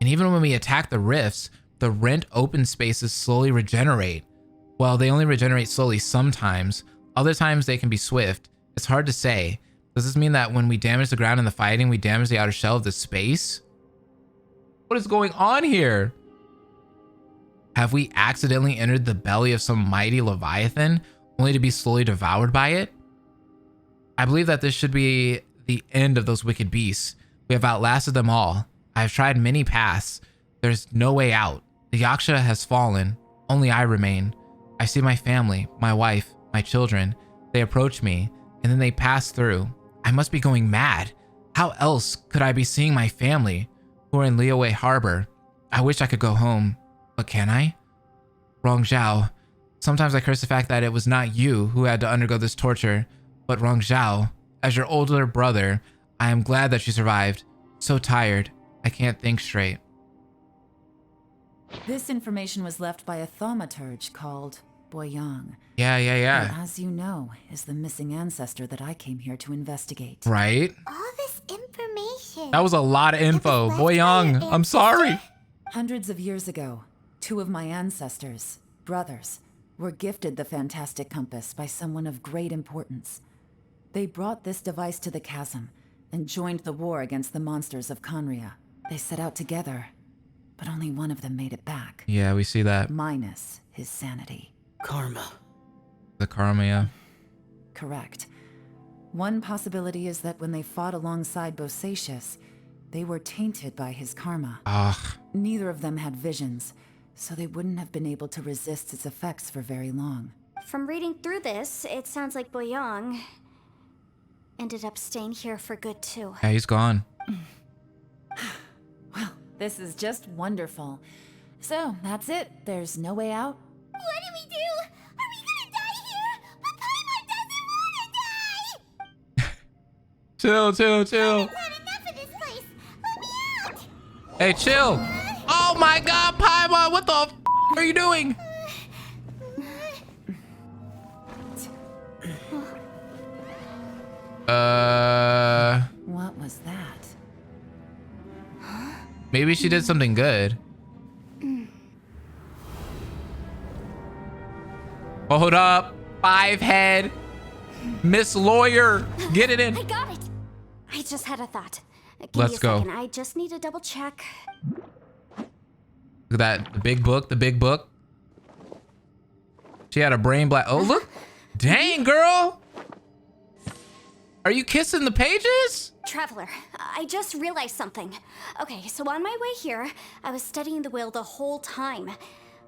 And even when we attack the rifts, the rent open spaces slowly regenerate. Well, they only regenerate slowly sometimes. Other times they can be swift. It's hard to say. Does this mean that when we damage the ground in the fighting, we damage the outer shell of the space? What is going on here? Have we accidentally entered the belly of some mighty leviathan, only to be slowly devoured by it? I believe that this should be the end of those wicked beasts. We have outlasted them all. I have tried many paths. There's no way out. The Yaksha has fallen. Only I remain. I see my family, my wife, my children. They approach me, and then they pass through. I must be going mad. How else could I be seeing my family, who are in Liyue Harbor? I wish I could go home, but can I? Rong Zhao, sometimes I curse the fact that it was not you who had to undergo this torture, but Rong Zhao, as your older brother, I am glad that you survived. So tired, I can't think straight. This information was left by a thaumaturge called Boyang. Yeah. Who, as you know, is the missing ancestor that I came here to investigate. Right? All this information. That was a lot of info. Boyang, I'm sorry. Hundreds of years ago, 2 of my ancestors, brothers, were gifted the fantastic compass by someone of great importance. They brought this device to the chasm and joined the war against the monsters of Conria. They set out together, but only one of them made it back. Yeah, we see that. Minus his sanity. Karma. The karma, yeah. Correct. One possibility is that when they fought alongside Bosacius, they were tainted by his karma. Ugh. Neither of them had visions, so they wouldn't have been able to resist its effects for very long. From reading through this, it sounds like Boyang ended up staying here for good too. Yeah, he's gone. Well, this is just wonderful. So, that's it. There's no way out. What do we do? Are we gonna die here? But Paimon doesn't wanna die! Chill. I've had enough of this place. Let me out! Hey, chill. Oh my god, Paimon, what the f are you doing? What was that? Maybe she did something good. Hold up. 5 head. Miss Lawyer. Get it in. I got it! I just had a thought. Give Let's me a go. second. I just need to double check. Look at that. The big book. The big book. She had a brain black. Oh, look. Dang, girl. Are you kissing the pages? Traveler, I just realized something. Okay, so on my way here, I was studying the will the whole time.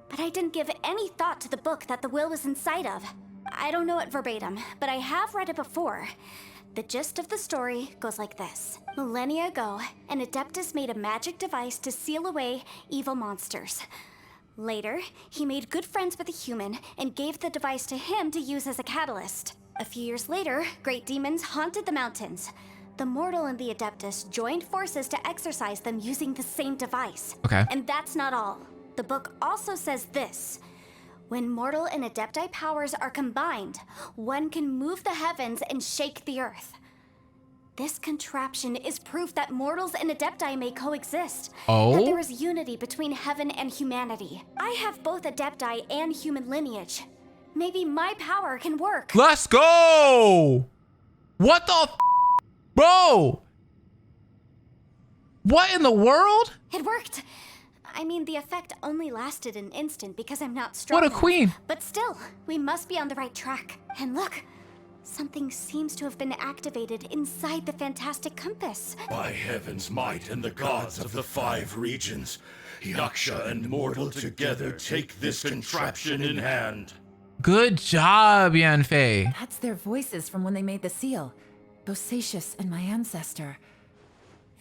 But I didn't give any thought to the book that the will was inside of. I don't know it verbatim, but I have read it before. The gist of the story goes like this. Millennia ago, an Adeptus made a magic device to seal away evil monsters. Later, he made good friends with a human and gave the device to him to use as a catalyst. A few years later, great demons haunted the mountains. The mortal and the Adeptus joined forces to exorcise them using the same device. Okay. And that's not all. The book also says this. When mortal and Adepti powers are combined, one can move the heavens and shake the earth. This contraption is proof that mortals and Adepti may coexist. Oh? That there is unity between heaven and humanity. I have both Adepti and human lineage. Maybe my power can work. Let's go. What the bro? What in the world? It worked. I mean, the effect only lasted an instant because I'm not strong What a enough. queen. But still, we must be on the right track. And look, something seems to have been activated inside the fantastic compass. By heaven's might and the gods of the 5 regions, Yaksha and mortal together take this contraption in hand. Good job, Yanfei. That's their voices from when they made the seal. Bosacius and my ancestor.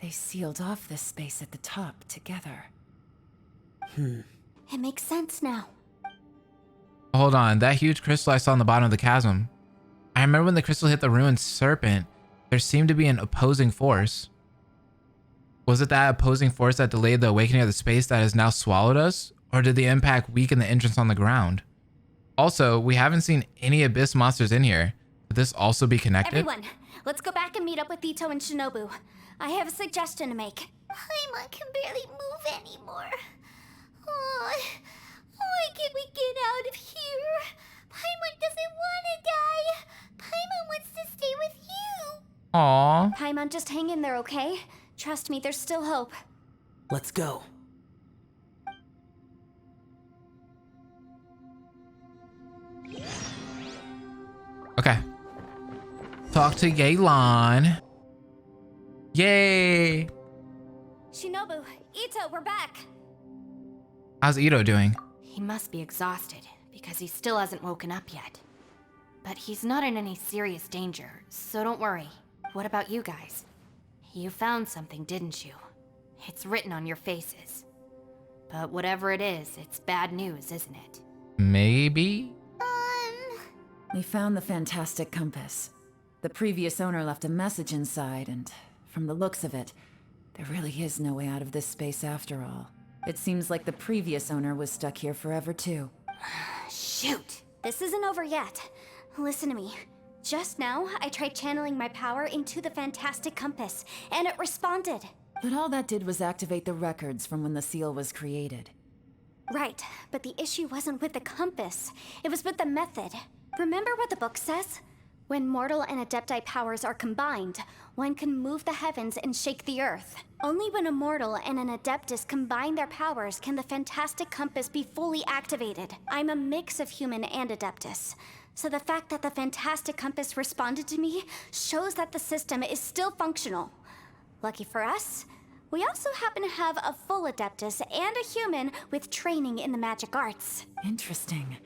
They sealed off this space at the top together. It makes sense now. Hold on. That huge crystal I saw on the bottom of the chasm. I remember when the crystal hit the ruined serpent, there seemed to be an opposing force. Was it that opposing force that delayed the awakening of the space that has now swallowed us? Or did the impact weaken the entrance on the ground? Also, we haven't seen any abyss monsters in here. Could this also be connected? Everyone, let's go back and meet up with Ito and Shinobu. I have a suggestion to make. Paimon can barely move anymore. Oh, why can't we get out of here? Paimon doesn't want to die. Paimon wants to stay with you. Aww. Paimon, just hang in there, okay? Trust me, there's still hope. Let's go. Okay. Talk to Yelan. Yay. Shinobu, Ito, we're back. How's Ito doing? He must be exhausted, because he still hasn't woken up yet. But he's not in any serious danger, so don't worry. What about you guys? You found something, didn't you? It's written on your faces. But whatever it is, it's bad news, isn't it? Maybe? We found the fantastic compass. The previous owner left a message inside, and from the looks of it, there really is no way out of this space after all. It seems like the previous owner was stuck here forever too. Shoot! This isn't over yet. Listen to me. Just now, I tried channeling my power into the fantastic compass, and it responded. But all that did was activate the records from when the seal was created. Right, but the issue wasn't with the compass. It was with the method. Remember what the book says? When mortal and Adepti powers are combined, one can move the heavens and shake the earth. Only when a mortal and an Adeptus combine their powers can the fantastic compass be fully activated. I'm a mix of human and Adeptus. So the fact that the fantastic compass responded to me shows that the system is still functional. Lucky for us, we also happen to have a full Adeptus and a human with training in the magic arts. Interesting.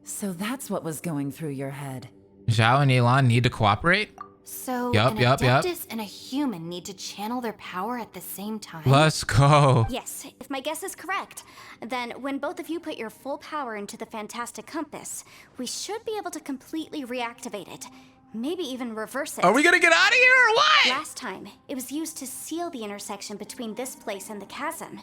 So that's what was going through your head. Zhao and Yelan need to cooperate? So Yup, an yup. Adeptus and a human need to channel their power at the same time? Let's go. Yes, if my guess is correct, then when both of you put your full power into the fantastic compass, we should be able to completely reactivate it. Maybe even reverse it. Are we gonna get out of here or what? Last time, it was used to seal the intersection between this place and the chasm.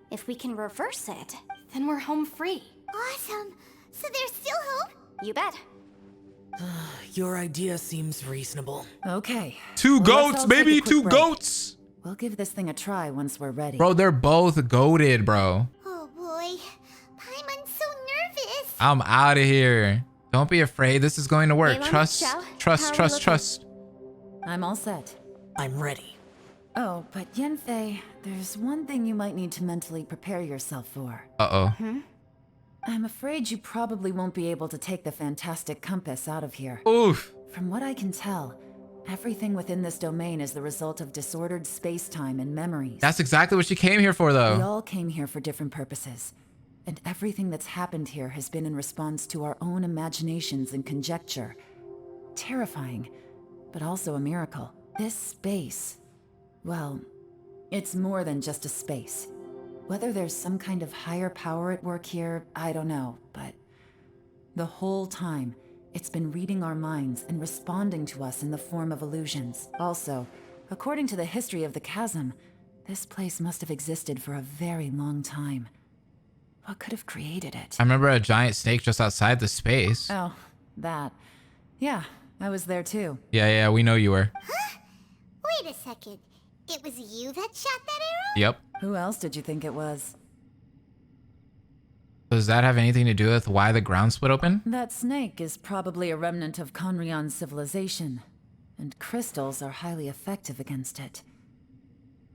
If we can reverse it, then we're home free. Awesome. So there's still hope? You bet. Your idea seems reasonable. Okay. Two Well, let's goats, all take a baby, quick two break. goats. We'll give this thing a try once we're ready. Bro, they're both goated, bro. Oh boy. Paimon's so nervous. I'm out of here. Don't be afraid. This is going to work. Yelan, Trust, Zhao, how trust, are we trust, looking? trust. I'm all set. I'm ready. Oh, but Yanfei, there's one thing you might need to mentally prepare yourself for. Uh-oh. I'm afraid you probably won't be able to take the fantastic compass out of here. Oof. From what I can tell, everything within this domain is the result of disordered space-time and memories. That's exactly what she came here for, We though. all came here for different purposes. And everything that's happened here has been in response to our own imaginations and conjecture. Terrifying, but also a miracle. This space, well, it's more than just a space. Whether there's some kind of higher power at work here, I don't know, but the whole time, it's been reading our minds and responding to us in the form of illusions. Also, according to the history of the Chasm, this place must have existed for a very long time. What could have created it? I remember a giant snake just outside the space. Oh, that. Yeah, I was there too. Yeah, we know you were. Huh? Wait a second. It was you that shot that arrow? Yep. Who else did you think it was? Does that have anything to do with why the ground split open? That snake is probably a remnant of Conrion's civilization, and crystals are highly effective against it.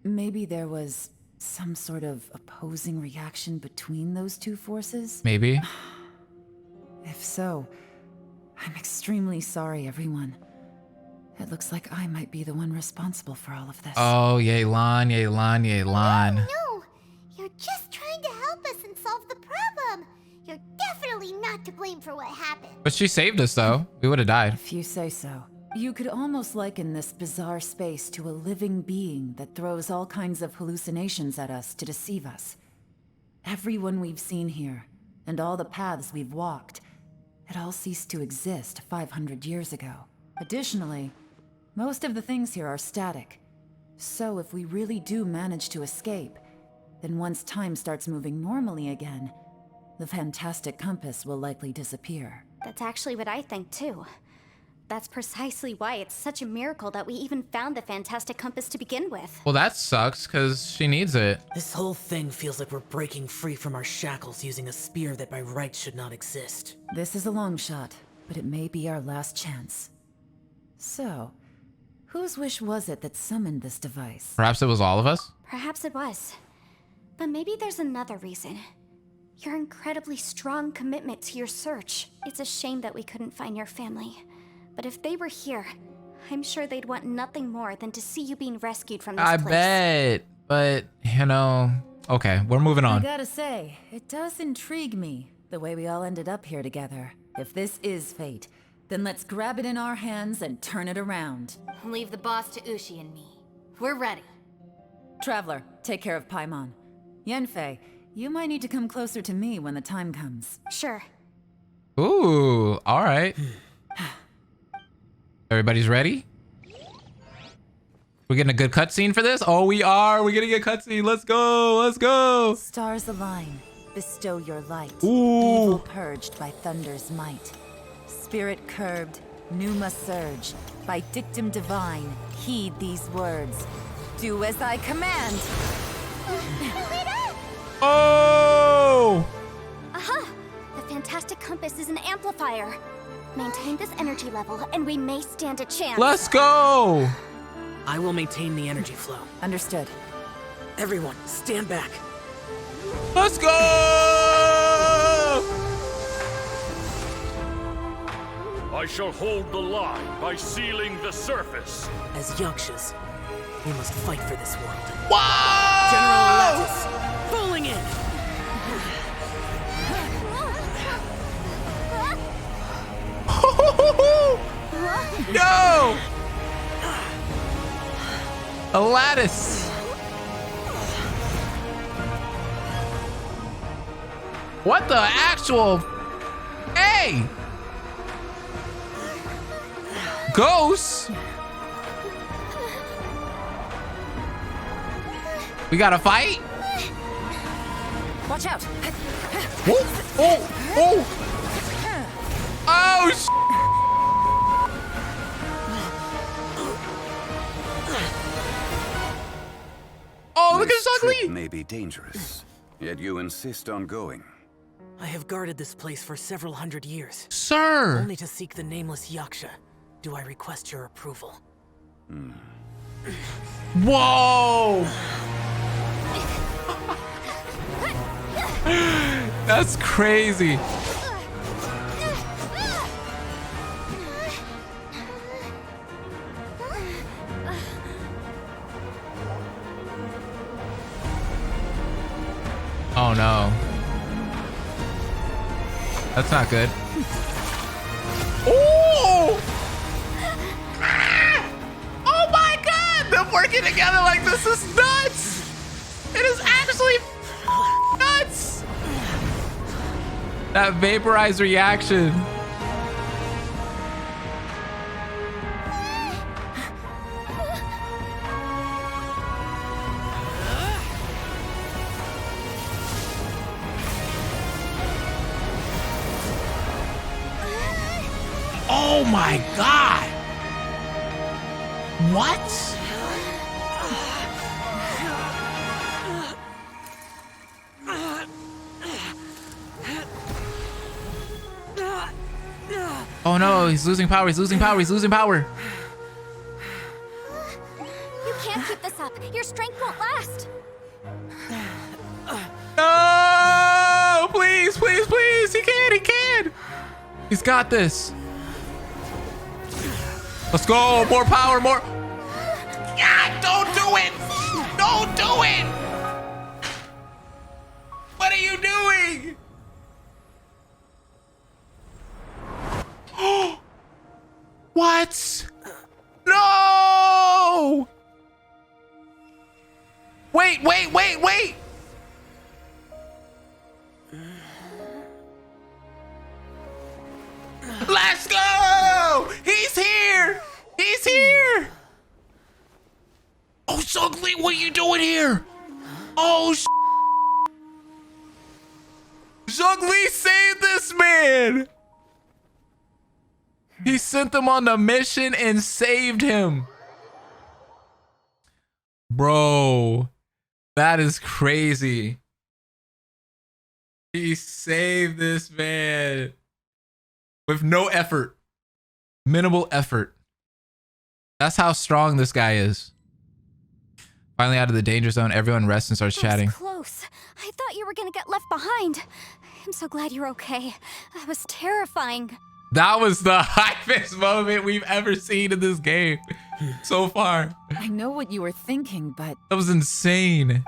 Maybe there was some sort of opposing reaction between those two forces? Maybe. If so, I'm extremely sorry, everyone. It looks like I might be the one responsible for all of this. Oh, Yelan. No, you're just trying to help us and solve the problem. You're definitely not to blame for what happened. But she saved us, though. We would have died. If you say so. You could almost liken this bizarre space to a living being that throws all kinds of hallucinations at us to deceive us. Everyone we've seen here, and all the paths we've walked, it all ceased to exist 500 years ago. Additionally, most of the things here are static. So if we really do manage to escape, then once time starts moving normally again, the fantastic compass will likely disappear. That's actually what I think too. That's precisely why it's such a miracle that we even found the fantastic compass to begin with. Well, that sucks, because she needs it. This whole thing feels like we're breaking free from our shackles using a spear that by rights should not exist. This is a long shot, but it may be our last chance. So, whose wish was it that summoned this device? Perhaps it was all of us? Perhaps it was. But maybe there's another reason. Your incredibly strong commitment to your search. It's a shame that we couldn't find your family. But if they were here, I'm sure they'd want nothing more than to see you being rescued from this place. I bet. But, you know, okay, we're moving I on. gotta say, it does intrigue me, the way we all ended up here together. If this is fate, then let's grab it in our hands and turn it around. Leave the boss to Ushi and me. We're ready. Traveler, take care of Paimon. Yanfei, you might need to come closer to me when the time comes. Sure. Ooh, all right. Everybody's ready? We're getting a good cutscene for this? Oh, we are. We're getting a cutscene. Let's go. Stars align, bestow your light. Ooh. Evil purged by thunder's might. Spirit curbed, pneuma surge. By dictum divine, heed these words. Do as I command. Oh! Aha! The fantastic compass is an amplifier. Maintain this energy level, and we may stand a chance. Let's go! I will maintain the energy flow. Understood. Everyone, stand back. Let's go! I shall hold the line by sealing the surface. As Yakshas, we must fight for this world. Wow! General Lattice, falling in! Yo! A lattice. What the actual? Hey! Ghosts? We gotta fight? Watch out! Oh! Oh, oh, look at this ugly! Trip may be dangerous, yet you insist on going. I have guarded this place for several hundred years. Sir! Only to seek the nameless Yaksha. Do I request your approval? Whoa! That's crazy. Oh no. That's not good. Oh! Oh my god! Them working together like this is nuts! It is actually nuts! That vaporized reaction. Oh my god! What? Oh no, he's losing power, he's losing power, he's losing power. You can't keep this up. Your strength won't last. No! Please, please, please! He can, he can! He's got this. Let's go, more power, more. Yeah, don't do it! Don't do it! What are you doing? What? No! Wait, wait, wait, wait! Let's go! He's here! He's here! Oh, Zhongli, what are you doing here? Oh, Zhongli saved this man! He sent them on the mission and saved him. Bro, that is crazy. He saved this man with no effort, minimal effort. That's how strong this guy is. Finally out of the danger zone, everyone rests and starts chatting. Close. I thought you were gonna get left behind. I'm so glad you're okay. That was terrifying. That was the hypest moment we've ever seen in this game so far. I know what you were thinking, but... That was insane.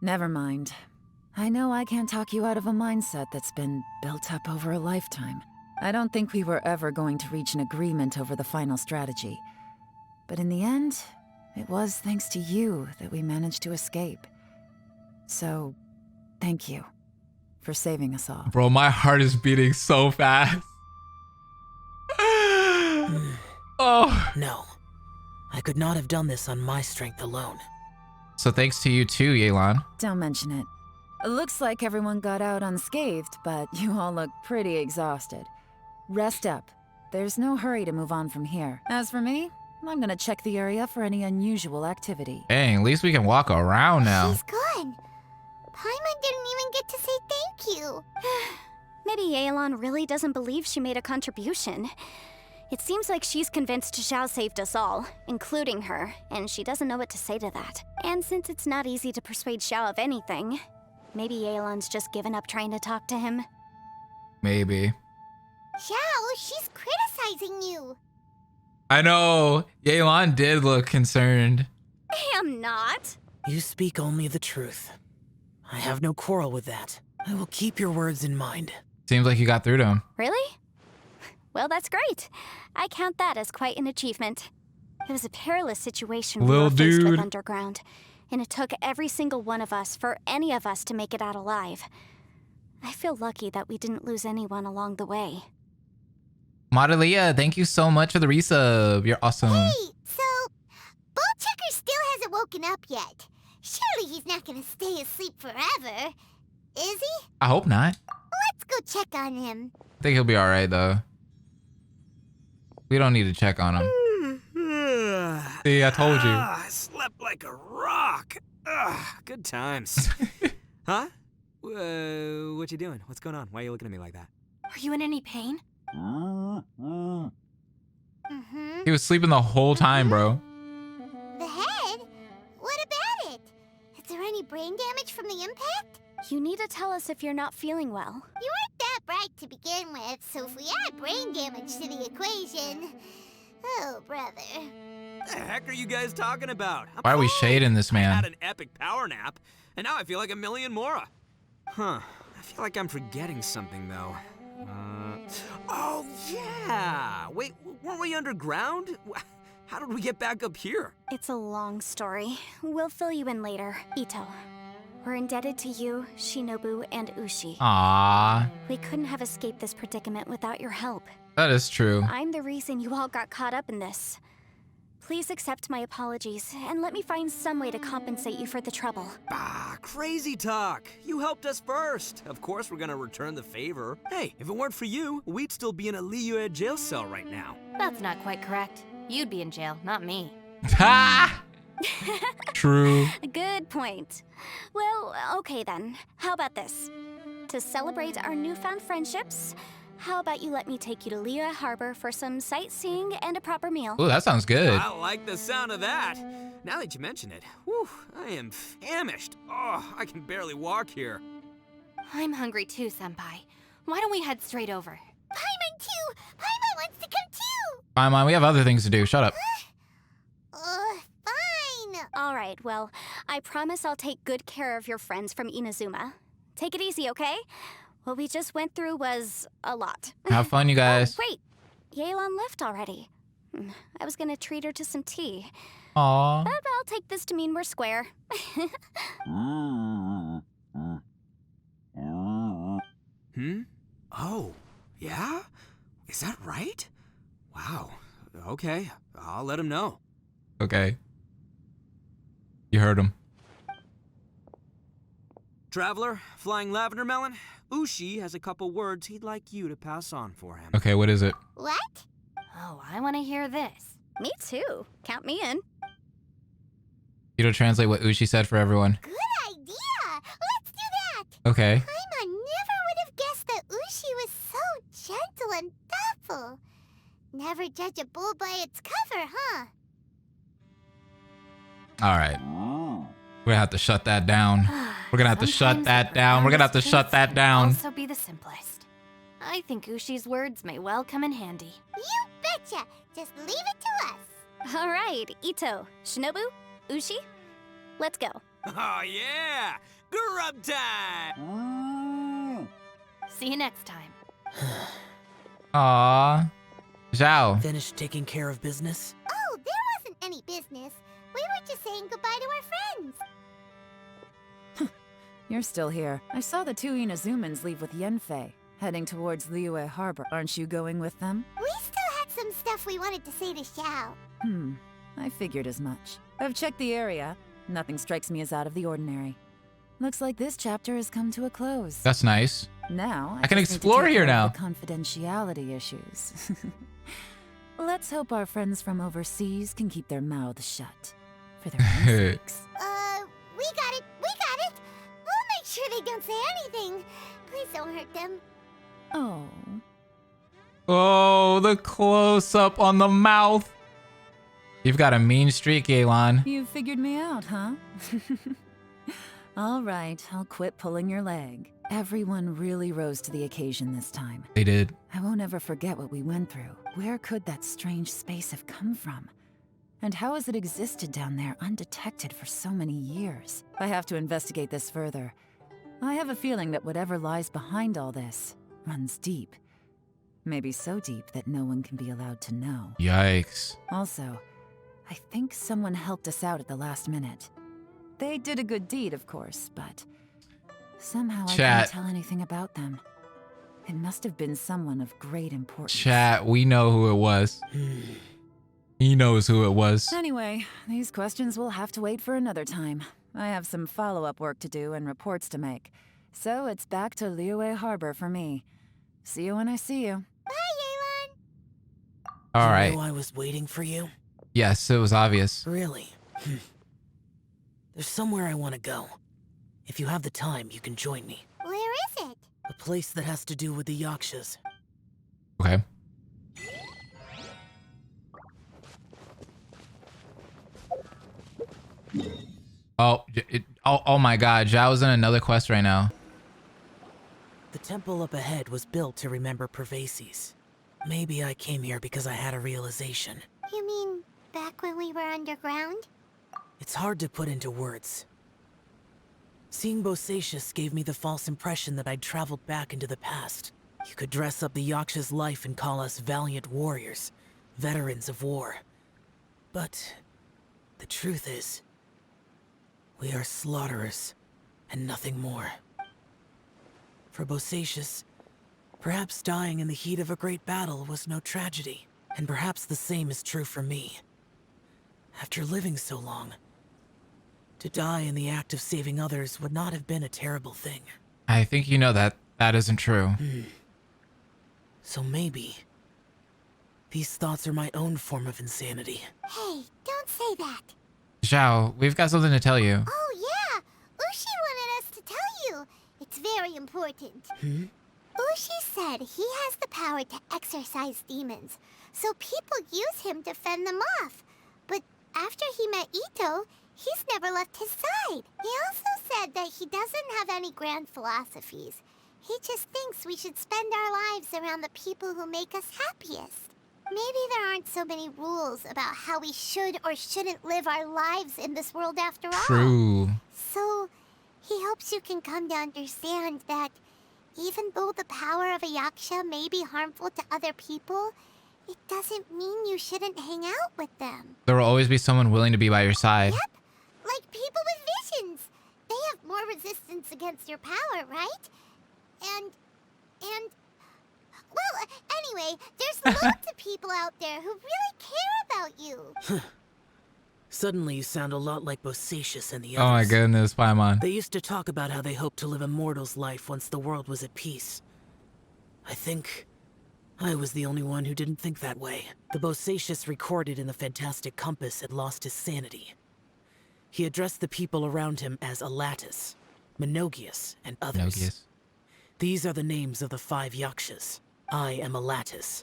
Never mind. I know I can't talk you out of a mindset that's been built up over a lifetime. I don't think we were ever going to reach an agreement over the final strategy. But in the end, it was thanks to you that we managed to escape. So, thank you for saving us all. Bro, my heart is beating so fast. Oh. No. I could not have done this on my strength alone. So thanks to you too, Yelan. Don't mention it. It looks like everyone got out unscathed, but you all look pretty exhausted. Rest up. There's no hurry to move on from here. As for me, I'm gonna check the area for any unusual activity. Dang, at least we can walk around now. She's gone. Paimon didn't even get to say thank you. Maybe Yelan really doesn't believe she made a contribution. It seems like she's convinced Xiao saved us all, including her, and she doesn't know what to say to that. And since it's not easy to persuade Xiao of anything, maybe Yelan's just given up trying to talk to him. Maybe. Xiao, she's criticizing you. I know. Yelan did look concerned. I am not. You speak only the truth. I have no quarrel with that. I will keep your words in mind. Seems like you got through to him. Really? Well, that's great. I count that as quite an achievement. It was a perilous situation we were faced with underground, and it took every single one of us for any of us to make it out alive. I feel lucky that we didn't lose anyone along the way. Madalia, thank you so much for the resub. You're awesome. Hey, so Bullchecker still hasn't woken up yet. Surely he's not gonna stay asleep forever, is he? I hope not. Let's go check on him. I think he'll be all right though. We don't need to check on him. See, I told you. I slept like a rock. Good times. Huh? What you doing? What's going on? Why are you looking at me like that? Are you in any pain? He was sleeping the whole time, bro. The head? What about it? Is there any brain damage from the impact? You need to tell us if you're not feeling well. You weren't that bright to begin with, so if we add brain damage to the equation... Oh, brother. What the heck are you guys talking about? Why are we shading this I had man? an epic power nap, and now I feel like a million more. Huh. I feel like I'm forgetting something, though. Oh, yeah! Wait, weren't we underground? How did we get back up here? It's a long story. We'll fill you in later. Ito, we're indebted to you, Shinobu, and Ushi. Aww. We couldn't have escaped this predicament without your help. That is true. I'm the reason you all got caught up in this. Please accept my apologies, and let me find some way to compensate you for the trouble. Bah, crazy talk. You helped us first. Of course we're gonna return the favor. Hey, if it weren't for you, we'd still be in a Liyue jail cell right now. That's not quite correct. You'd be in jail, not me. Ha! True. Good point. Well, okay then. How about this? To celebrate our newfound friendships, how about you let me take you to Liyue Harbor for some sightseeing and a proper meal? Ooh, that sounds good. I like the sound of that. Now that you mention it, whew, I am famished. Oh, I can barely walk here. I'm hungry too, Senpai. Why don't we head straight over? Paimon too! Paimon wants to come too! Fine, Mom, we have other things to do. Shut up. Fine! Alright, well, I promise I'll take good care of your friends from Inazuma. Take it easy, okay? What we just went through was a lot. Have fun, you guys. Oh, wait, Yelan left already. I was gonna treat her to some tea. Aww. But I'll take this to mean we're square. Oh, yeah? Is that right? Wow. Okay, I'll let him know. Okay. You heard him. Traveler, Flying Lavender Melon, Ushi has a couple words he'd like you to pass on for him. Okay, what is it? What? Oh, I want to hear this. Me too. Count me in. You to translate what Ushi said for everyone. Good idea! Let's do that! Okay. Paimon never would have guessed that Ushi was so gentle and thoughtful. Never judge a bull by its cover, huh? All right. We're gonna have to shut that down. We're gonna have to shut that down. We're gonna have to shut that down. Also be the simplest. I think Ushi's words may well come in handy. You betcha! Just leave it to us. All right, Ito, Shinobu, Ushi, let's go. Oh yeah! Grub time! See you next time. Aww. Zhao. Finished taking care of business? Oh, there wasn't any business. We were just saying goodbye to our friends. You're still here. I saw the two Inazumans leave with Yenfei, heading towards Liyue Harbor. Aren't you going with them? We still had some stuff we wanted to say to Xiao. I figured as much. I've checked the area. Nothing strikes me as out of the ordinary. Looks like this chapter has come to a close. That's nice. Now I can just need to explore take here care now. of the confidentiality issues. Let's hope our friends from overseas can keep their mouths shut. For their own sakes. We got it. We got it. We'll make sure they don't say anything. Please don't hurt them. Oh. Oh, the close up on the mouth. You've got a mean streak, Yelan. You figured me out, huh? All right, I'll quit pulling your leg. Everyone really rose to the occasion this time. They did. I won't ever forget what we went through. Where could that strange space have come from? And how has it existed down there undetected for so many years? I have to investigate this further. I have a feeling that whatever lies behind all this runs deep. Maybe so deep that no one can be allowed to know. Yikes. Also, I think someone helped us out at the last minute. They did a good deed, of course, but somehow I can't tell anything about them. It must have been someone of great importance. Chat, we know who it was. He knows who it was. Anyway, these questions will have to wait for another time. I have some follow-up work to do and reports to make. So it's back to Liyue Harbor for me. See you when I see you. Bye, Yelan. All right. You know I was waiting for you? Yes, it was obvious. Really? There's somewhere I want to go. If you have the time, you can join me. Where is it? A place that has to do with the Yakshas. Okay. Oh, oh my God. Zhao's in another quest right now. The temple up ahead was built to remember Pervases. Maybe I came here because I had a realization. You mean back when we were underground? It's hard to put into words. Seeing Bosacius gave me the false impression that I'd traveled back into the past. You could dress up the Yaksha's life and call us valiant warriors, veterans of war. But the truth is, we are slaughterers and nothing more. For Bosacius, perhaps dying in the heat of a great battle was no tragedy, and perhaps the same is true for me. After living so long, to die in the act of saving others would not have been a terrible thing. I think you know that that isn't true. So maybe these thoughts are my own form of insanity. Hey, don't say that. Zhao, we've got something to tell you. Oh yeah, Ushi wanted us to tell you. It's very important. Ushi said he has the power to exorcise demons, so people use him to fend them off. But after he met Ito, he's never left his side. He also said that he doesn't have any grand philosophies. He just thinks we should spend our lives around the people who make us happiest. Maybe there aren't so many rules about how we should or shouldn't live our lives in this world after all. True. So, he hopes you can come to understand that even though the power of a Yaksha may be harmful to other people, it doesn't mean you shouldn't hang out with them. There will always be someone willing to be by your side. Yep, like people with visions. They have more resistance against your power, right? And, well, anyway, there's loads of people out there who really care about you. Suddenly you sound a lot like Bosacius and the Oh my others. goodness, Paimon. They used to talk about how they hoped to live a mortal's life once the world was at peace. I think I was the only one who didn't think that way. The Bosacius recorded in the Fantastic Compass had lost his sanity. He addressed the people around him as Alatus, Menogius, and others. Menogius. These are the names of the 5 Yakshas. I am Alatus,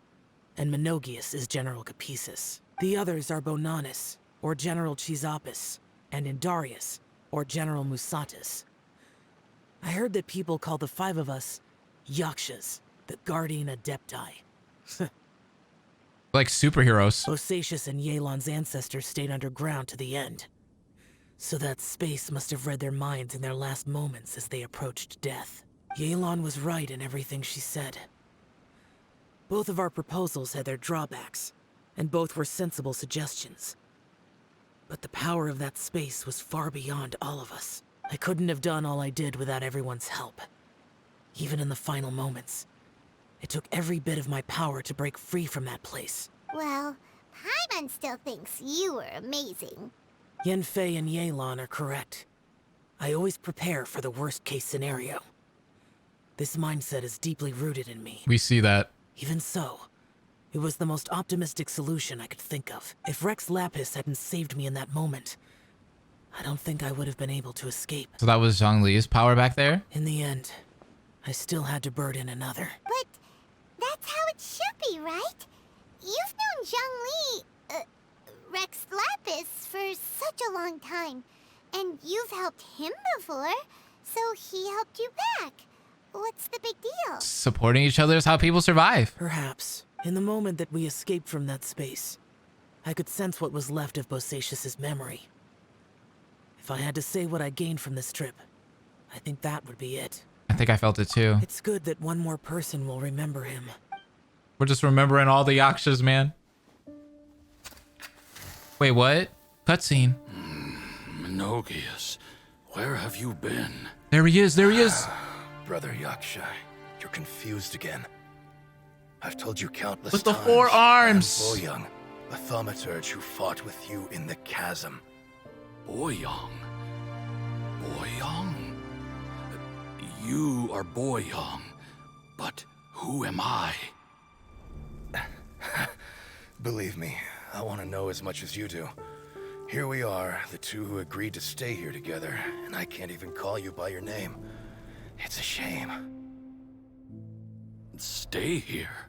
and Menogius is General Capisis. The others are Bonanis, or General Chisapis, and Indarius, or General Musatis. I heard that people call the 5 of us Yakshas, the Guardian Adepti. Like superheroes. Bosacius and Yelan's ancestors stayed underground to the end. So that space must have read their minds in their last moments as they approached death. Yelan was right in everything she said. Both of our proposals had their drawbacks, and both were sensible suggestions. But the power of that space was far beyond all of us. I couldn't have done all I did without everyone's help. Even in the final moments, it took every bit of my power to break free from that place. Well, Paimon still thinks you were amazing. Yanfei and Yelan are correct. I always prepare for the worst-case scenario. This mindset is deeply rooted in me. We see that. Even so, it was the most optimistic solution I could think of. If Rex Lapis hadn't saved me in that moment, I don't think I would have been able to escape. So that was Zhongli's power back there? In the end, I still had to burden another. But that's how it should be, right? You've known Zhongli, Rex Lapis, for such a long time. And you've helped him before, so he helped you back. What's the big deal? Supporting each other is how people survive. Perhaps. In the moment that we escaped from that space, I could sense what was left of Bosacius's memory. If I had to say what I gained from this trip, I think that would be it. I think I felt it too. It's good that one more person will remember him. We're just remembering all the Yakshas, man. Wait, what? Cutscene. Menogius, where have you been? There he is, there he is. Brother Yaksha, you're confused again. I've told you countless With the times. 4 arms. I'm Boyoung, a thaumaturge who fought with you in the chasm. Boyoung? Boyoung? You are Boyoung, but who am I? Believe me, I want to know as much as you do. Here we are, the two who agreed to stay here together, and I can't even call you by your name. It's a shame. Stay here?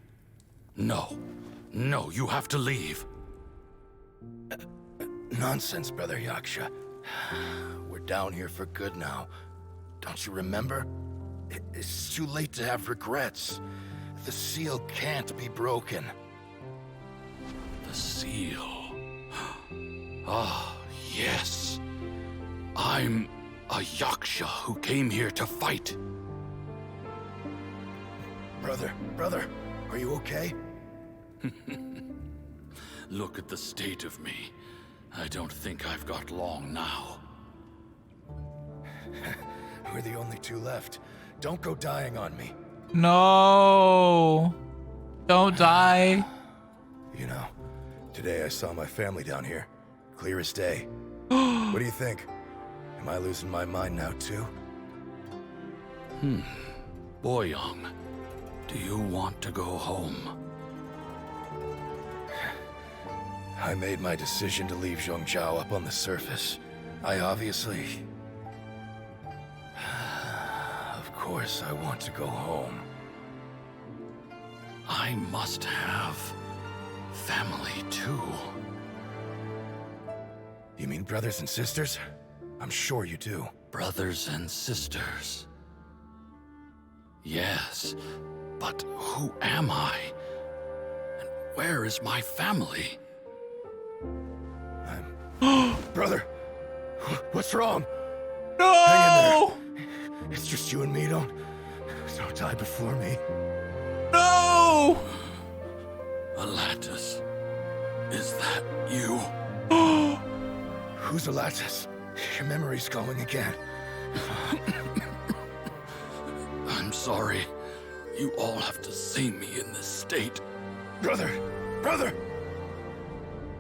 No. No, you have to leave. Nonsense, Brother Yaksha. We're down here for good now. Don't you remember? It's too late to have regrets. The seal can't be broken. The seal. Ah, yes. I'm a Yaksha who came here to fight. Brother, are you okay? Look at the state of me. I don't think I've got long now. We're the only two left. Don't go dying on me. No. Don't die. You know, today I saw my family down here. Clear as day. What do you think? Am I losing my mind now too? Boyoung, do you want to go home? I made my decision to leave Zhongzhou up on the surface. I obviously... Of course I want to go home. I must have family too. You mean brothers and sisters? I'm sure you do. Brothers and sisters. Yes, but who am I? And where is my family? Brother, what's wrong? No! Hang in there. It's just you and me. Don't die before me. No! Alatus, is that you? Who's Alatus? Your memory's going again. I'm sorry. You all have to see me in this state. Brother!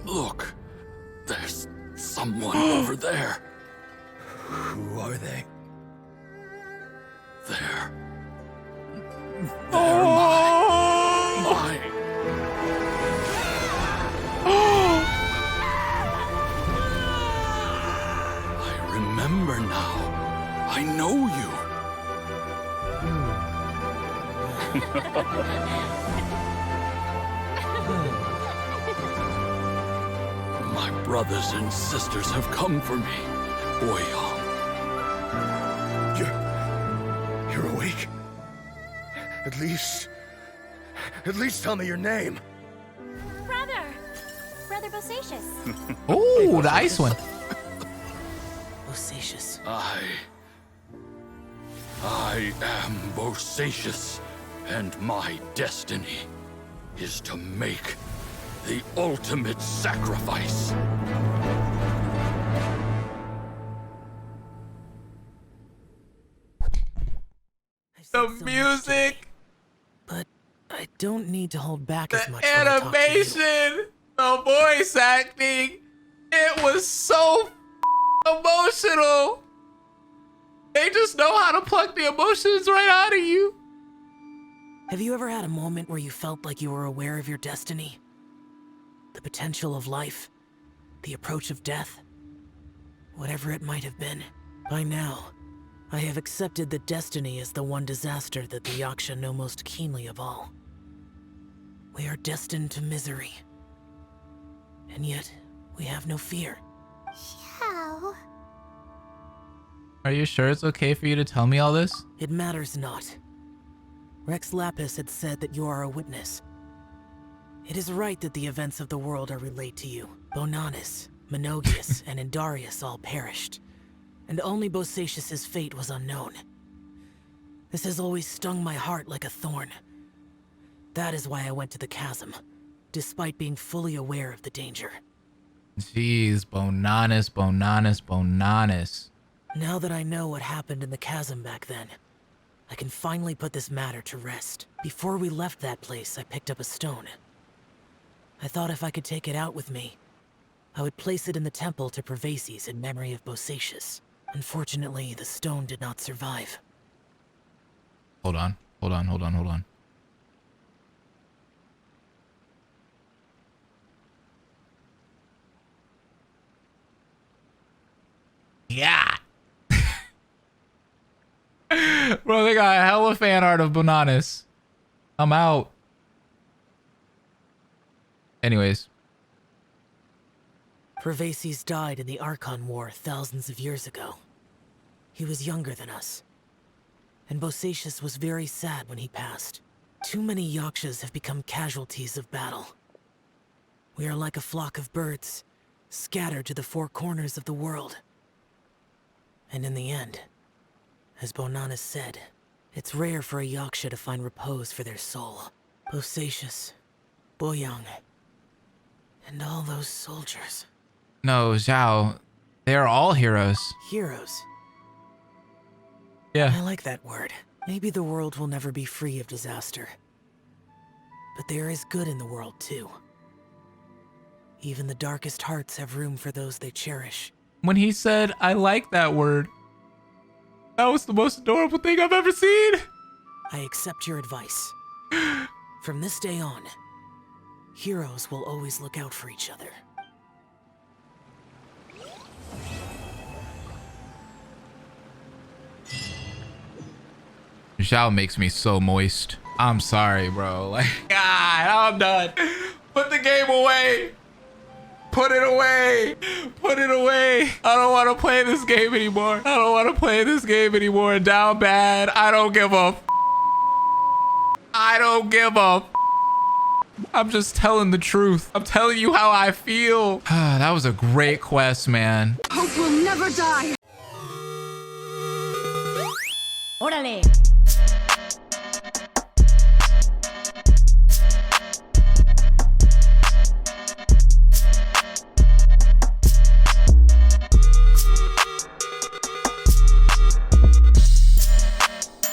Look, there's someone over there. Who are they? They're my... I remember now. I know you. My brothers and sisters have come for me, Boyoung. You're awake? At least tell me your name. Brother Bosacious. Oh, the ice one. Bosacious. I am Bosacious, and my destiny is to make the ultimate sacrifice. The music, But I don't need to hold back the as much. when I talk to you. animation, the voice acting. It was so emotional. They just know how to pluck the emotions right out of you. Have you ever had a moment where you felt like you were aware of your destiny? The potential of life? The approach of death? Whatever it might have been. By now, I have accepted that destiny is the one disaster that the Yaksha know most keenly of all. We are destined to misery. And yet, we have no fear. Xiao. Are you sure it's okay for you to tell me all this? It matters not. Rex Lapis had said that you are a witness. It is right that the events of the world are relayed to you. Bonanis, Menogias, and Indarius all perished, and only Bosacious's fate was unknown. This has always stung my heart like a thorn. That is why I went to the chasm, despite being fully aware of the danger. Jeez, Bonanis. Now that I know what happened in the chasm back then, I can finally put this matter to rest. Before we left that place, I picked up a stone. I thought if I could take it out with me, I would place it in the temple to Pervases in memory of Bosacious. Unfortunately, the stone did not survive. Hold on. Yeah. Bro, they got hella fan art of Bonanis. I'm out. Anyways. Pervases died in the Archon War thousands of years ago. He was younger than us. And Bosacius was very sad when he passed. Too many Yakshas have become casualties of battle. We are like a flock of birds, scattered to the four corners of the world. And in the end, as Bonanas said, it's rare for a Yaksha to find repose for their soul. Bosacius, Boyang, and all those soldiers. No, Zhao, they are all heroes. Heroes. Yeah. I like that word. Maybe the world will never be free of disaster. But there is good in the world, too. Even the darkest hearts have room for those they cherish. When he said, I like that word, that was the most adorable thing I've ever seen. I accept your advice. From this day on, heroes will always look out for each other. Zhao makes me so moist. I'm sorry, bro. Like, God, I'm done. Put the game away. Put it away. Put it away. I don't want to play this game anymore. I don't want to play this game anymore. Down bad. I don't give a I don't give a I'm just telling the truth. I'm telling you how I feel. That was a great quest, man. Hope will never die. Órale.